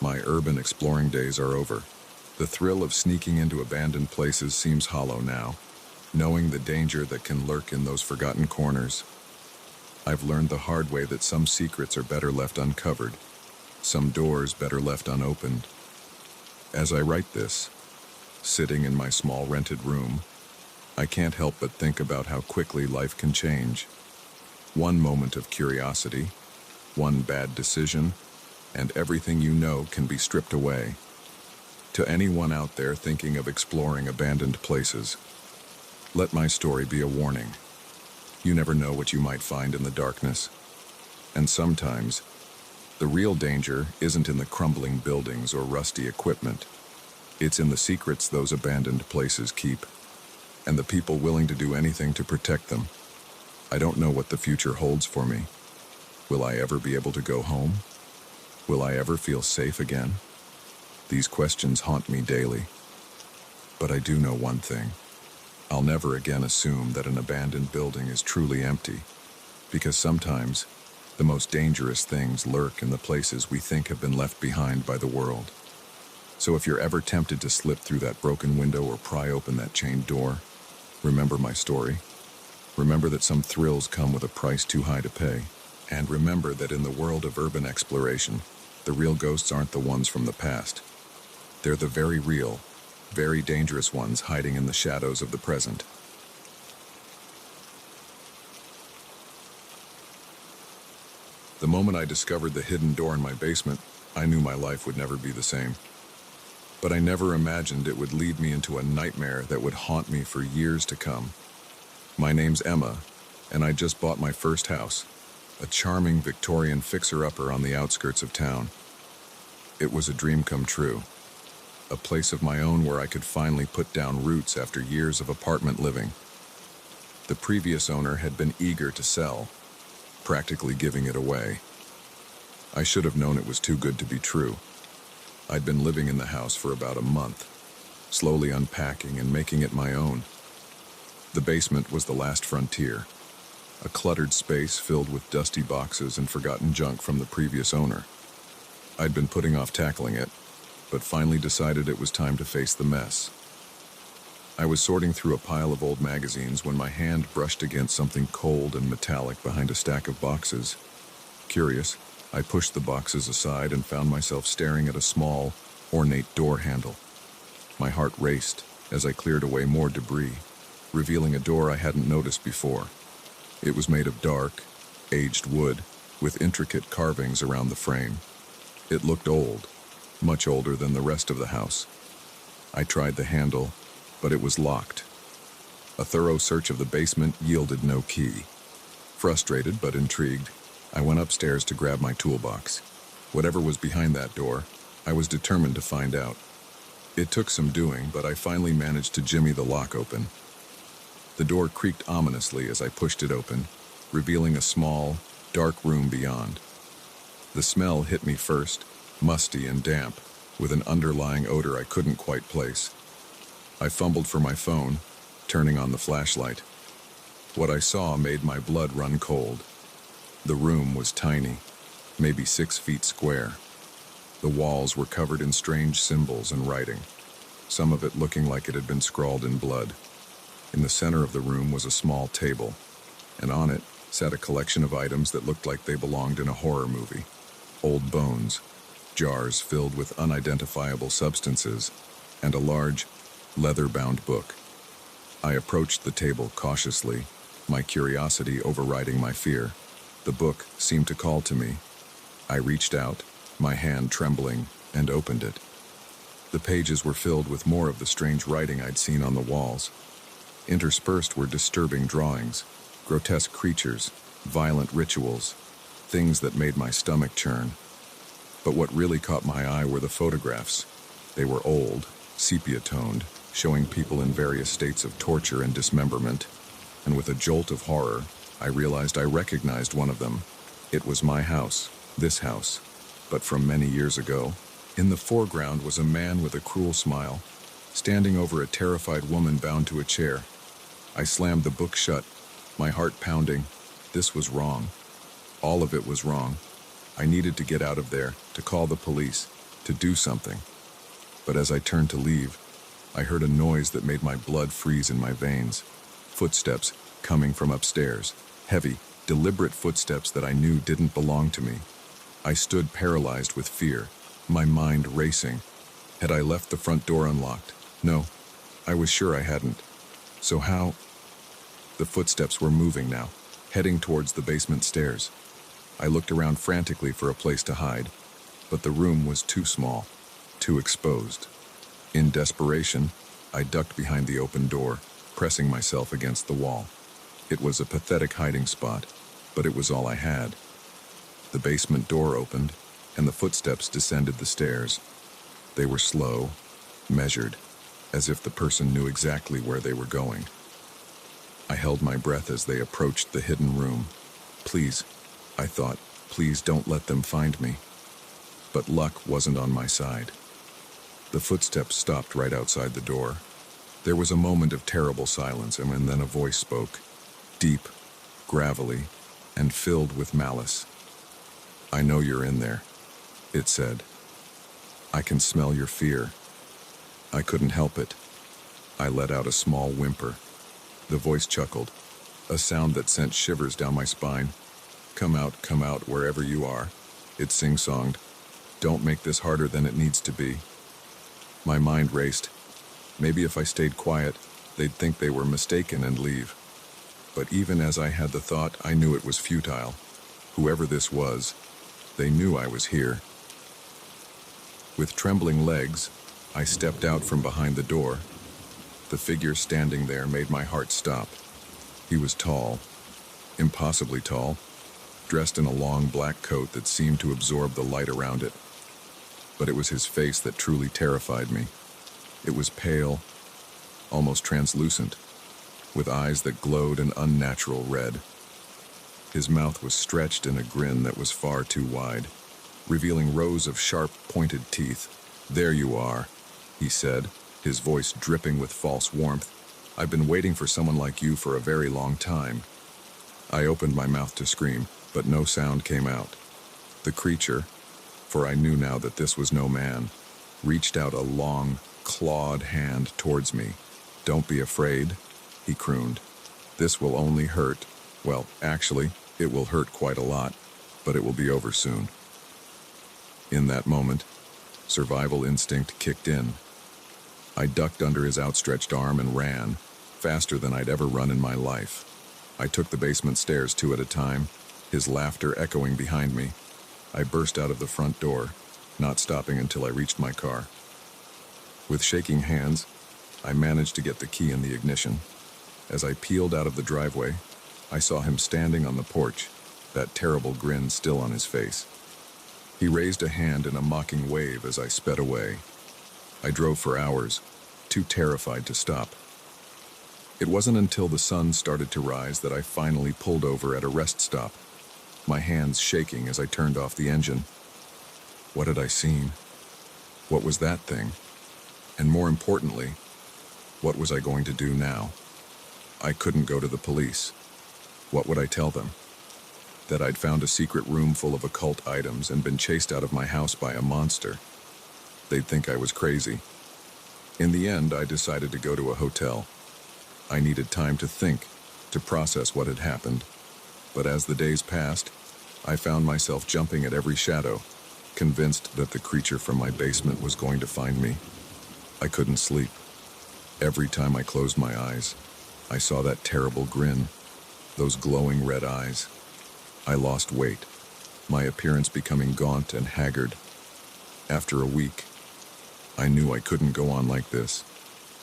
My urban exploring days are over. The thrill of sneaking into abandoned places seems hollow now, knowing the danger that can lurk in those forgotten corners. I've learned the hard way that some secrets are better left uncovered, some doors better left unopened. As I write this, sitting in my small rented room, I can't help but think about how quickly life can change. One moment of curiosity, one bad decision, and everything you know can be stripped away. To anyone out there thinking of exploring abandoned places, let my story be a warning. You never know what you might find in the darkness. And sometimes, the real danger isn't in the crumbling buildings or rusty equipment. It's in the secrets those abandoned places keep, and the people willing to do anything to protect them. I don't know what the future holds for me. Will I ever be able to go home? Will I ever feel safe again? These questions haunt me daily. But I do know one thing. I'll never again assume that an abandoned building is truly empty, because sometimes the most dangerous things lurk in the places we think have been left behind by the world. So if you're ever tempted to slip through that broken window or pry open that chained door, remember my story. Remember that some thrills come with a price too high to pay. And remember that in the world of urban exploration, the real ghosts aren't the ones from the past. They're the very real, very dangerous ones hiding in the shadows of the present. The moment I discovered the hidden door in my basement, I knew my life would never be the same. But I never imagined it would lead me into a nightmare that would haunt me for years to come. My name's Emma, and I just bought my first house, a charming Victorian fixer-upper on the outskirts of town. It was a dream come true. a place of my own where I could finally put down roots after years of apartment living. The previous owner had been eager to sell, practically giving it away. I should have known it was too good to be true. I'd been living in the house for about a month, slowly unpacking and making it my own. The basement was the last frontier, a cluttered space filled with dusty boxes and forgotten junk from the previous owner. I'd been putting off tackling it, but finally decided it was time to face the mess. I was sorting through a pile of old magazines when my hand brushed against something cold and metallic behind a stack of boxes. Curious, I pushed the boxes aside and found myself staring at a small, ornate door handle. My heart raced as I cleared away more debris, revealing a door I hadn't noticed before. It was made of dark, aged wood, with intricate carvings around the frame. It looked old, much older than the rest of the house. I tried the handle, but it was locked. A thorough search of the basement yielded no key. Frustrated but intrigued, I went upstairs to grab my toolbox. Whatever was behind that door, I was determined to find out. It took some doing, but I finally managed to jimmy the lock open. The door creaked ominously as I pushed it open, revealing a small, dark room beyond. The smell hit me first, musty and damp, with an underlying odor I couldn't quite place. I fumbled for my phone, turning on the flashlight. What I saw made my blood run cold. The room was tiny, maybe 6 feet square. The walls were covered in strange symbols and writing, some of it looking like it had been scrawled in blood. In the center of the room was a small table, and on it sat a collection of items that looked like they belonged in a horror movie. Old bones, jars filled with unidentifiable substances, and a large, leather-bound book. I approached the table cautiously, my curiosity overriding my fear. The book seemed to call to me. I reached out, my hand trembling, and opened it. The pages were filled with more of the strange writing I'd seen on the walls. Interspersed were disturbing drawings, grotesque creatures, violent rituals, things that made my stomach churn. But what really caught my eye were the photographs. They were old, sepia-toned, showing people in various states of torture and dismemberment, and with a jolt of horror, I realized I recognized one of them. It was my house, this house, but from many years ago. In the foreground was a man with a cruel smile, standing over a terrified woman bound to a chair. I slammed the book shut, my heart pounding. This was wrong. All of it was wrong. I needed to get out of there, to call the police, to do something. But as I turned to leave, I heard a noise that made my blood freeze in my veins. Footsteps coming from upstairs. Heavy, deliberate footsteps that I knew didn't belong to me. I stood paralyzed with fear, my mind racing. Had I left the front door unlocked? No, I was sure I hadn't. So how? The footsteps were moving now, heading towards the basement stairs. I looked around frantically for a place to hide, but the room was too small, too exposed. In desperation, I ducked behind the open door, pressing myself against the wall. It was a pathetic hiding spot, but it was all I had. The basement door opened, and the footsteps descended the stairs. They were slow, measured, as if the person knew exactly where they were going. I held my breath as they approached the hidden room. Please, I thought, please don't let them find me. But luck wasn't on my side. The footsteps stopped right outside the door. There was a moment of terrible silence, and then a voice spoke, deep, gravelly, and filled with malice. I know you're in there, it said. I can smell your fear. I couldn't help it. I let out a small whimper. The voice chuckled, a sound that sent shivers down my spine. Come out, wherever you are, it sing-songed. Don't make this harder than it needs to be. My mind raced. Maybe if I stayed quiet, they'd think they were mistaken and leave. But even as I had the thought, I knew it was futile. Whoever this was, they knew I was here. With trembling legs, I stepped out from behind the door. The figure standing there made my heart stop. He was tall, impossibly tall, dressed in a long black coat that seemed to absorb the light around it. But it was his face that truly terrified me. It was pale, almost translucent, with eyes that glowed an unnatural red. His mouth was stretched in a grin that was far too wide, revealing rows of sharp, pointed teeth. "There you are," he said, his voice dripping with false warmth. "I've been waiting for someone like you for a very long time." I opened my mouth to scream, but no sound came out. The creature, for I knew now that this was no man, reached out a long, clawed hand towards me. "Don't be afraid," he crooned. "This will only hurt. Well, actually, it will hurt quite a lot, but it will be over soon." In that moment, survival instinct kicked in. I ducked under his outstretched arm and ran, faster than I'd ever run in my life. I took the basement stairs 2 at a time, his laughter echoing behind me. I burst out of the front door, not stopping until I reached my car. With shaking hands, I managed to get the key in the ignition. As I peeled out of the driveway, I saw him standing on the porch, that terrible grin still on his face. He raised a hand in a mocking wave as I sped away. I drove for hours, too terrified to stop. It wasn't until the sun started to rise that I finally pulled over at a rest stop, my hands shaking as I turned off the engine. What had I seen? What was that thing? And more importantly, what was I going to do now? I couldn't go to the police. What would I tell them? That I'd found a secret room full of occult items and been chased out of my house by a monster. They'd think I was crazy. In the end, I decided to go to a hotel. I needed time to think, to process what had happened. But as the days passed, I found myself jumping at every shadow, convinced that the creature from my basement was going to find me. I couldn't sleep. Every time I closed my eyes, I saw that terrible grin, those glowing red eyes. I lost weight, my appearance becoming gaunt and haggard. After a week, I knew I couldn't go on like this.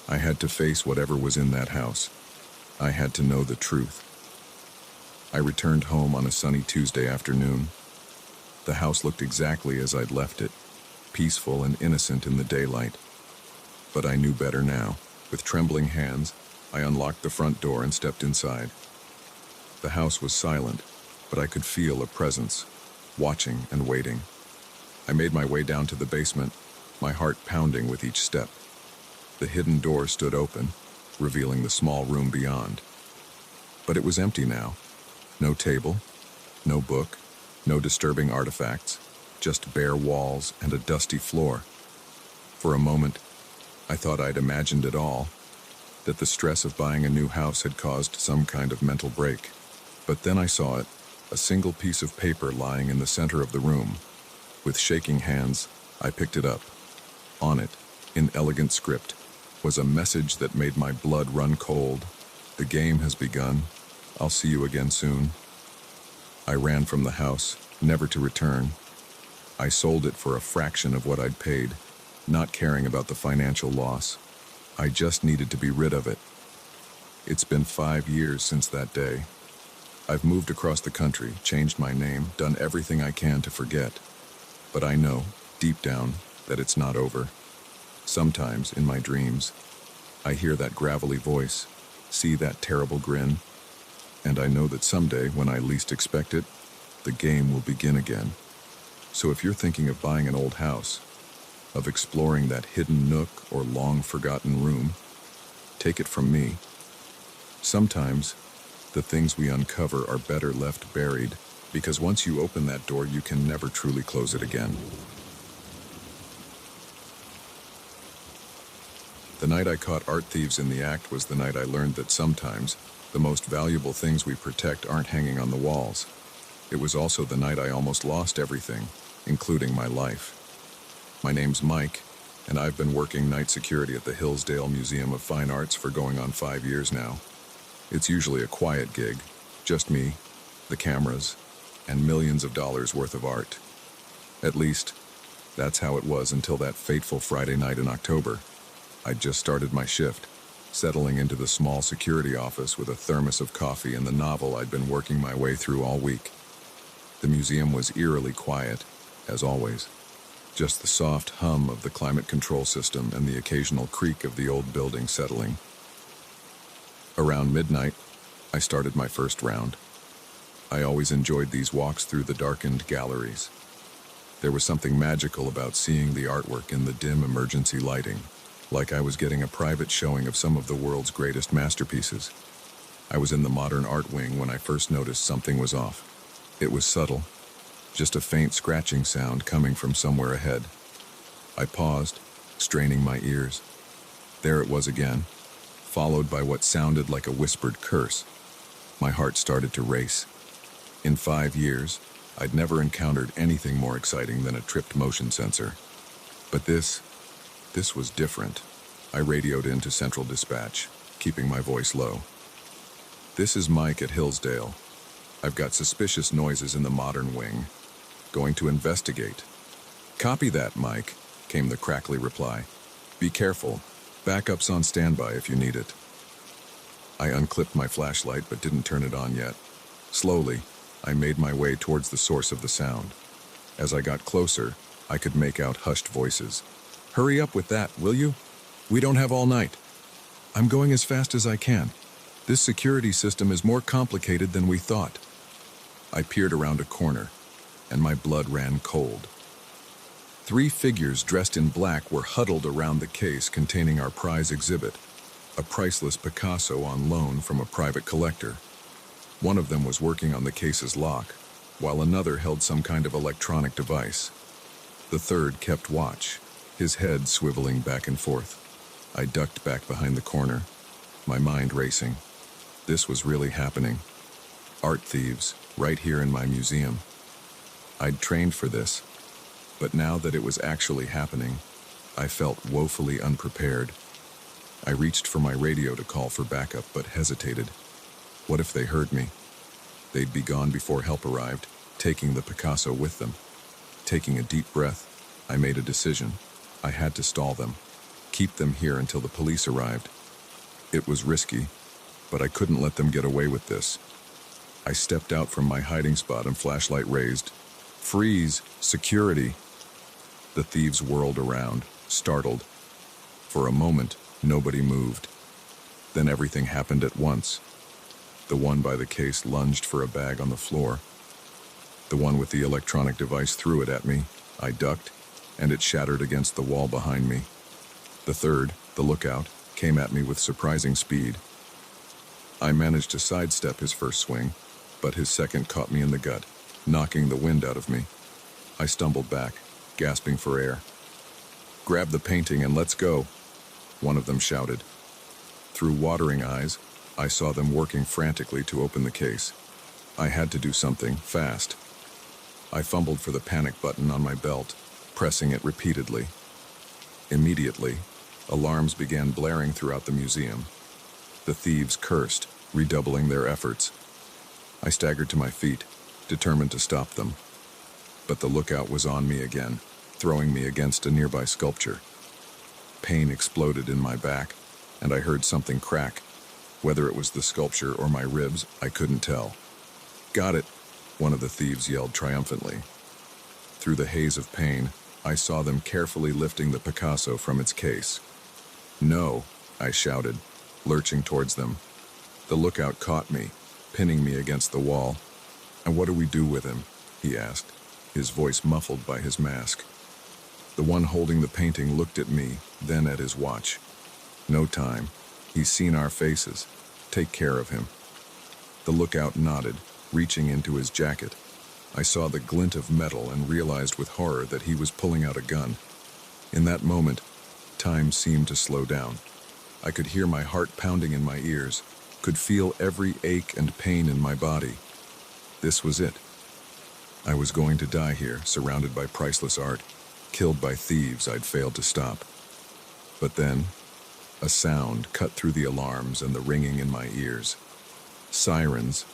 I had to face whatever was in that house. I had to know the truth. I returned home on a sunny Tuesday afternoon. The house looked exactly as I'd left it, peaceful and innocent in the daylight. But I knew better now. With trembling hands, I unlocked the front door and stepped inside. The house was silent, but I could feel a presence, watching and waiting. I made my way down to the basement, my heart pounding with each step. The hidden door stood open, revealing the small room beyond. But it was empty now. No table, no book, no disturbing artifacts, just bare walls and a dusty floor. For a moment, I thought I'd imagined it all, that the stress of buying a new house had caused some kind of mental break. But then I saw it, a single piece of paper lying in the center of the room. With shaking hands, I picked it up. On it, in elegant script, was a message that made my blood run cold. "The game has begun. I'll see you again soon." I ran from the house, never to return. I sold it for a fraction of what I'd paid, not caring about the financial loss. I just needed to be rid of it. It's been 5 years since that day. I've moved across the country, changed my name, done everything I can to forget. But I know, deep down, that it's not over. Sometimes, in my dreams, I hear that gravelly voice, see that terrible grin, and I know that someday, when I least expect it, the game will begin again. So if you're thinking of buying an old house, of exploring that hidden nook or long-forgotten room, take it from me. Sometimes, the things we uncover are better left buried, because once you open that door, you can never truly close it again. The night I caught art thieves in the act was the night I learned that sometimes the most valuable things we protect aren't hanging on the walls. It was also the night I almost lost everything, including my life. My name's Mike, and I've been working night security at the Hillsdale Museum of Fine Arts for going on 5 years now. It's usually a quiet gig, just me, the cameras, and millions of dollars worth of art. At least, that's how it was until that fateful Friday night in October. I'd just started my shift, settling into the small security office with a thermos of coffee and the novel I'd been working my way through all week. The museum was eerily quiet, as always. just the soft hum of the climate control system and the occasional creak of the old building settling. Around midnight, I started my first round. I always enjoyed these walks through the darkened galleries. There was something magical about seeing the artwork in the dim emergency lighting, like I was getting a private showing of some of the world's greatest masterpieces. I was in the modern art wing when I first noticed something was off. It was subtle, just a faint scratching sound coming from somewhere ahead. I paused, straining my ears. There it was again, followed by what sounded like a whispered curse. My heart started to race. In 5 years, I'd never encountered anything more exciting than a tripped motion sensor. But this was different. I radioed into Central Dispatch, keeping my voice low. "This is Mike at Hillsdale. I've got suspicious noises in the modern wing. Going to investigate." "Copy that, Mike," came the crackly reply. "Be careful. Backup's on standby if you need it." I unclipped my flashlight but didn't turn it on yet. Slowly, I made my way towards the source of the sound. As I got closer, I could make out hushed voices. "Hurry up with that, will you? We don't have all night." "I'm going as fast as I can. This security system is more complicated than we thought." I peered around a corner, and my blood ran cold. 3 figures dressed in black were huddled around the case containing our prize exhibit, a priceless Picasso on loan from a private collector. One of them was working on the case's lock, while another held some kind of electronic device. The third kept watch, his head swiveling back and forth. I ducked back behind the corner, my mind racing. This was really happening. Art thieves, right here in my museum. I'd trained for this, but now that it was actually happening, I felt woefully unprepared. I reached for my radio to call for backup, but hesitated. What if they heard me? They'd be gone before help arrived, taking the Picasso with them. Taking a deep breath, I made a decision. I had to stall them, keep them here until the police arrived. It was risky, but I couldn't let them get away with this. I stepped out from my hiding spot and flashlight raised. "Freeze! Security!" The thieves whirled around, startled. For a moment, nobody moved. Then everything happened at once. The one by the case lunged for a bag on the floor. The one with the electronic device threw it at me. I ducked, and it shattered against the wall behind me. The third, the lookout, came at me with surprising speed. I managed to sidestep his first swing, but his second caught me in the gut, knocking the wind out of me. I stumbled back, gasping for air. "Grab the painting and let's go," one of them shouted. Through watering eyes, I saw them working frantically to open the case. I had to do something, fast. I fumbled for the panic button on my belt, pressing it repeatedly. Immediately, alarms began blaring throughout the museum. The thieves cursed, redoubling their efforts. I staggered to my feet, determined to stop them. But the lookout was on me again, throwing me against a nearby sculpture. Pain exploded in my back, and I heard something crack. Whether it was the sculpture or my ribs, I couldn't tell. "Got it," one of the thieves yelled triumphantly. Through the haze of pain, I saw them carefully lifting the Picasso from its case. "No," I shouted, lurching towards them. The lookout caught me, pinning me against the wall. "And what do we do with him?" he asked, his voice muffled by his mask. The one holding the painting looked at me, then at his watch. "No time. He's seen our faces. Take care of him." The lookout nodded, reaching into his jacket. I saw the glint of metal and realized with horror that he was pulling out a gun. In that moment, time seemed to slow down. I could hear my heart pounding in my ears, could feel every ache and pain in my body. This was it. I was going to die here, surrounded by priceless art, killed by thieves I'd failed to stop. But then, a sound cut through the alarms and the ringing in my ears. Sirens.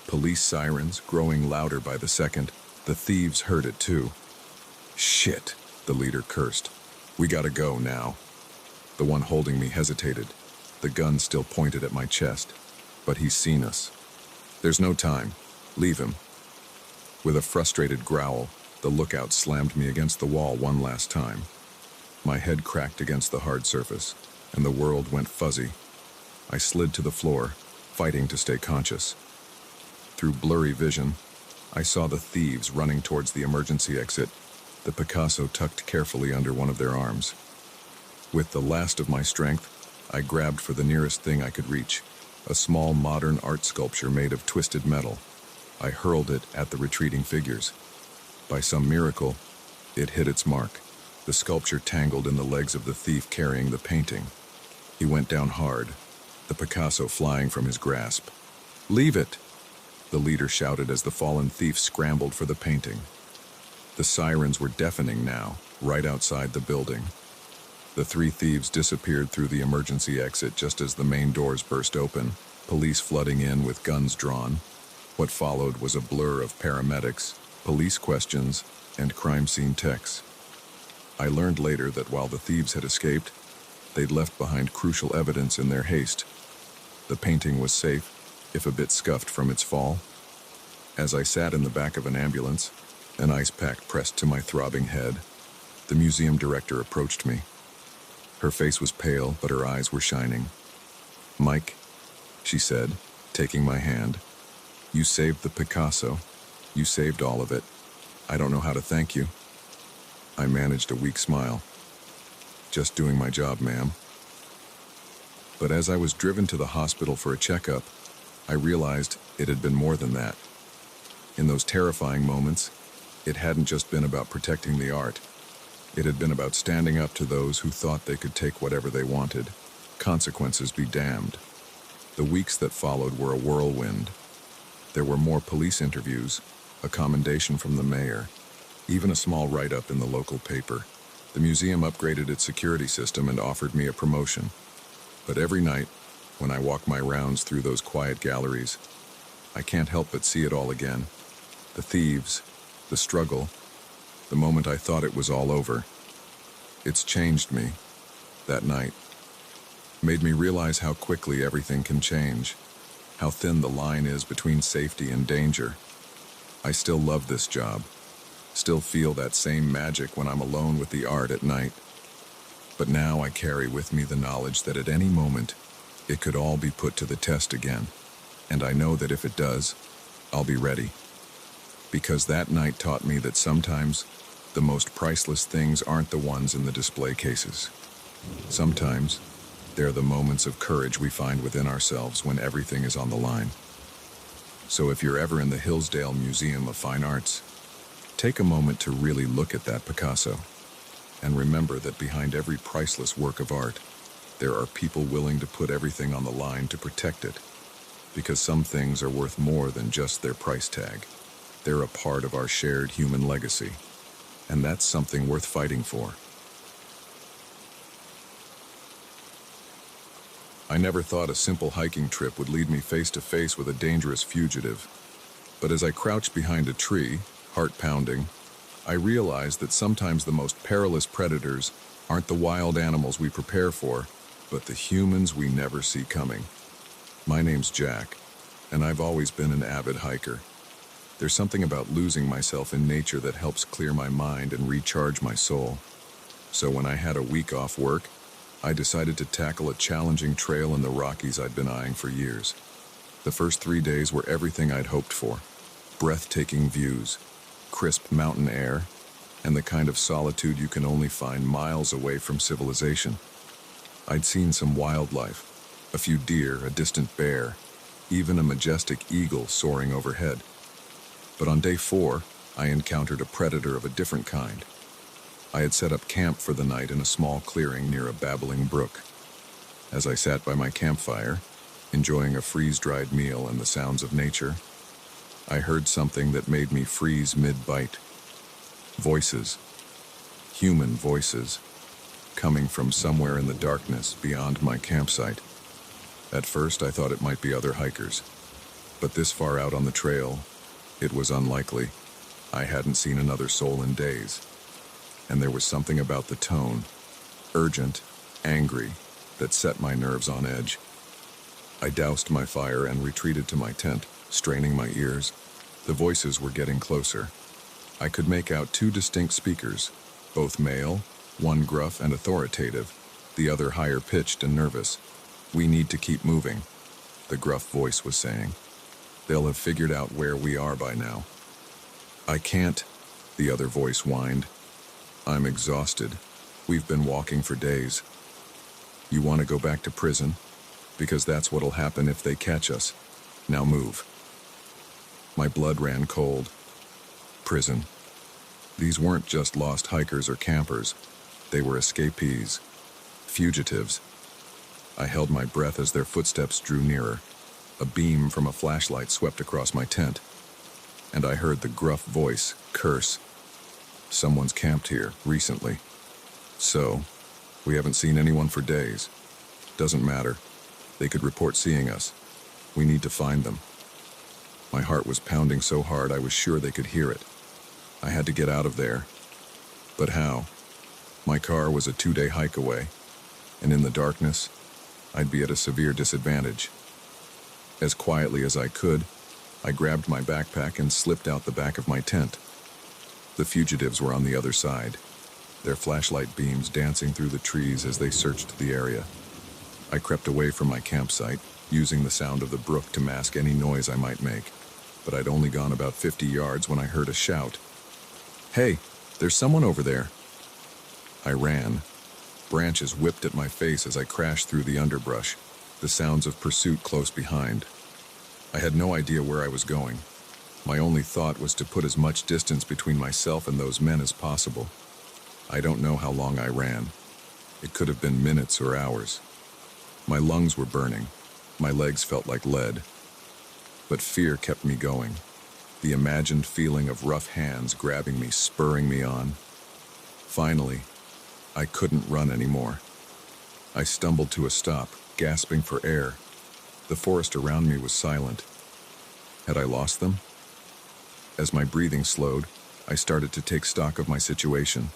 Police sirens, growing louder by the second. The thieves heard it too. "Shit," the leader cursed. "We gotta go now." The one holding me hesitated, the gun still pointed at my chest. "But he's seen us. There's no time. Leave him." With a frustrated growl, The lookout slammed me against the wall one last time. My head cracked against the hard surface, and the world went fuzzy. I slid to the floor, fighting to stay conscious. Through blurry vision, I saw the thieves running towards the emergency exit, the Picasso tucked carefully under one of their arms. With the last of my strength, I grabbed for the nearest thing I could reach, a small modern art sculpture made of twisted metal. I hurled it at the retreating figures. By some miracle, it hit its mark. The sculpture tangled in the legs of the thief carrying the painting. He went down hard, the Picasso flying from his grasp. "Leave it!" the leader shouted as the fallen thief scrambled for the painting. The sirens were deafening now, right outside the building. The three thieves disappeared through the emergency exit just as the main doors burst open, police flooding in with guns drawn. What followed was a blur of paramedics, police questions, and crime scene techs. I learned later that while the thieves had escaped, they'd left behind crucial evidence in their haste. The painting was safe, if a bit scuffed from its fall. As I sat in the back of an ambulance, an ice pack pressed to my throbbing head, the museum director approached me. Her face was pale, but her eyes were shining. "Mike," she said, taking my hand, "you saved the Picasso. You saved all of it. I don't know how to thank you." I managed a weak smile. "Just doing my job, ma'am." But as I was driven to the hospital for a checkup, I realized it had been more than that. In those terrifying moments, it hadn't just been about protecting the art. It had been about standing up to those who thought they could take whatever they wanted. Consequences be damned. The weeks that followed were a whirlwind. There were more police interviews, a commendation from the mayor, even a small write-up in the local paper. The museum upgraded its security system and offered me a promotion. But every night, when I walk my rounds through those quiet galleries, I can't help but see it all again. The thieves, the struggle, the moment I thought it was all over. It's changed me, that night. Made me realize how quickly everything can change, how thin the line is between safety and danger. I still love this job, still feel that same magic when I'm alone with the art at night. But now I carry with me the knowledge that at any moment, it could all be put to the test again. And I know that if it does, I'll be ready. Because that night taught me that sometimes the most priceless things aren't the ones in the display cases. Sometimes they're the moments of courage we find within ourselves when everything is on the line. So if you're ever in the Hillsdale Museum of Fine Arts, take a moment to really look at that Picasso. And remember that behind every priceless work of art, there are people willing to put everything on the line to protect it. Because some things are worth more than just their price tag. They're a part of our shared human legacy. And that's something worth fighting for. I never thought a simple hiking trip would lead me face to face with a dangerous fugitive. But as I crouched behind a tree, heart pounding, I realized that sometimes the most perilous predators aren't the wild animals we prepare for, but the humans we never see coming. My name's Jack, and I've always been an avid hiker. There's something about losing myself in nature that helps clear my mind and recharge my soul. So when I had a week off work, I decided to tackle a challenging trail in the Rockies I'd been eyeing for years. The first 3 days were everything I'd hoped for. Breathtaking views, crisp mountain air, and the kind of solitude you can only find miles away from civilization. I'd seen some wildlife, a few deer, a distant bear, even a majestic eagle soaring overhead. But on day 4, I encountered a predator of a different kind. I had set up camp for the night in a small clearing near a babbling brook. As I sat by my campfire, enjoying a freeze-dried meal and the sounds of nature, I heard something that made me freeze mid-bite. Voices, human voices, coming from somewhere in the darkness beyond my campsite. At first, I thought it might be other hikers, but this far out on the trail, it was unlikely. I hadn't seen another soul in days, and there was something about the tone, urgent, angry, that set my nerves on edge. I doused my fire and retreated to my tent, straining my ears. The voices were getting closer. I could make out two distinct speakers, both male, one gruff and authoritative, the other higher pitched and nervous. "We need to keep moving," the gruff voice was saying. "They'll have figured out where we are by now." "I can't," the other voice whined. "I'm exhausted. We've been walking for days." "You want to go back to prison? Because that's what'll happen if they catch us. Now move." My blood ran cold. Prison. These weren't just lost hikers or campers. They were escapees. Fugitives. I held my breath as their footsteps drew nearer. A beam from a flashlight swept across my tent, and I heard the gruff voice curse. "Someone's camped here, recently. So, we haven't seen anyone for days. Doesn't matter. They could report seeing us. We need to find them." My heart was pounding so hard I was sure they could hear it. I had to get out of there. But how? My car was a 2-day hike away, and in the darkness, I'd be at a severe disadvantage. As quietly as I could, I grabbed my backpack and slipped out the back of my tent. The fugitives were on the other side, their flashlight beams dancing through the trees as they searched the area. I crept away from my campsite, using the sound of the brook to mask any noise I might make, but I'd only gone about 50 yards when I heard a shout. "Hey, there's someone over there." I ran. Branches whipped at my face as I crashed through the underbrush, the sounds of pursuit close behind. I had no idea where I was going. My only thought was to put as much distance between myself and those men as possible. I don't know how long I ran. It could have been minutes or hours. My lungs were burning. My legs felt like lead. But fear kept me going. The imagined feeling of rough hands grabbing me, spurring me on. Finally, I couldn't run anymore. I stumbled to a stop, gasping for air. The forest around me was silent. Had I lost them? As my breathing slowed, I started to take stock of my situation.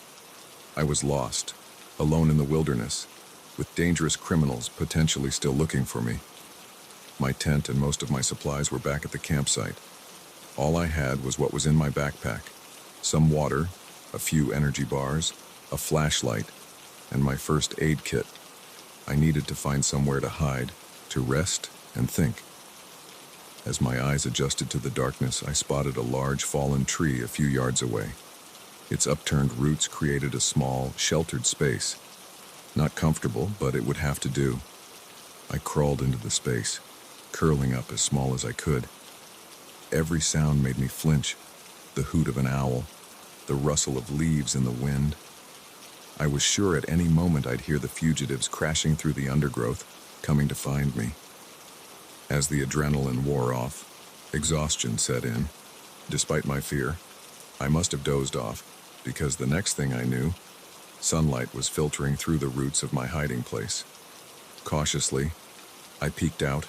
I was lost, alone in the wilderness, with dangerous criminals potentially still looking for me. My tent and most of my supplies were back at the campsite. All I had was what was in my backpack: some water, a few energy bars, a flashlight, and my first aid kit. I needed to find somewhere to hide, to rest and think. As my eyes adjusted to the darkness, I spotted a large fallen tree a few yards away. Its upturned roots created a small, sheltered space. Not comfortable, but it would have to do. I crawled into the space, curling up as small as I could. Every sound made me flinch: the hoot of an owl, the rustle of leaves in the wind. I was sure at any moment I'd hear the fugitives crashing through the undergrowth, coming to find me. As the adrenaline wore off, exhaustion set in. Despite my fear, I must have dozed off, because the next thing I knew, sunlight was filtering through the roots of my hiding place. Cautiously, I peeked out.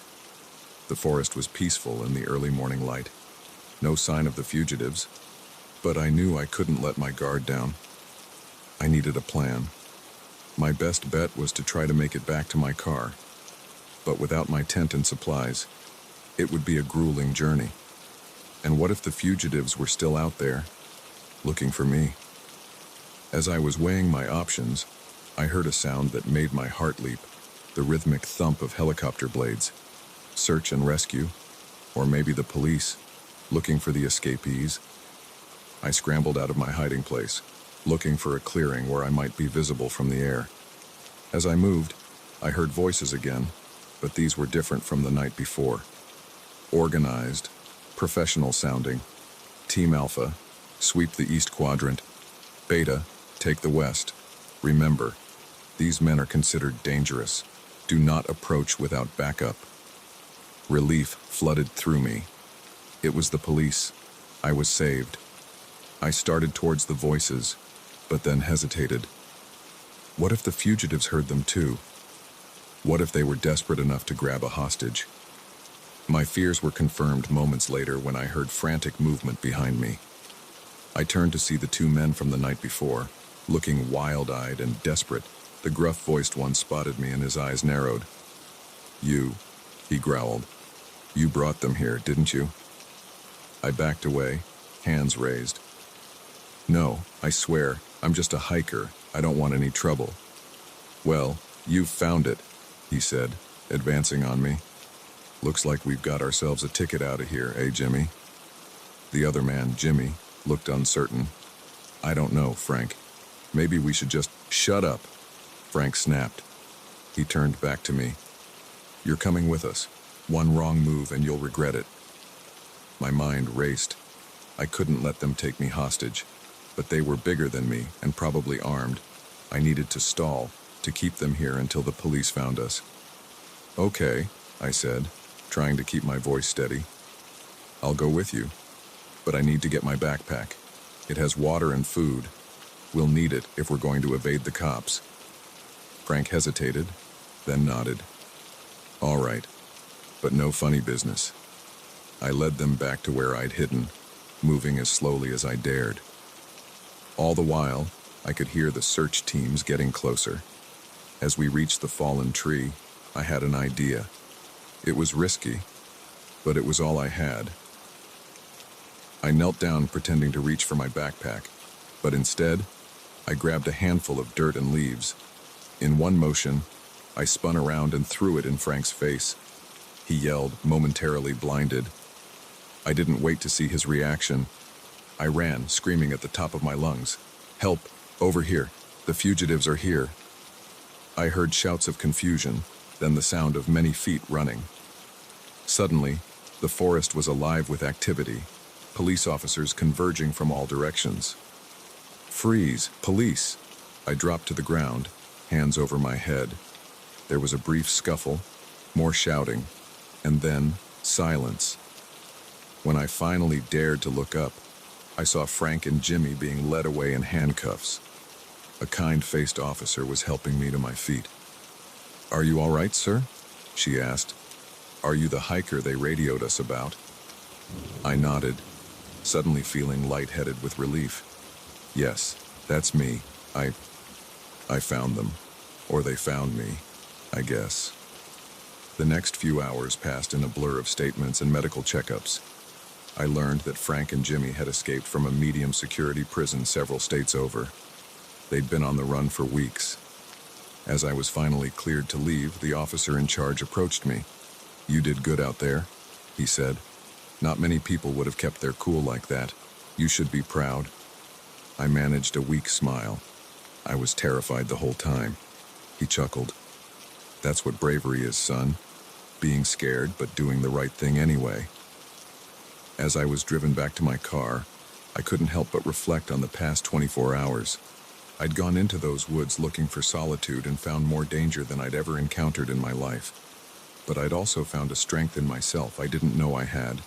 The forest was peaceful in the early morning light. No sign of the fugitives, but I knew I couldn't let my guard down. I needed a plan. My best bet was to try to make it back to my car, but without my tent and supplies, it would be a grueling journey. And what if the fugitives were still out there, looking for me? As I was weighing my options, I heard a sound that made my heart leap: the rhythmic thump of helicopter blades. Search and rescue, or maybe the police, looking for the escapees. I scrambled out of my hiding place, looking for a clearing where I might be visible from the air. As I moved, I heard voices again, but these were different from the night before. Organized, professional sounding. Team Alpha, sweep the east quadrant. Beta, take the west. Remember, these men are considered dangerous. Do not approach without backup. Relief flooded through me. It was the police. I was saved. I started towards the voices, but then hesitated. What if the fugitives heard them too? What if they were desperate enough to grab a hostage? My fears were confirmed moments later when I heard frantic movement behind me. I turned to see the two men from the night before, looking wild-eyed and desperate. The gruff-voiced one spotted me and his eyes narrowed. "You," he growled. "You brought them here, didn't you?" I backed away, hands raised. No, I swear, I'm just a hiker. I don't want any trouble. Well, you've found it, he said, advancing on me. Looks like we've got ourselves a ticket out of here, eh, Jimmy? The other man, Jimmy, looked uncertain. I don't know, Frank. Maybe we should just shut up, Frank snapped. He turned back to me. You're coming with us. One wrong move and you'll regret it. My mind raced. I couldn't let them take me hostage, but they were bigger than me and probably armed. I needed to stall, to keep them here until the police found us. Okay, I said, trying to keep my voice steady. I'll go with you, but I need to get my backpack. It has water and food. We'll need it if we're going to evade the cops. Frank hesitated, then nodded. All right, but no funny business. I led them back to where I'd hidden, moving as slowly as I dared. All the while, I could hear the search teams getting closer. As we reached the fallen tree, I had an idea. It was risky, but it was all I had. I knelt down pretending to reach for my backpack, but instead, I grabbed a handful of dirt and leaves. In one motion, I spun around and threw it in Frank's face. He yelled, momentarily blinded. I didn't wait to see his reaction. I ran, screaming at the top of my lungs. Help! Over here! The fugitives are here! I heard shouts of confusion, then the sound of many feet running. Suddenly, the forest was alive with activity, police officers converging from all directions. Freeze! Police! I dropped to the ground, hands over my head. There was a brief scuffle, more shouting, and then silence. When I finally dared to look up, I saw Frank and Jimmy being led away in handcuffs. A kind-faced officer was helping me to my feet. Are you all right, sir? She asked. Are you the hiker they radioed us about? I nodded, suddenly feeling lightheaded with relief. Yes, that's me. I found them. Or they found me, I guess. The next few hours passed in a blur of statements and medical checkups. I learned that Frank and Jimmy had escaped from a medium-security prison several states over. They'd been on the run for weeks. As I was finally cleared to leave, the officer in charge approached me. You did good out there, he said. Not many people would have kept their cool like that. You should be proud. I managed a weak smile. I was terrified the whole time. He chuckled. That's what bravery is, son. Being scared, but doing the right thing anyway. As I was driven back to my car, I couldn't help but reflect on the past 24 hours. I'd gone into those woods looking for solitude and found more danger than I'd ever encountered in my life. But I'd also found a strength in myself I didn't know I had.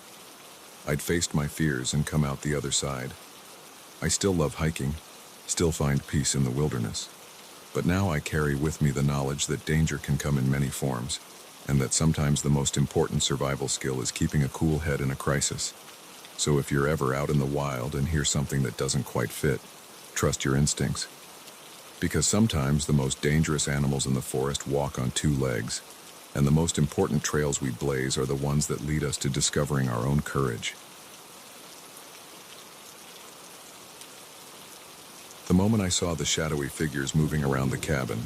I'd faced my fears and come out the other side. I still love hiking, still find peace in the wilderness. But now I carry with me the knowledge that danger can come in many forms, and that sometimes the most important survival skill is keeping a cool head in a crisis. So if you're ever out in the wild and hear something that doesn't quite fit, trust your instincts. Because sometimes the most dangerous animals in the forest walk on two legs, and the most important trails we blaze are the ones that lead us to discovering our own courage. The moment I saw the shadowy figures moving around the cabin,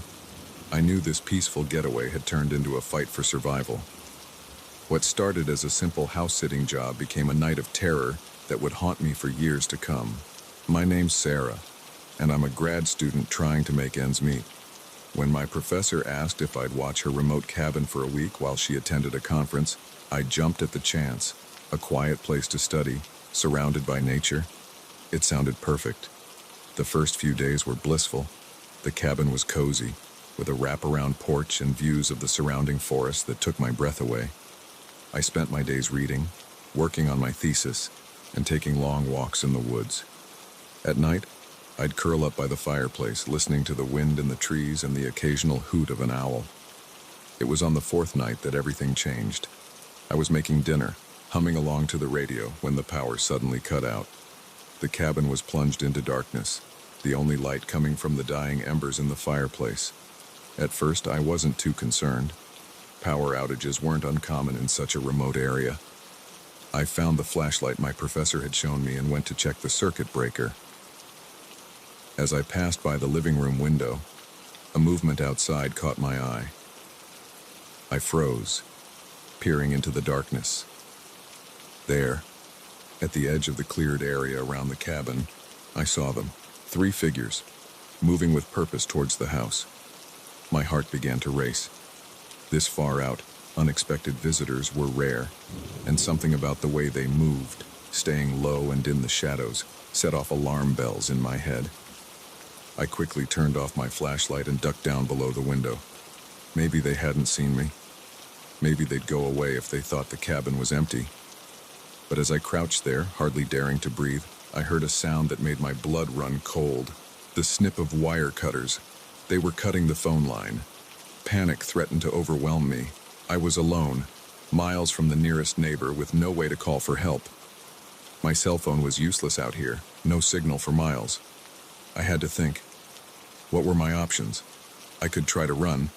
I knew this peaceful getaway had turned into a fight for survival. What started as a simple house-sitting job became a night of terror that would haunt me for years to come. My name's Sarah, and I'm a grad student trying to make ends meet. When my professor asked if I'd watch her remote cabin for a week while she attended a conference, I jumped at the chance. A quiet place to study, surrounded by nature. It sounded perfect. The first few days were blissful. The cabin was cozy, with a wraparound porch and views of the surrounding forest that took my breath away. I spent my days reading, working on my thesis, and taking long walks in the woods. At night, I'd curl up by the fireplace, listening to the wind in the trees and the occasional hoot of an owl. It was on the fourth night that everything changed. I was making dinner, humming along to the radio when the power suddenly cut out. The cabin was plunged into darkness, the only light coming from the dying embers in the fireplace. At first, I wasn't too concerned. Power outages weren't uncommon in such a remote area. I found the flashlight my professor had shown me and went to check the circuit breaker. As I passed by the living room window, a movement outside caught my eye. I froze, peering into the darkness. There, at the edge of the cleared area around the cabin, I saw them, 3 figures, moving with purpose towards the house. My heart began to race. This far out, unexpected visitors were rare, and something about the way they moved, staying low and in the shadows, set off alarm bells in my head. I quickly turned off my flashlight and ducked down below the window. Maybe they hadn't seen me. Maybe they'd go away if they thought the cabin was empty. But as I crouched there, hardly daring to breathe, I heard a sound that made my blood run cold. The snip of wire cutters. They were cutting the phone line. Panic threatened to overwhelm me. I was alone, miles from the nearest neighbor with no way to call for help. My cell phone was useless out here, no signal for miles. I had to think. What were my options? I could try to run,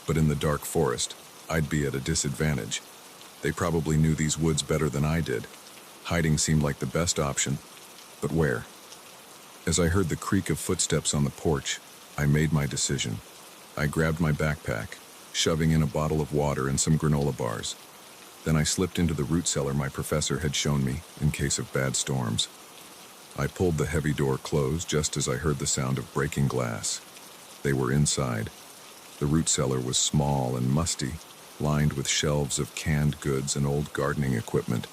but in the dark forest, I'd be at a disadvantage. They probably knew these woods better than I did. Hiding seemed like the best option, but where? As I heard the creak of footsteps on the porch, I made my decision. I grabbed my backpack, shoving in a bottle of water and some granola bars. Then I slipped into the root cellar my professor had shown me in case of bad storms. I pulled the heavy door closed just as I heard the sound of breaking glass. They were inside. The root cellar was small and musty, lined with shelves of canned goods and old gardening equipment.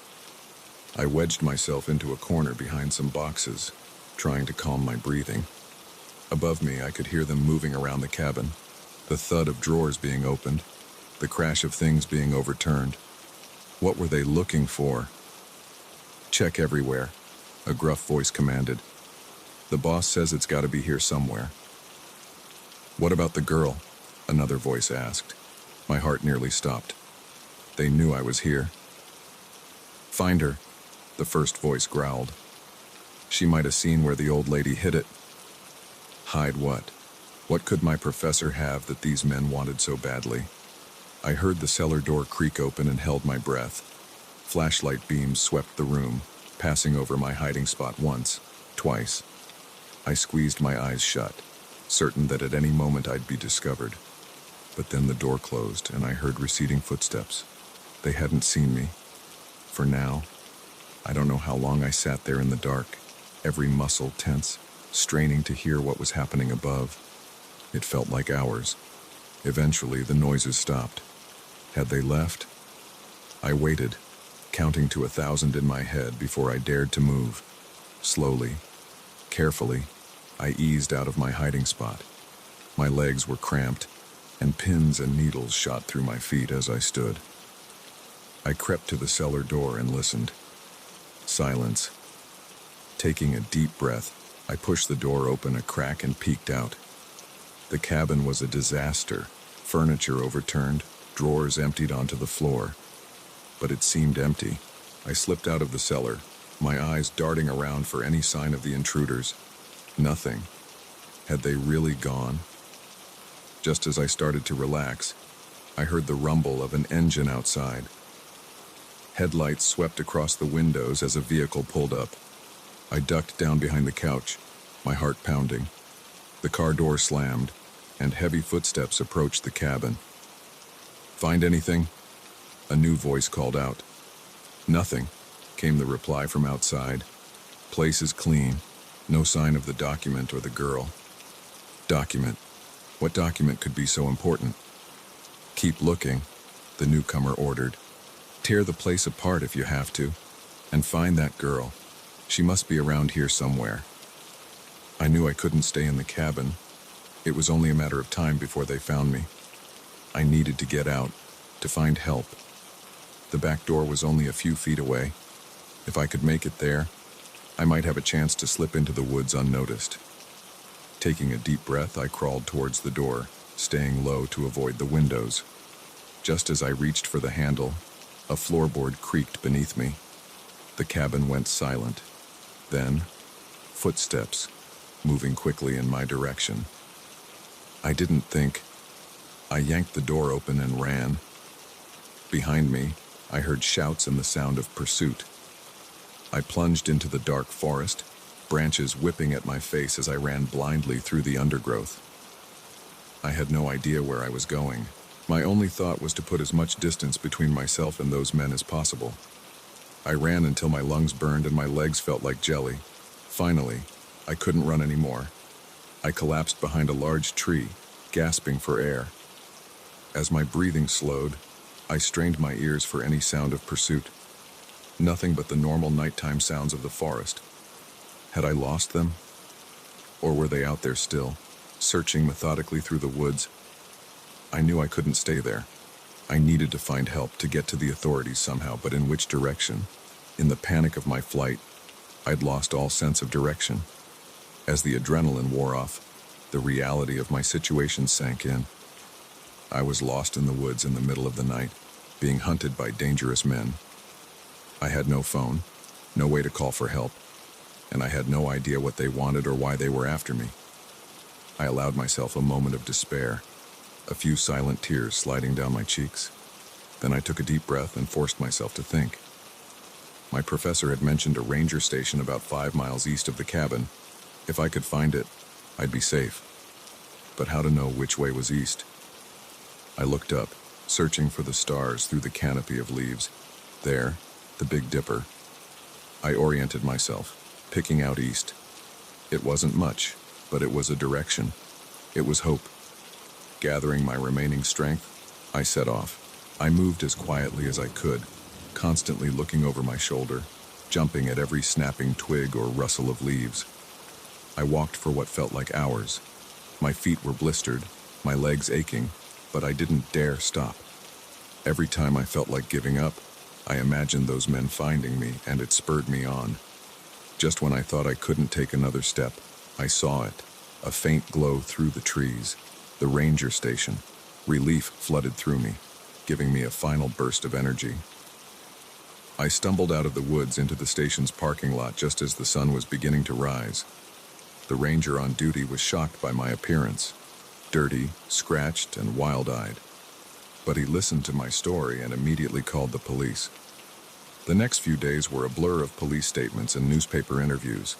I wedged myself into a corner behind some boxes, trying to calm my breathing. Above me, I could hear them moving around the cabin, the thud of drawers being opened, the crash of things being overturned. What were they looking for? Check everywhere, a gruff voice commanded. The boss says it's got to be here somewhere. What about the girl? Another voice asked. My heart nearly stopped. They knew I was here. Find her, the first voice growled. She might have seen where the old lady hid it. Hide what? What could my professor have that these men wanted so badly? I heard the cellar door creak open and held my breath. Flashlight beams swept the room, passing over my hiding spot once, twice. I squeezed my eyes shut, certain that at any moment I'd be discovered. But then the door closed and I heard receding footsteps. They hadn't seen me. For now, I don't know how long I sat there in the dark, every muscle tense, straining to hear what was happening above. It felt like hours. Eventually, the noises stopped. Had they left? I waited, counting to 1,000 in my head before I dared to move. Slowly, carefully, I eased out of my hiding spot. My legs were cramped, and pins and needles shot through my feet as I stood. I crept to the cellar door and listened. Silence. Taking a deep breath, I pushed the door open a crack and peeked out. The cabin was a disaster, furniture overturned, drawers emptied onto the floor. But it seemed empty. I slipped out of the cellar, my eyes darting around for any sign of the intruders. Nothing. Had they really gone? Just as I started to relax, I heard the rumble of an engine outside. Headlights swept across the windows as a vehicle pulled up. I ducked down behind the couch, my heart pounding. The car door slammed, and heavy footsteps approached the cabin. Find anything? A new voice called out. Nothing, came the reply from outside. Place is clean. No sign of the document or the girl. Document? What document could be so important? Keep looking, the newcomer ordered. Tear the place apart if you have to, and find that girl. She must be around here somewhere. I knew I couldn't stay in the cabin. It was only a matter of time before they found me. I needed to get out, to find help. The back door was only a few feet away. If I could make it there, I might have a chance to slip into the woods unnoticed. Taking a deep breath, I crawled towards the door, staying low to avoid the windows. Just as I reached for the handle, a floorboard creaked beneath me. The cabin went silent. Then, footsteps, moving quickly in my direction. I didn't think. I yanked the door open and ran. Behind me, I heard shouts and the sound of pursuit. I plunged into the dark forest, branches whipping at my face as I ran blindly through the undergrowth. I had no idea where I was going. My only thought was to put as much distance between myself and those men as possible. I ran until my lungs burned and my legs felt like jelly. Finally, I couldn't run anymore. I collapsed behind a large tree, gasping for air. As my breathing slowed, I strained my ears for any sound of pursuit. Nothing but the normal nighttime sounds of the forest. Had I lost them? Or were they out there still, searching methodically through the woods? I knew I couldn't stay there. I needed to find help to get to the authorities somehow, but in which direction? In the panic of my flight, I'd lost all sense of direction. As the adrenaline wore off, the reality of my situation sank in. I was lost in the woods in the middle of the night, being hunted by dangerous men. I had no phone, no way to call for help, and I had no idea what they wanted or why they were after me. I allowed myself a moment of despair, a few silent tears sliding down my cheeks. Then I took a deep breath and forced myself to think. My professor had mentioned a ranger station about 5 miles east of the cabin. If I could find it, I'd be safe. But how to know which way was east? I looked up, searching for the stars through the canopy of leaves. There, the Big Dipper. I oriented myself, picking out east. It wasn't much, but it was a direction. It was hope. Gathering my remaining strength, I set off. I moved as quietly as I could, constantly looking over my shoulder, jumping at every snapping twig or rustle of leaves. I walked for what felt like hours. My feet were blistered, my legs aching, but I didn't dare stop. Every time I felt like giving up, I imagined those men finding me, and it spurred me on. Just when I thought I couldn't take another step, I saw it, a faint glow through the trees. The ranger station. Relief flooded through me, giving me a final burst of energy. I stumbled out of the woods into the station's parking lot just as the sun was beginning to rise. The ranger on duty was shocked by my appearance, dirty, scratched, and wild-eyed. But he listened to my story and immediately called the police. The next few days were a blur of police statements and newspaper interviews.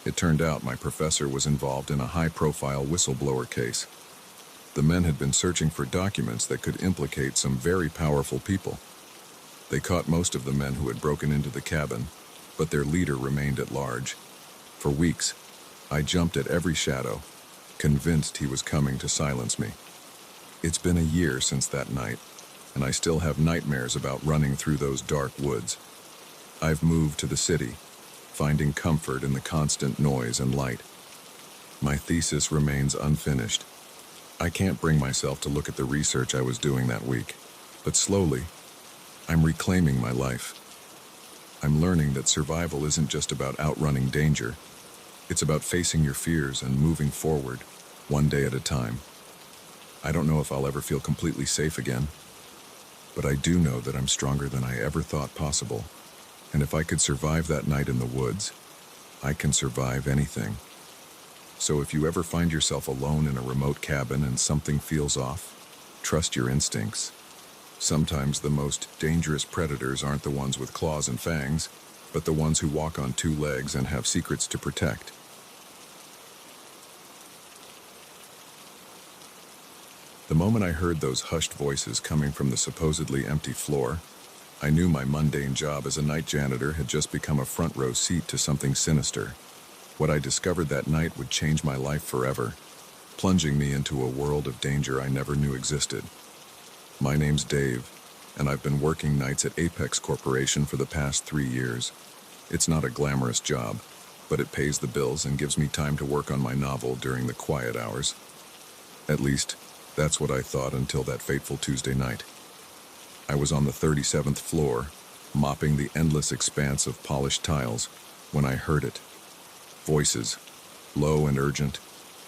It turned out my professor was involved in a high-profile whistleblower case. The men had been searching for documents that could implicate some very powerful people. They caught most of the men who had broken into the cabin, but their leader remained at large. For weeks, I jumped at every shadow, convinced he was coming to silence me. It's been a year since that night, and I still have nightmares about running through those dark woods. I've moved to the city, finding comfort in the constant noise and light. My thesis remains unfinished. I can't bring myself to look at the research I was doing that week, but slowly, I'm reclaiming my life. I'm learning that survival isn't just about outrunning danger. It's about facing your fears and moving forward, one day at a time. I don't know if I'll ever feel completely safe again, but I do know that I'm stronger than I ever thought possible. And if I could survive that night in the woods, I can survive anything. So if you ever find yourself alone in a remote cabin and something feels off, trust your instincts. Sometimes the most dangerous predators aren't the ones with claws and fangs, but the ones who walk on 2 legs and have secrets to protect. The moment I heard those hushed voices coming from the supposedly empty floor, I knew my mundane job as a night janitor had just become a front row seat to something sinister. What I discovered that night would change my life forever, plunging me into a world of danger I never knew existed. My name's Dave, and I've been working nights at Apex Corporation for the past 3 years. It's not a glamorous job, but it pays the bills and gives me time to work on my novel during the quiet hours. At least, that's what I thought until that fateful Tuesday night. I was on the 37th floor, mopping the endless expanse of polished tiles, when I heard it. Voices, low and urgent,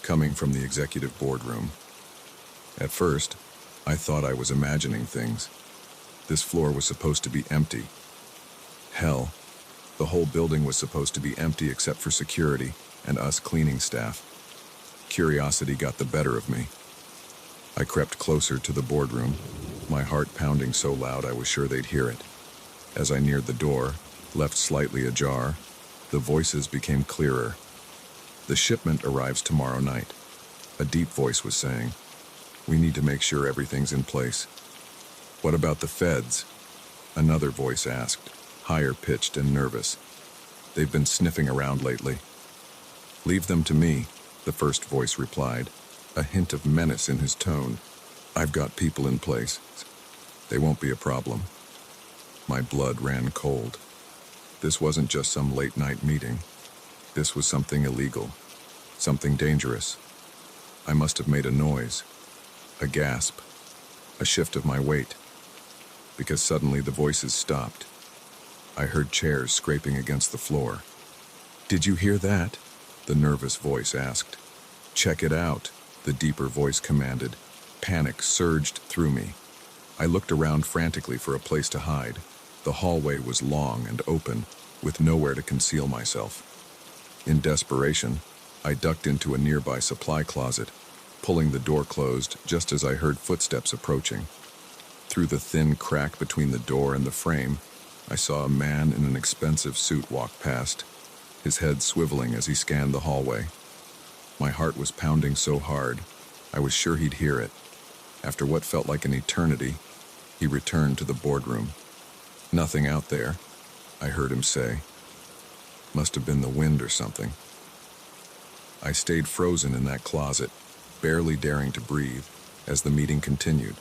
coming from the executive boardroom. At first, I thought I was imagining things. This floor was supposed to be empty. Hell, the whole building was supposed to be empty except for security and us cleaning staff. Curiosity got the better of me. I crept closer to the boardroom, my heart pounding so loud I was sure they'd hear it. As I neared the door, left slightly ajar, the voices became clearer, The shipment arrives tomorrow night. A deep voice was saying, "We need to make sure everything's in place." "What about the feds?" Another voice asked, higher pitched and nervous. "They've been sniffing around lately." "Leave them to me," the first voice replied, a hint of menace in his tone. "I've got people in place. They won't be a problem." My blood ran cold. This wasn't just some late-night meeting. This was something illegal, something dangerous. I must have made a noise, a gasp, a shift of my weight, because suddenly the voices stopped. I heard chairs scraping against the floor. "Did you hear that?" the nervous voice asked. "Check it out," the deeper voice commanded. Panic surged through me. I looked around frantically for a place to hide. The hallway was long and open, with nowhere to conceal myself. In desperation, I ducked into a nearby supply closet, pulling the door closed just as I heard footsteps approaching. Through the thin crack between the door and the frame, I saw a man in an expensive suit walk past, his head swiveling as he scanned the hallway. My heart was pounding so hard, I was sure he'd hear it. After what felt like an eternity, he returned to the boardroom. "Nothing out there," I heard him say. Must have been the wind or something. I stayed frozen in that closet, barely daring to breathe, as the meeting continued.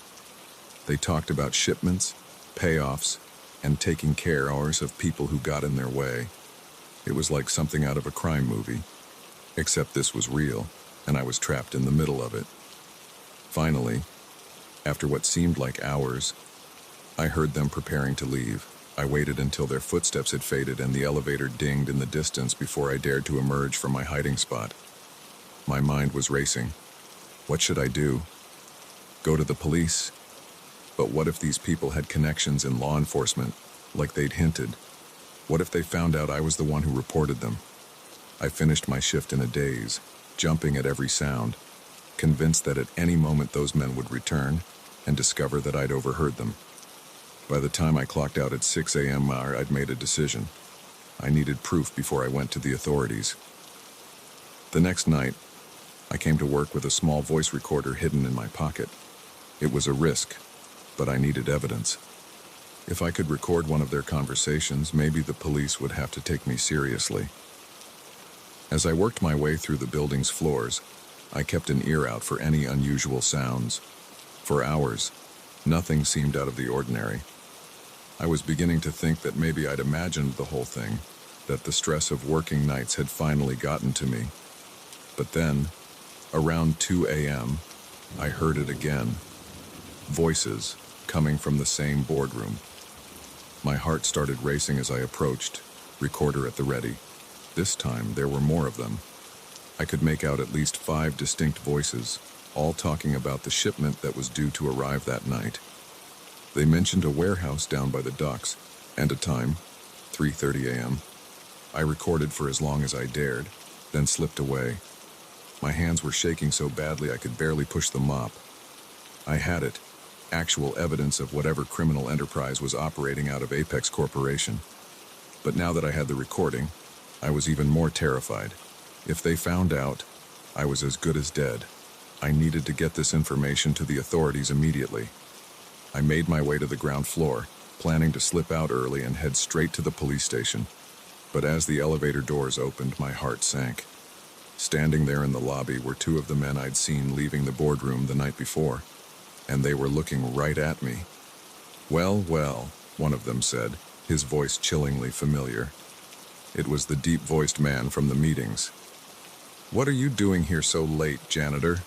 They talked about shipments, payoffs, and taking care of people who got in their way. It was like something out of a crime movie, except this was real, and I was trapped in the middle of it. Finally, after what seemed like hours, I heard them preparing to leave. I waited until their footsteps had faded and the elevator dinged in the distance before I dared to emerge from my hiding spot. My mind was racing. What should I do? Go to the police? But what if these people had connections in law enforcement, like they'd hinted? What if they found out I was the one who reported them? I finished my shift in a daze, jumping at every sound, convinced that at any moment those men would return and discover that I'd overheard them. By the time I clocked out at 6 a.m., I'd made a decision. I needed proof before I went to the authorities. The next night, I came to work with a small voice recorder hidden in my pocket. It was a risk, but I needed evidence. If I could record one of their conversations, maybe the police would have to take me seriously. As I worked my way through the building's floors, I kept an ear out for any unusual sounds. For hours, nothing seemed out of the ordinary. I was beginning to think that maybe I'd imagined the whole thing, that the stress of working nights had finally gotten to me. But then, around 2 a.m., I heard it again. Voices coming from the same boardroom. My heart started racing as I approached, recorder at the ready. This time, there were more of them. I could make out at least 5 distinct voices, all talking about the shipment that was due to arrive that night. They mentioned a warehouse down by the docks, and a time, 3:30 a.m. I recorded for as long as I dared, then slipped away. My hands were shaking so badly I could barely push the mop. I had it, actual evidence of whatever criminal enterprise was operating out of Apex Corporation. But now that I had the recording, I was even more terrified. If they found out, I was as good as dead. I needed to get this information to the authorities immediately. I made my way to the ground floor, planning to slip out early and head straight to the police station. But as the elevator doors opened, my heart sank. Standing there in the lobby were 2 of the men I'd seen leaving the boardroom the night before, and they were looking right at me. "Well, well," one of them said, his voice chillingly familiar. It was the deep-voiced man from the meetings. "What are you doing here so late, janitor?"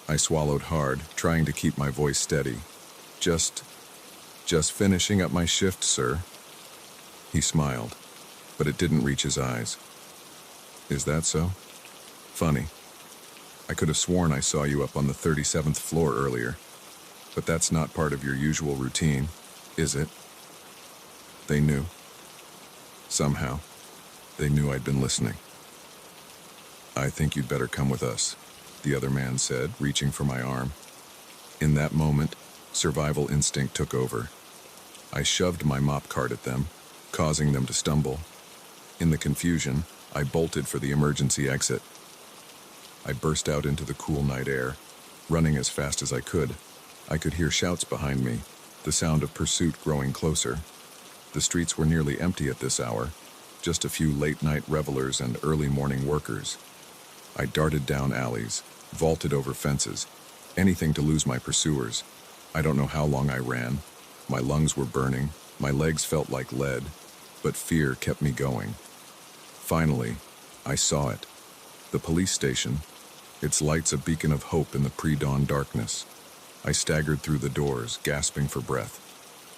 I swallowed hard, trying to keep my voice steady. Just finishing up my shift, sir." He smiled, but it didn't reach his eyes. "Is that so? Funny. I could have sworn I saw you up on the 37th floor earlier, but that's not part of your usual routine, is it?" They knew. Somehow, they knew I'd been listening. "I think you'd better come with us," the other man said, reaching for my arm. In that moment, survival instinct took over. I shoved my mop cart at them, causing them to stumble. In the confusion, I bolted for the emergency exit, I burst out into the cool night air, running as fast as I could. I could hear shouts behind me, the sound of pursuit growing closer. The streets were nearly empty at this hour, just a few late-night revelers and early-morning workers. I darted down alleys, vaulted over fences, anything to lose my pursuers. I don't know how long I ran. My lungs were burning, my legs felt like lead, but fear kept me going. Finally, I saw it. The police station, its lights a beacon of hope in the pre-dawn darkness. I staggered through the doors, gasping for breath.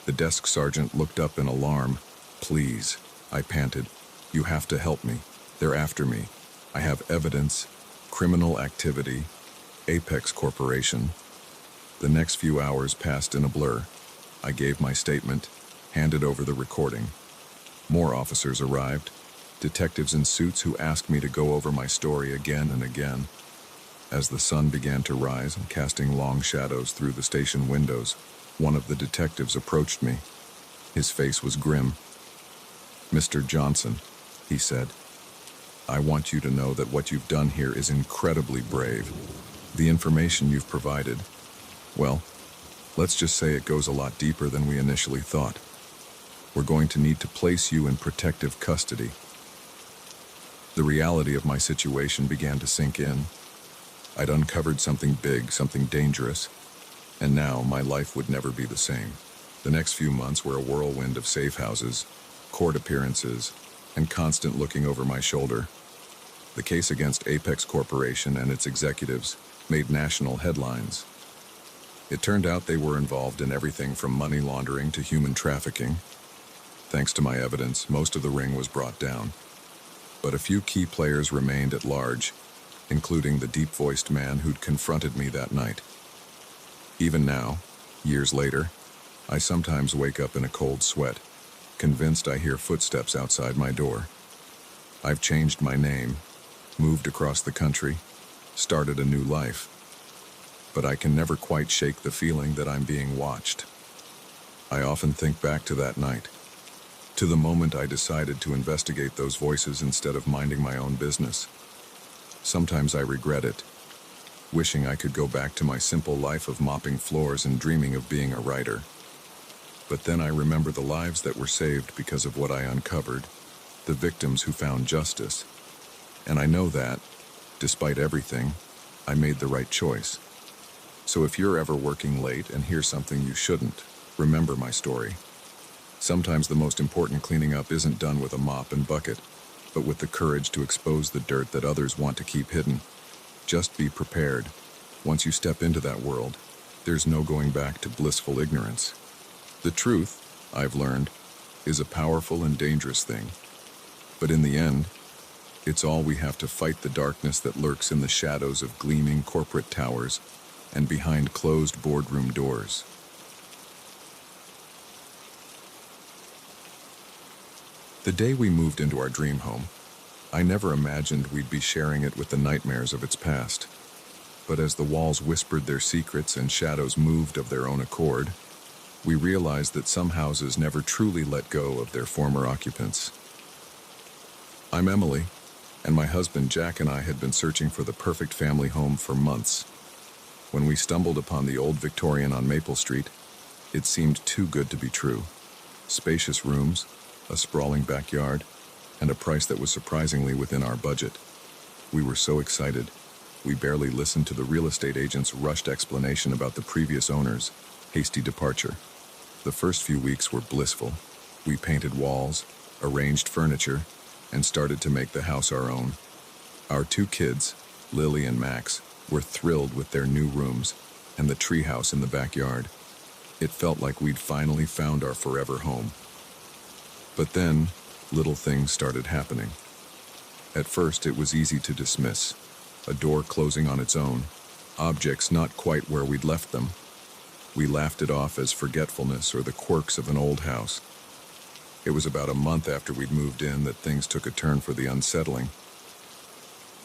The desk sergeant looked up in alarm. "Please," I panted. "You have to help me. They're after me. I have evidence, criminal activity, Apex Corporation." The next few hours passed in a blur. I gave my statement, handed over the recording. More officers arrived, detectives in suits who asked me to go over my story again and again. As the sun began to rise, casting long shadows through the station windows, one of the detectives approached me. His face was grim. "Mr. Johnson," he said, "I want you to know that what you've done here is incredibly brave. The information you've provided, well, let's just say it goes a lot deeper than we initially thought. We're going to need to place you in protective custody." The reality of my situation began to sink in. I'd uncovered something big, something dangerous, and now my life would never be the same. The next few months were a whirlwind of safe houses, court appearances, and constant looking over my shoulder. The case against Apex Corporation and its executives made national headlines. It turned out they were involved in everything from money laundering to human trafficking. Thanks to my evidence, most of the ring was brought down. But a few key players remained at large, including the deep-voiced man who'd confronted me that night. Even now, years later, I sometimes wake up in a cold sweat, convinced I hear footsteps outside my door. I've changed my name, moved across the country, started a new life. But I can never quite shake the feeling that I'm being watched. I often think back to that night, to the moment I decided to investigate those voices instead of minding my own business. Sometimes I regret it, wishing I could go back to my simple life of mopping floors and dreaming of being a writer. But then I remember the lives that were saved because of what I uncovered, the victims who found justice. And I know that, despite everything, I made the right choice. So if you're ever working late and hear something you shouldn't, remember my story. Sometimes the most important cleaning up isn't done with a mop and bucket, but with the courage to expose the dirt that others want to keep hidden. Just be prepared. Once you step into that world, there's no going back to blissful ignorance. The truth, I've learned, is a powerful and dangerous thing. But in the end, it's all we have to fight the darkness that lurks in the shadows of gleaming corporate towers and behind closed boardroom doors. The day we moved into our dream home, I never imagined we'd be sharing it with the nightmares of its past. But as the walls whispered their secrets and shadows moved of their own accord, we realized that some houses never truly let go of their former occupants. I'm Emily, and my husband Jack and I had been searching for the perfect family home for months. When we stumbled upon the old Victorian on Maple Street, it seemed too good to be true. Spacious rooms, a sprawling backyard, and a price that was surprisingly within our budget. We were so excited, we barely listened to the real estate agent's rushed explanation about the previous owner's hasty departure. The first few weeks were blissful. We painted walls, arranged furniture, and started to make the house our own. Our two kids, Lily and Max, were thrilled with their new rooms and the treehouse in the backyard. It felt like we'd finally found our forever home. But then, little things started happening. At first, it was easy to dismiss. A door closing on its own, objects not quite where we'd left them. We laughed it off as forgetfulness or the quirks of an old house. It was about a month after we'd moved in that things took a turn for the unsettling.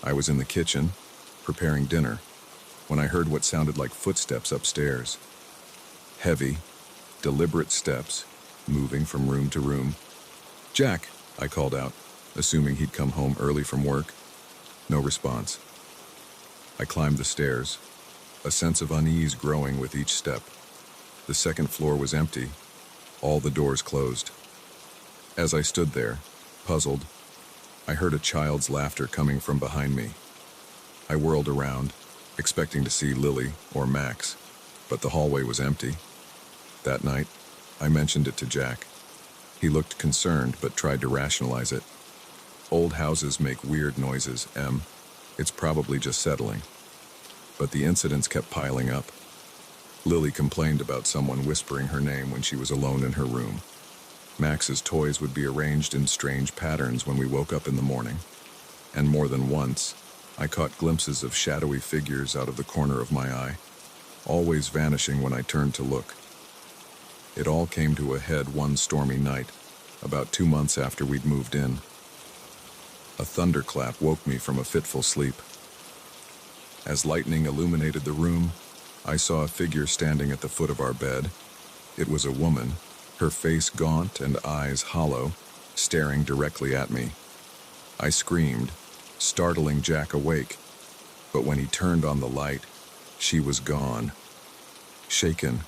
I was in the kitchen, preparing dinner, when I heard what sounded like footsteps upstairs. Heavy, deliberate steps, moving from room to room. "Jack," I called out, assuming he'd come home early from work. No response. I climbed the stairs, a sense of unease growing with each step. The second floor was empty, all the doors closed. As I stood there, puzzled, I heard a child's laughter coming from behind me. I whirled around, expecting to see Lily or Max, but the hallway was empty. That night, I mentioned it to Jack. He looked concerned but tried to rationalize it. Old houses make weird noises, Em. It's probably just settling. But the incidents kept piling up. Lily complained about someone whispering her name when she was alone in her room. Max's toys would be arranged in strange patterns when we woke up in the morning. And more than once, I caught glimpses of shadowy figures out of the corner of my eye, always vanishing when I turned to look. It all came to a head one stormy night, about 2 months after we'd moved in. A thunderclap woke me from a fitful sleep. As lightning illuminated the room, I saw a figure standing at the foot of our bed. It was a woman, her face gaunt and eyes hollow, staring directly at me. I screamed, startling Jack awake, but when he turned on the light, she was gone. Shaken,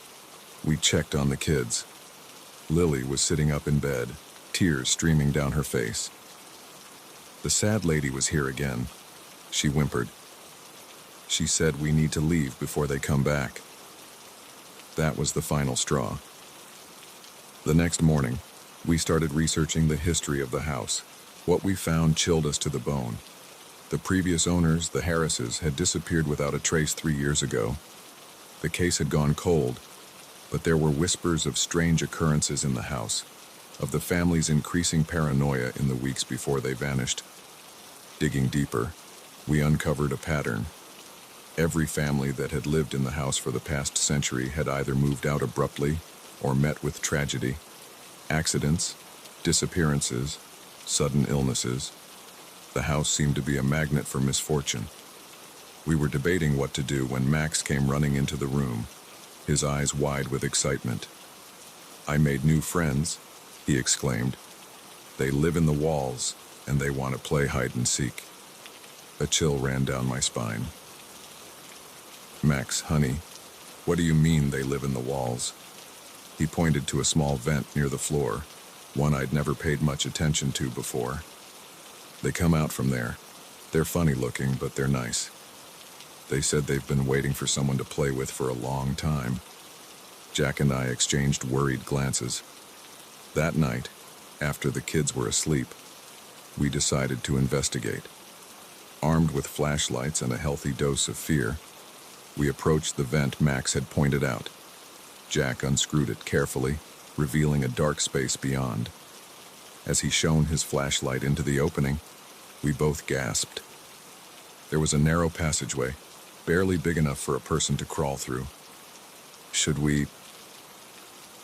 we checked on the kids. Lily was sitting up in bed, tears streaming down her face. The sad lady was here again. She whimpered. She said we need to leave before they come back. That was the final straw. The next morning, we started researching the history of the house. What we found chilled us to the bone. The previous owners, the Harrises, had disappeared without a trace 3 years ago. The case had gone cold, but there were whispers of strange occurrences in the house, of the family's increasing paranoia in the weeks before they vanished. Digging deeper, we uncovered a pattern. Every family that had lived in the house for the past century had either moved out abruptly or met with tragedy. Accidents, disappearances, sudden illnesses. The house seemed to be a magnet for misfortune. We were debating what to do when Max came running into the room, his eyes wide with excitement. "I made new friends," he exclaimed. "They live in the walls, and they want to play hide and seek." A chill ran down my spine. "Max, honey, what do you mean they live in the walls?" He pointed to a small vent near the floor, one I'd never paid much attention to before. "They come out from there. They're funny looking, but they're nice. They said they've been waiting for someone to play with for a long time." Jack and I exchanged worried glances. That night, after the kids were asleep, we decided to investigate. Armed with flashlights and a healthy dose of fear, we approached the vent Max had pointed out. Jack unscrewed it carefully, revealing a dark space beyond. As he shone his flashlight into the opening, we both gasped. There was a narrow passageway, barely big enough for a person to crawl through. "Should we?"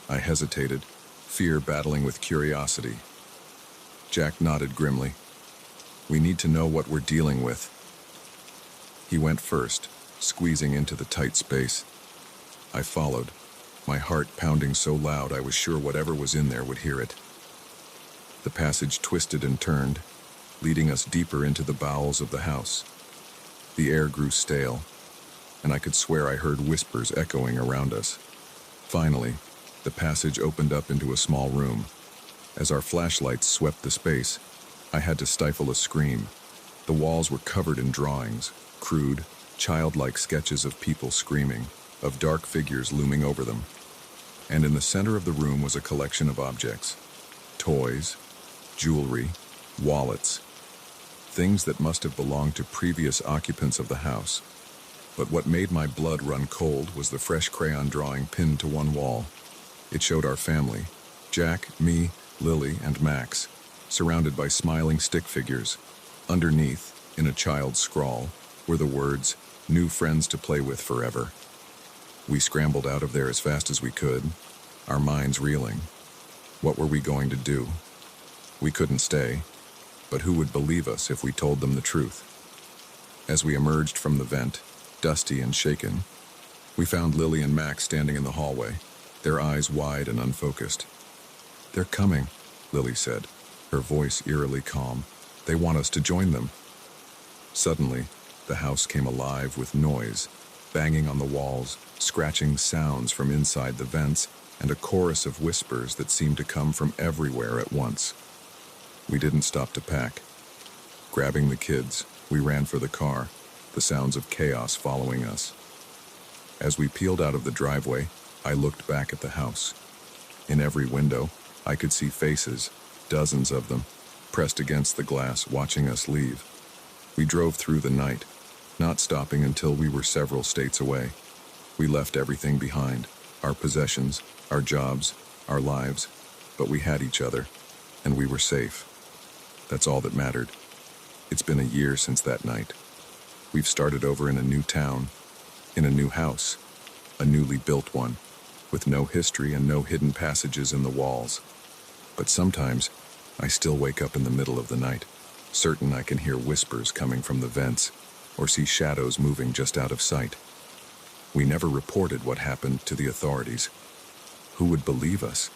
I hesitated, fear battling with curiosity. Jack nodded grimly. "We need to know what we're dealing with." He went first, squeezing into the tight space. I followed, my heart pounding so loud I was sure whatever was in there would hear it. The passage twisted and turned, leading us deeper into the bowels of the house. The air grew stale, and I could swear I heard whispers echoing around us. Finally, the passage opened up into a small room. As our flashlights swept the space, I had to stifle a scream. The walls were covered in drawings, crude, childlike sketches of people screaming, of dark figures looming over them. And in the center of the room was a collection of objects. Toys, jewelry, wallets. Things that must have belonged to previous occupants of the house. But what made my blood run cold was the fresh crayon drawing pinned to one wall. It showed our family, Jack, me, Lily, and Max, surrounded by smiling stick figures. Underneath, in a child's scrawl, were the words, "New friends to play with forever." We scrambled out of there as fast as we could, our minds reeling. What were we going to do? We couldn't stay, but who would believe us if we told them the truth? As we emerged from the vent, dusty and shaken, we found Lily and Max standing in the hallway, their eyes wide and unfocused. "They're coming," Lily said, her voice eerily calm. "They want us to join them." Suddenly, The house came alive with noise, banging on the walls, scratching sounds from inside the vents, and a chorus of whispers that seemed to come from everywhere at once. We didn't stop to pack. Grabbing the kids, we ran for the car, the sounds of chaos following us. As we peeled out of the driveway, I looked back at the house. In every window, I could see faces, dozens of them, pressed against the glass, watching us leave. We drove through the night, not stopping until we were several states away. We left everything behind, our possessions, our jobs, our lives, but we had each other, and we were safe. That's all that mattered. It's been a year since that night. We've started over in a new town, in a new house, a newly built one, with no history and no hidden passages in the walls. But sometimes, I still wake up in the middle of the night, certain I can hear whispers coming from the vents, or see shadows moving just out of sight. We never reported what happened to the authorities. Who would believe us?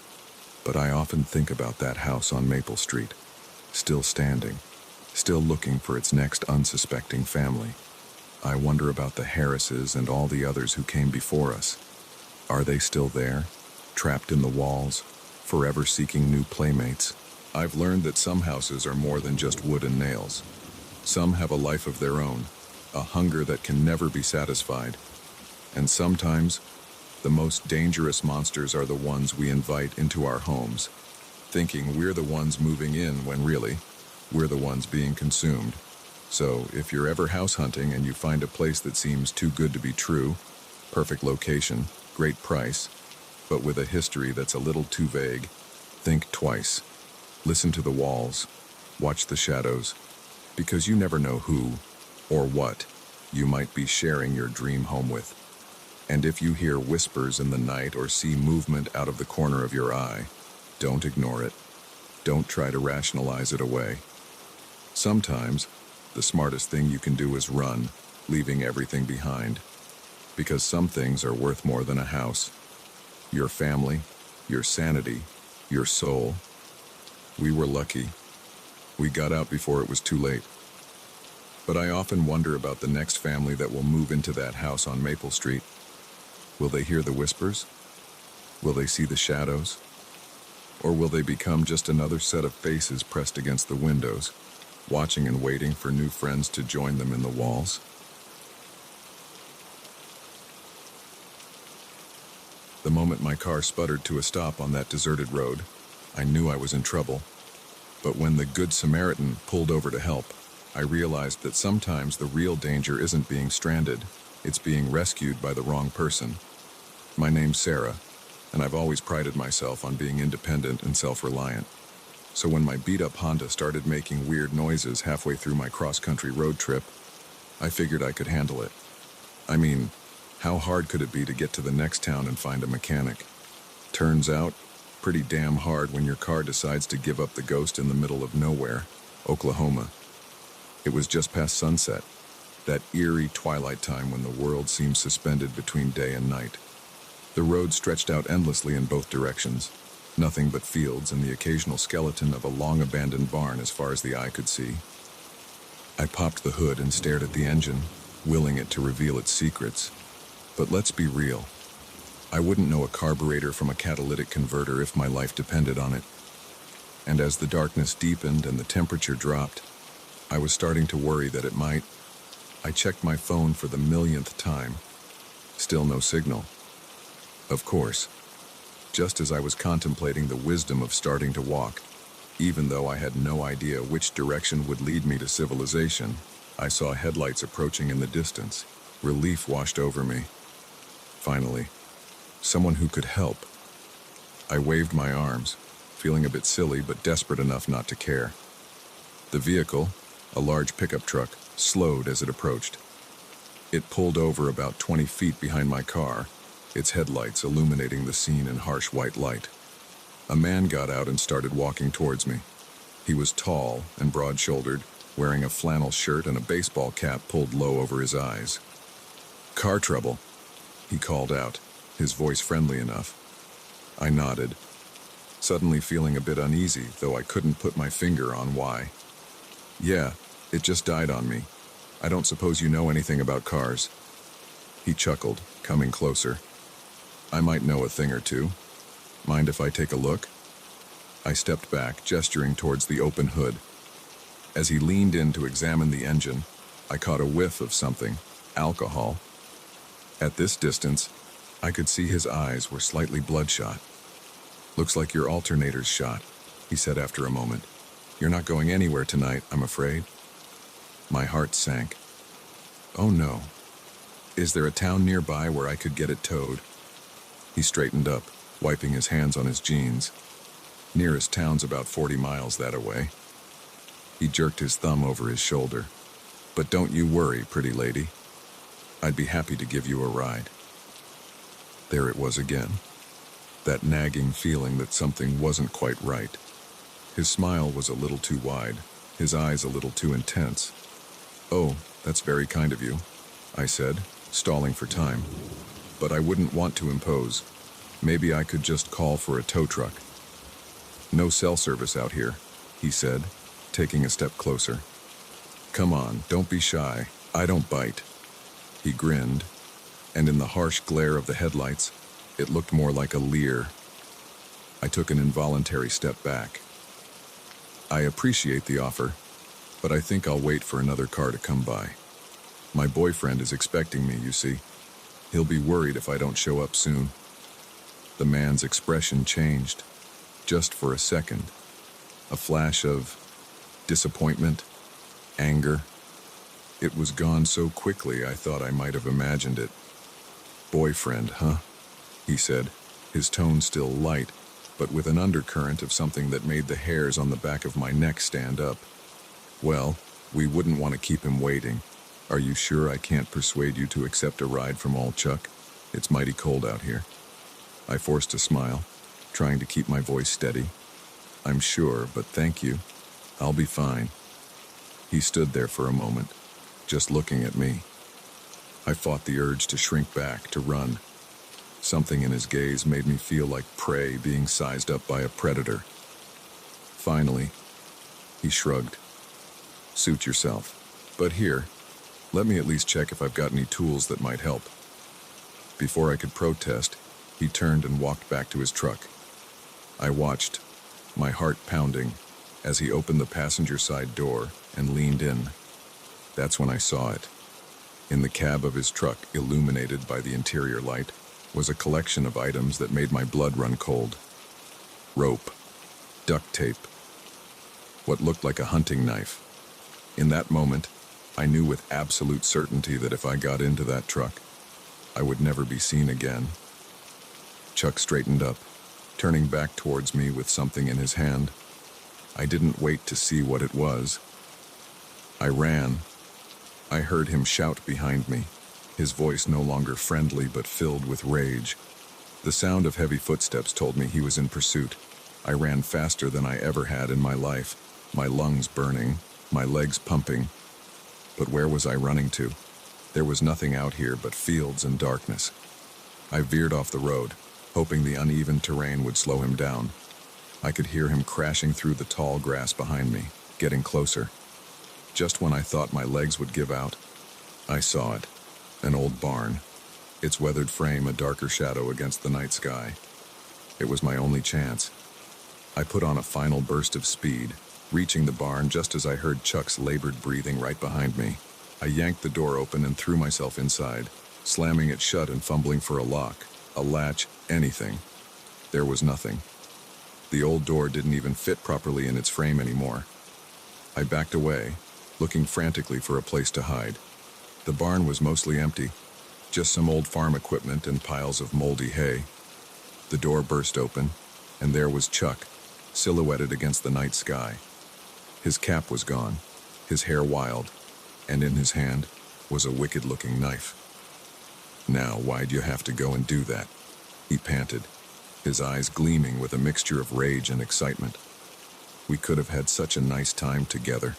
But I often think about that house on Maple Street, still standing, still looking for its next unsuspecting family. I wonder about the Harrises and all the others who came before us. Are they still there, trapped in the walls, forever seeking new playmates? I've learned that some houses are more than just wood and nails. Some have a life of their own, a hunger that can never be satisfied. And sometimes, the most dangerous monsters are the ones we invite into our homes, thinking we're the ones moving in when really, we're the ones being consumed. So, if you're ever house hunting and you find a place that seems too good to be true, perfect location, great price, but with a history that's a little too vague, think twice. Listen to the walls, watch the shadows, because you never know who or what you might be sharing your dream home with. And if you hear whispers in the night or see movement out of the corner of your eye, don't ignore it. Don't try to rationalize it away. Sometimes, the smartest thing you can do is run, leaving everything behind. Because some things are worth more than a house. Your family, your sanity, your soul. We were lucky. We got out before it was too late. But I often wonder about the next family that will move into that house on Maple Street. Will they hear the whispers? Will they see the shadows? Or will they become just another set of faces pressed against the windows, watching and waiting for new friends to join them in the walls? The moment my car sputtered to a stop on that deserted road, I knew I was in trouble. But when the Good Samaritan pulled over to help, I realized that sometimes the real danger isn't being stranded, it's being rescued by the wrong person. My name's Sarah, and I've always prided myself on being independent and self-reliant. So when my beat-up Honda started making weird noises halfway through my cross-country road trip, I figured I could handle it. I mean, how hard could it be to get to the next town and find a mechanic? Turns out, pretty damn hard when your car decides to give up the ghost in the middle of nowhere, Oklahoma. It was just past sunset, that eerie twilight time when the world seems suspended between day and night. The road stretched out endlessly in both directions, nothing but fields and the occasional skeleton of a long-abandoned barn as far as the eye could see. I popped the hood and stared at the engine, willing it to reveal its secrets. But let's be real. I wouldn't know a carburetor from a catalytic converter if my life depended on it. And as the darkness deepened and the temperature dropped, I was starting to worry that it might. I checked my phone for the millionth time. Still no signal. Of course, just as I was contemplating the wisdom of starting to walk, even though I had no idea which direction would lead me to civilization, I saw headlights approaching in the distance. Relief washed over me. Finally, someone who could help. I waved my arms, feeling a bit silly but desperate enough not to care. The vehicle, a large pickup truck, slowed as it approached. It pulled over about 20 feet behind my car, its headlights illuminating the scene in harsh white light. A man got out and started walking towards me. He was tall and broad-shouldered, wearing a flannel shirt and a baseball cap pulled low over his eyes. "Car trouble," he called out, his voice friendly enough. I nodded, suddenly feeling a bit uneasy, though I couldn't put my finger on why. "Yeah, it just died on me," I don't suppose you know anything about cars. He chuckled, coming closer. I might know a thing or two. Mind if I take a look? I stepped back, gesturing towards the open hood. As he leaned in to examine the engine, I caught a whiff of something, alcohol. At this distance, I could see his eyes were slightly bloodshot. Looks like your alternator's shot, he said after a moment. You're not going anywhere tonight, I'm afraid. My heart sank. Oh no. Is there a town nearby where I could get it towed? He straightened up, wiping his hands on his jeans. Nearest town's about 40 miles that away. He jerked his thumb over his shoulder. But don't you worry, pretty lady. I'd be happy to give you a ride. There it was again. That nagging feeling that something wasn't quite right. His smile was a little too wide, his eyes a little too intense. Oh, that's very kind of you, I said, stalling for time. But I wouldn't want to impose. Maybe I could just call for a tow truck. No cell service out here, he said, taking a step closer. Come on, don't be shy. I don't bite. He grinned, and in the harsh glare of the headlights, it looked more like a leer. I took an involuntary step back. I appreciate the offer, but I think I'll wait for another car to come by. My boyfriend is expecting me, you see. He'll be worried if I don't show up soon. The man's expression changed, just for a second. A flash of disappointment, anger. It was gone so quickly I thought I might have imagined it. Boyfriend, huh? He said, his tone still light, but with an undercurrent of something that made the hairs on the back of my neck stand up. Well, we wouldn't want to keep him waiting. Are you sure I can't persuade you to accept a ride from old Chuck? It's mighty cold out here. I forced a smile, trying to keep my voice steady. I'm sure, but thank you. I'll be fine. He stood there for a moment, just looking at me. I fought the urge to shrink back, to run. Something in his gaze made me feel like prey being sized up by a predator. Finally, he shrugged. Suit yourself. But here, let me at least check if I've got any tools that might help. Before I could protest, he turned and walked back to his truck. I watched, my heart pounding, as he opened the passenger side door and leaned in. That's when I saw it. In the cab of his truck, illuminated by the interior light, was a collection of items that made my blood run cold. Rope, duct tape, what looked like a hunting knife. In that moment, I knew with absolute certainty that if I got into that truck, I would never be seen again. Chuck straightened up, turning back towards me with something in his hand. I didn't wait to see what it was. I ran. I heard him shout behind me, his voice no longer friendly but filled with rage. The sound of heavy footsteps told me he was in pursuit. I ran faster than I ever had in my life, my lungs burning, my legs pumping. But where was I running to? There was nothing out here but fields and darkness. I veered off the road, hoping the uneven terrain would slow him down. I could hear him crashing through the tall grass behind me, getting closer. Just when I thought my legs would give out, I saw it. An old barn, its weathered frame a darker shadow against the night sky. It was my only chance. I put on a final burst of speed, reaching the barn just as I heard Chuck's labored breathing right behind me. I yanked the door open and threw myself inside, slamming it shut and fumbling for a lock, a latch, anything. There was nothing. The old door didn't even fit properly in its frame anymore. I backed away, looking frantically for a place to hide. The barn was mostly empty, just some old farm equipment and piles of moldy hay. The door burst open, and there was Chuck, silhouetted against the night sky. His cap was gone, his hair wild, and in his hand was a wicked-looking knife. Now, why'd you have to go and do that? He panted, his eyes gleaming with a mixture of rage and excitement. We could have had such a nice time together.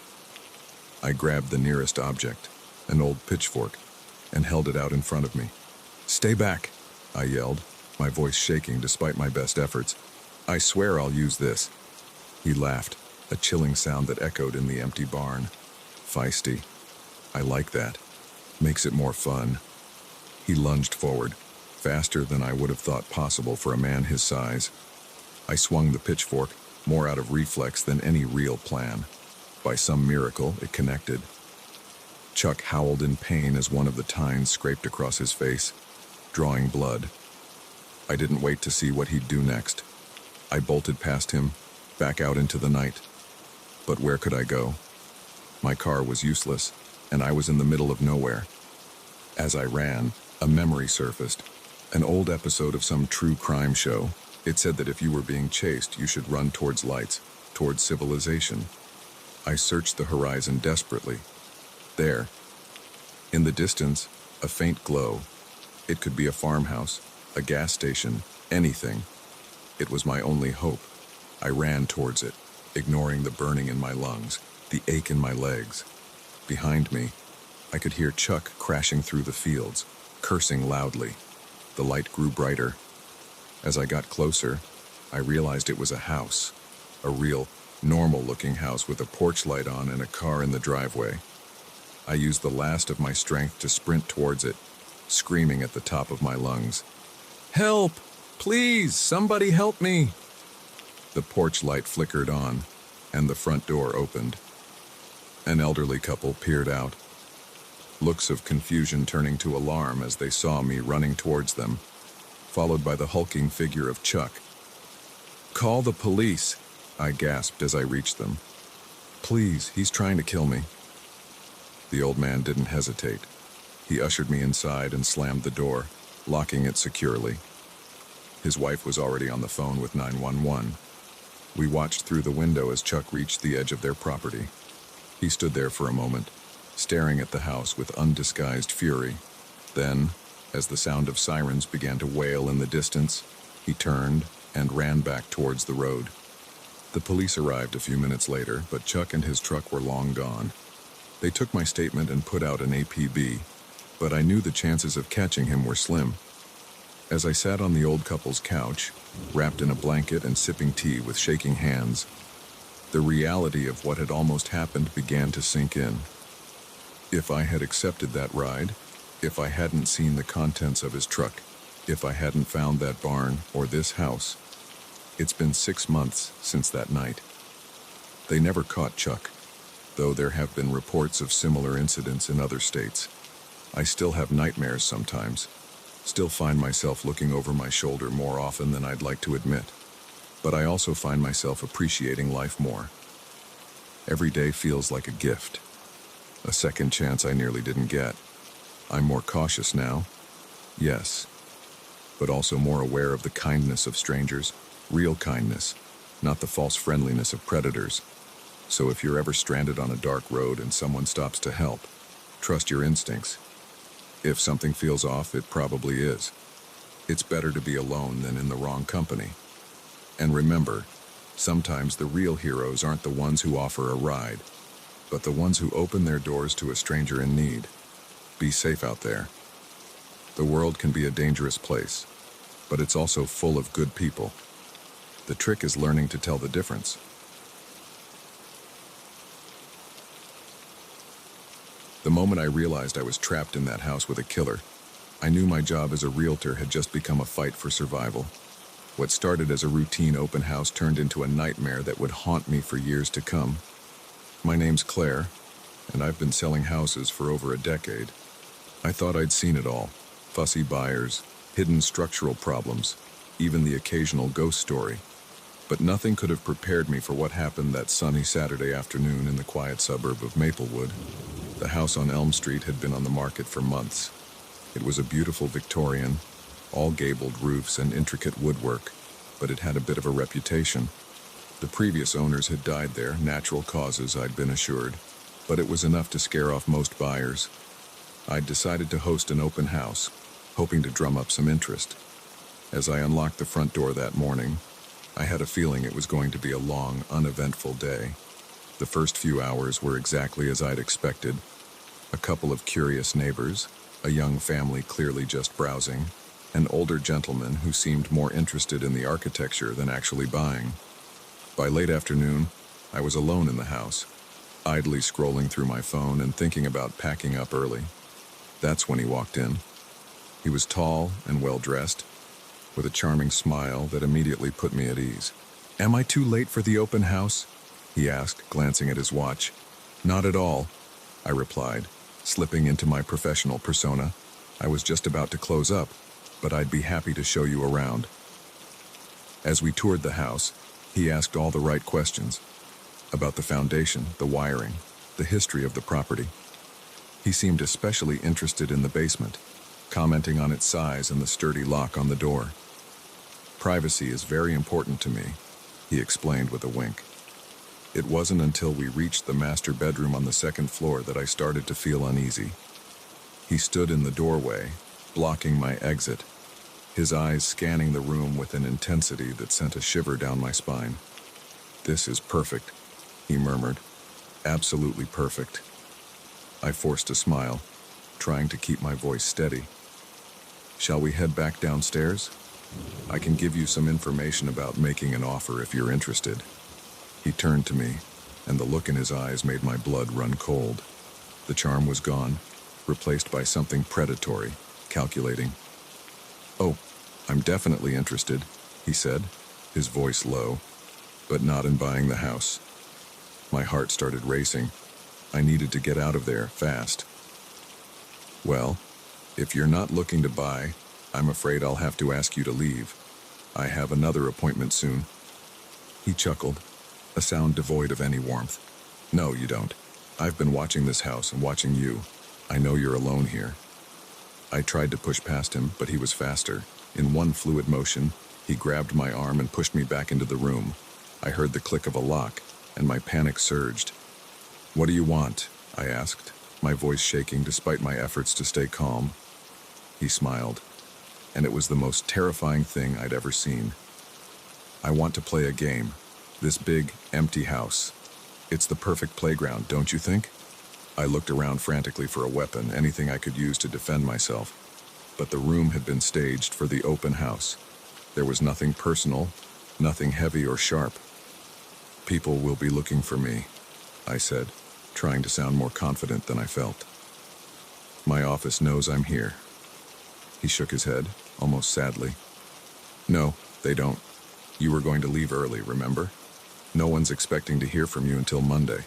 I grabbed the nearest object, an old pitchfork, and held it out in front of me. "Stay back," I yelled, my voice shaking despite my best efforts. "I swear I'll use this." He laughed, a chilling sound that echoed in the empty barn. Feisty. I like that. Makes it more fun. He lunged forward, faster than I would have thought possible for a man his size. I swung the pitchfork, more out of reflex than any real plan. By some miracle, it connected. Chuck howled in pain as one of the tines scraped across his face, drawing blood. I didn't wait to see what he'd do next. I bolted past him, back out into the night. But where could I go? My car was useless, and I was in the middle of nowhere. As I ran, a memory surfaced, an old episode of some true crime show. It said that if you were being chased, you should run towards lights, towards civilization. I searched the horizon desperately. There, in the distance, a faint glow. It could be a farmhouse, a gas station, anything. It was my only hope. I ran towards it, ignoring the burning in my lungs, the ache in my legs. Behind me, I could hear Chuck crashing through the fields, cursing loudly. The light grew brighter. As I got closer, I realized it was a house, a real, normal-looking house with a porch light on and a car in the driveway. I used the last of my strength to sprint towards it, screaming at the top of my lungs. "Help! Please, somebody help me!" The porch light flickered on, and the front door opened. An elderly couple peered out, looks of confusion turning to alarm as they saw me running towards them, followed by the hulking figure of Chuck. "Call the police," I gasped as I reached them. "Please, he's trying to kill me." The old man didn't hesitate. He ushered me inside and slammed the door, locking it securely. His wife was already on the phone with 911. We watched through the window as Chuck reached the edge of their property. He stood there for a moment, staring at the house with undisguised fury. Then, as the sound of sirens began to wail in the distance, he turned and ran back towards the road. The police arrived a few minutes later, but Chuck and his truck were long gone. They took my statement and put out an APB, but I knew the chances of catching him were slim. As I sat on the old couple's couch, wrapped in a blanket and sipping tea with shaking hands, the reality of what had almost happened began to sink in. If I had accepted that ride, if I hadn't seen the contents of his truck, if I hadn't found that barn or this house, it's been 6 months since that night. They never caught Chuck, though there have been reports of similar incidents in other states. I still have nightmares sometimes, still find myself looking over my shoulder more often than I'd like to admit. But I also find myself appreciating life more. Every day feels like a gift, a second chance I nearly didn't get. I'm more cautious now, yes, but also more aware of the kindness of strangers, real kindness, not the false friendliness of predators. So if you're ever stranded on a dark road and someone stops to help, trust your instincts. If something feels off, it probably is. It's better to be alone than in the wrong company. And remember, sometimes the real heroes aren't the ones who offer a ride, but the ones who open their doors to a stranger in need. Be safe out there. The world can be a dangerous place, but it's also full of good people. The trick is learning to tell the difference. The moment I realized I was trapped in that house with a killer, I knew my job as a realtor had just become a fight for survival. What started as a routine open house turned into a nightmare that would haunt me for years to come. My name's Claire, and I've been selling houses for over a decade. I thought I'd seen it all: fussy buyers, hidden structural problems, even the occasional ghost story. But nothing could have prepared me for what happened that sunny Saturday afternoon in the quiet suburb of Maplewood. The house on Elm Street had been on the market for months. It was a beautiful Victorian, all gabled roofs and intricate woodwork, but it had a bit of a reputation. The previous owners had died there, natural causes, I'd been assured, but it was enough to scare off most buyers. I'd decided to host an open house, hoping to drum up some interest. As I unlocked the front door that morning, I had a feeling it was going to be a long, uneventful day. The first few hours were exactly as I'd expected. A couple of curious neighbors, a young family clearly just browsing, an older gentleman who seemed more interested in the architecture than actually buying. By late afternoon, I was alone in the house. idly scrolling through my phone and thinking about packing up early. That's when he walked in. He was tall and well-dressed, with a charming smile that immediately put me at ease. "Am I too late for the open house?" he asked, glancing at his watch. "Not at all," I replied, slipping into my professional persona. I was just about to close up, but I'd be happy to show you around. As we toured the house, he asked all the right questions about the foundation, the wiring, the history of the property. He seemed especially interested in the basement, commenting on its size and the sturdy lock on the door. "Privacy is very important to me," he explained with a wink. It wasn't until we reached the master bedroom on the second floor that I started to feel uneasy. He stood in the doorway, blocking my exit, his eyes scanning the room with an intensity that sent a shiver down my spine. "This is perfect," he murmured. "Absolutely perfect." I forced a smile, trying to keep my voice steady. "Shall we head back downstairs? I can give you some information about making an offer if you're interested." He turned to me, and the look in his eyes made my blood run cold. The charm was gone, replaced by something predatory, calculating. "Oh, I'm definitely interested," he said, his voice low, "but not in buying the house." My heart started racing. I needed to get out of there, fast. "Well, if you're not looking to buy, I'm afraid I'll have to ask you to leave. I have another appointment soon." He chuckled, a sound devoid of any warmth. "No, you don't. I've been watching this house and watching you. I know you're alone here." I tried to push past him, but he was faster. In one fluid motion, he grabbed my arm and pushed me back into the room. I heard the click of a lock, and my panic surged. "What do you want?" I asked, my voice shaking despite my efforts to stay calm. He smiled, and it was the most terrifying thing I'd ever seen. "I want to play a game. This big, empty house. It's the perfect playground, don't you think?" I looked around frantically for a weapon, anything I could use to defend myself. But the room had been staged for the open house. There was nothing personal, nothing heavy or sharp. "People will be looking for me," I said, trying to sound more confident than I felt. "My office knows I'm here." He shook his head, almost sadly. "No, they don't. You were going to leave early, remember? No one's expecting to hear from you until Monday."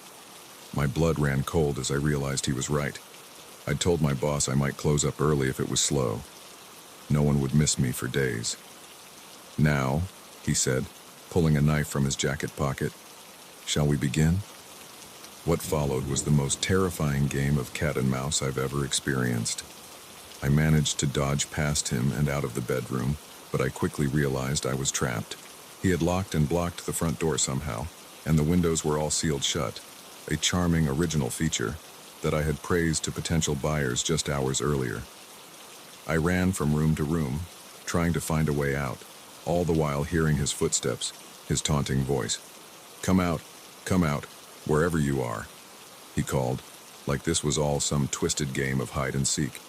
My blood ran cold as I realized he was right. I'd told my boss I might close up early if it was slow. No one would miss me for days. "Now," he said, pulling a knife from his jacket pocket, "shall we begin?" What followed was the most terrifying game of cat and mouse I've ever experienced. I managed to dodge past him and out of the bedroom, but I quickly realized I was trapped. He had locked and blocked the front door somehow, and the windows were all sealed shut, a charming original feature that I had praised to potential buyers just hours earlier. I ran from room to room, trying to find a way out, all the while hearing his footsteps, his taunting voice. Come out, wherever you are," he called, like this was all some twisted game of hide and seek.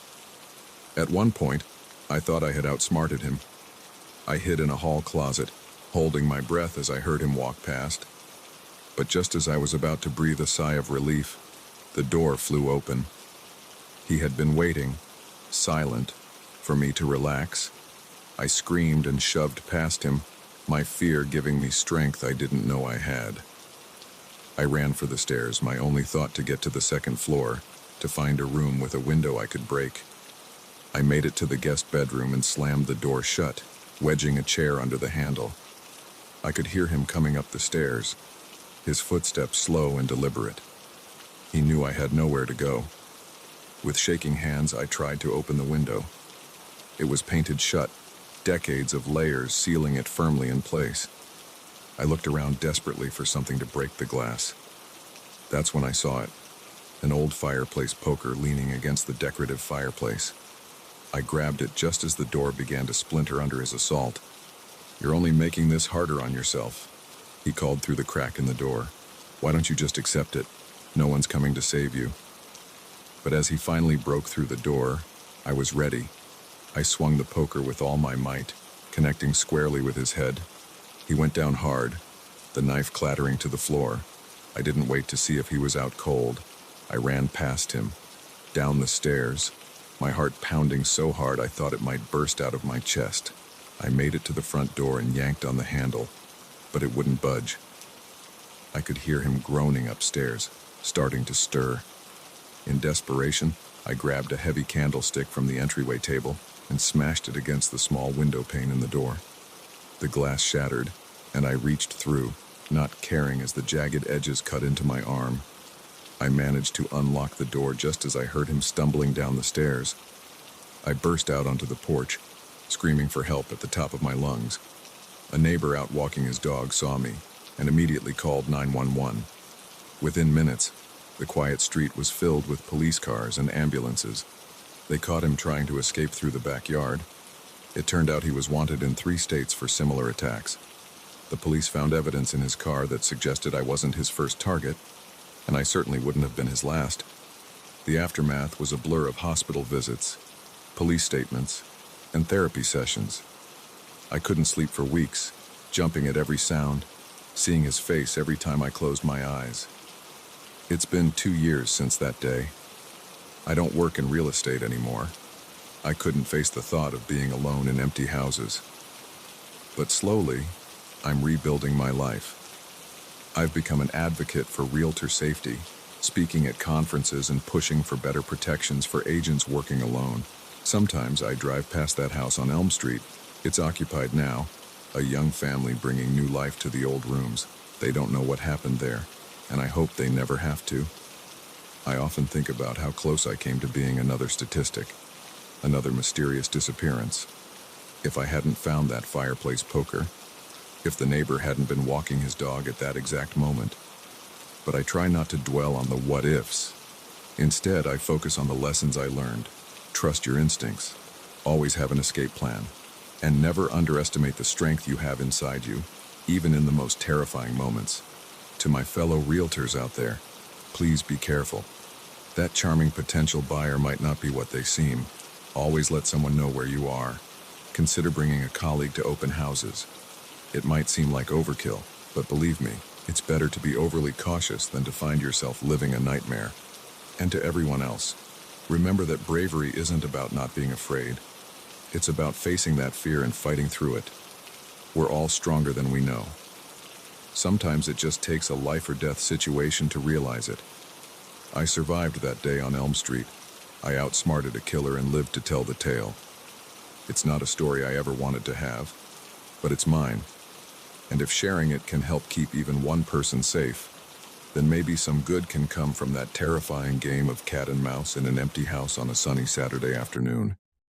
At one point, I thought I had outsmarted him. I hid in a hall closet, holding my breath as I heard him walk past. But just as I was about to breathe a sigh of relief, the door flew open. He had been waiting, silent, for me to relax. I screamed and shoved past him, my fear giving me strength I didn't know I had. I ran for the stairs, my only thought to get to the second floor, to find a room with a window I could break. I made it to the guest bedroom and slammed the door shut, wedging a chair under the handle. I could hear him coming up the stairs, his footsteps slow and deliberate. He knew I had nowhere to go. With shaking hands, I tried to open the window. It was painted shut, decades of layers sealing it firmly in place. I looked around desperately for something to break the glass. That's when I saw it, an old fireplace poker leaning against the decorative fireplace. I grabbed it just as the door began to splinter under his assault. "You're only making this harder on yourself," he called through the crack in the door. "Why don't you just accept it? No one's coming to save you." But as he finally broke through the door, I was ready. I swung the poker with all my might, connecting squarely with his head. He went down hard, the knife clattering to the floor. I didn't wait to see if he was out cold. I ran past him, down the stairs, my heart pounding so hard I thought it might burst out of my chest. I made it to the front door and yanked on the handle, but it wouldn't budge. I could hear him groaning upstairs, starting to stir. In desperation, I grabbed a heavy candlestick from the entryway table and smashed it against the small window pane in the door. The glass shattered, and I reached through, not caring as the jagged edges cut into my arm. I managed to unlock the door just as I heard him stumbling down the stairs. I burst out onto the porch, screaming for help at the top of my lungs. A neighbor out walking his dog saw me and immediately called 911. Within minutes, the quiet street was filled with police cars and ambulances. They caught him trying to escape through the backyard. It turned out he was wanted in 3 states for similar attacks. The police found evidence in his car that suggested I wasn't his first target, and I certainly wouldn't have been his last. The aftermath was a blur of hospital visits, police statements, and therapy sessions. I couldn't sleep for weeks, jumping at every sound, seeing his face every time I closed my eyes. It's been 2 years since that day. I don't work in real estate anymore. I couldn't face the thought of being alone in empty houses. But slowly, I'm rebuilding my life. I've become an advocate for realtor safety, speaking at conferences and pushing for better protections for agents working alone. Sometimes I drive past that house on Elm Street. It's occupied now, a young family bringing new life to the old rooms. They don't know what happened there, and I hope they never have to. I often think about how close I came to being another statistic, another mysterious disappearance. If I hadn't found that fireplace poker, if the neighbor hadn't been walking his dog at that exact moment. But I try not to dwell on the what-ifs. Instead, I focus on the lessons I learned. Trust your instincts, always have an escape plan, and never underestimate the strength you have inside you, even in the most terrifying moments. To my fellow realtors out there, please be careful. That charming potential buyer might not be what they seem. Always let someone know where you are. Consider bringing a colleague to open houses. It might seem like overkill, but believe me, it's better to be overly cautious than to find yourself living a nightmare. And to everyone else, remember that bravery isn't about not being afraid. It's about facing that fear and fighting through it. We're all stronger than we know. Sometimes it just takes a life or death situation to realize it. I survived that day on Elm Street. I outsmarted a killer and lived to tell the tale. It's not a story I ever wanted to have, but it's mine. And if sharing it can help keep even one person safe, then maybe some good can come from that terrifying game of cat and mouse in an empty house on a sunny Saturday afternoon.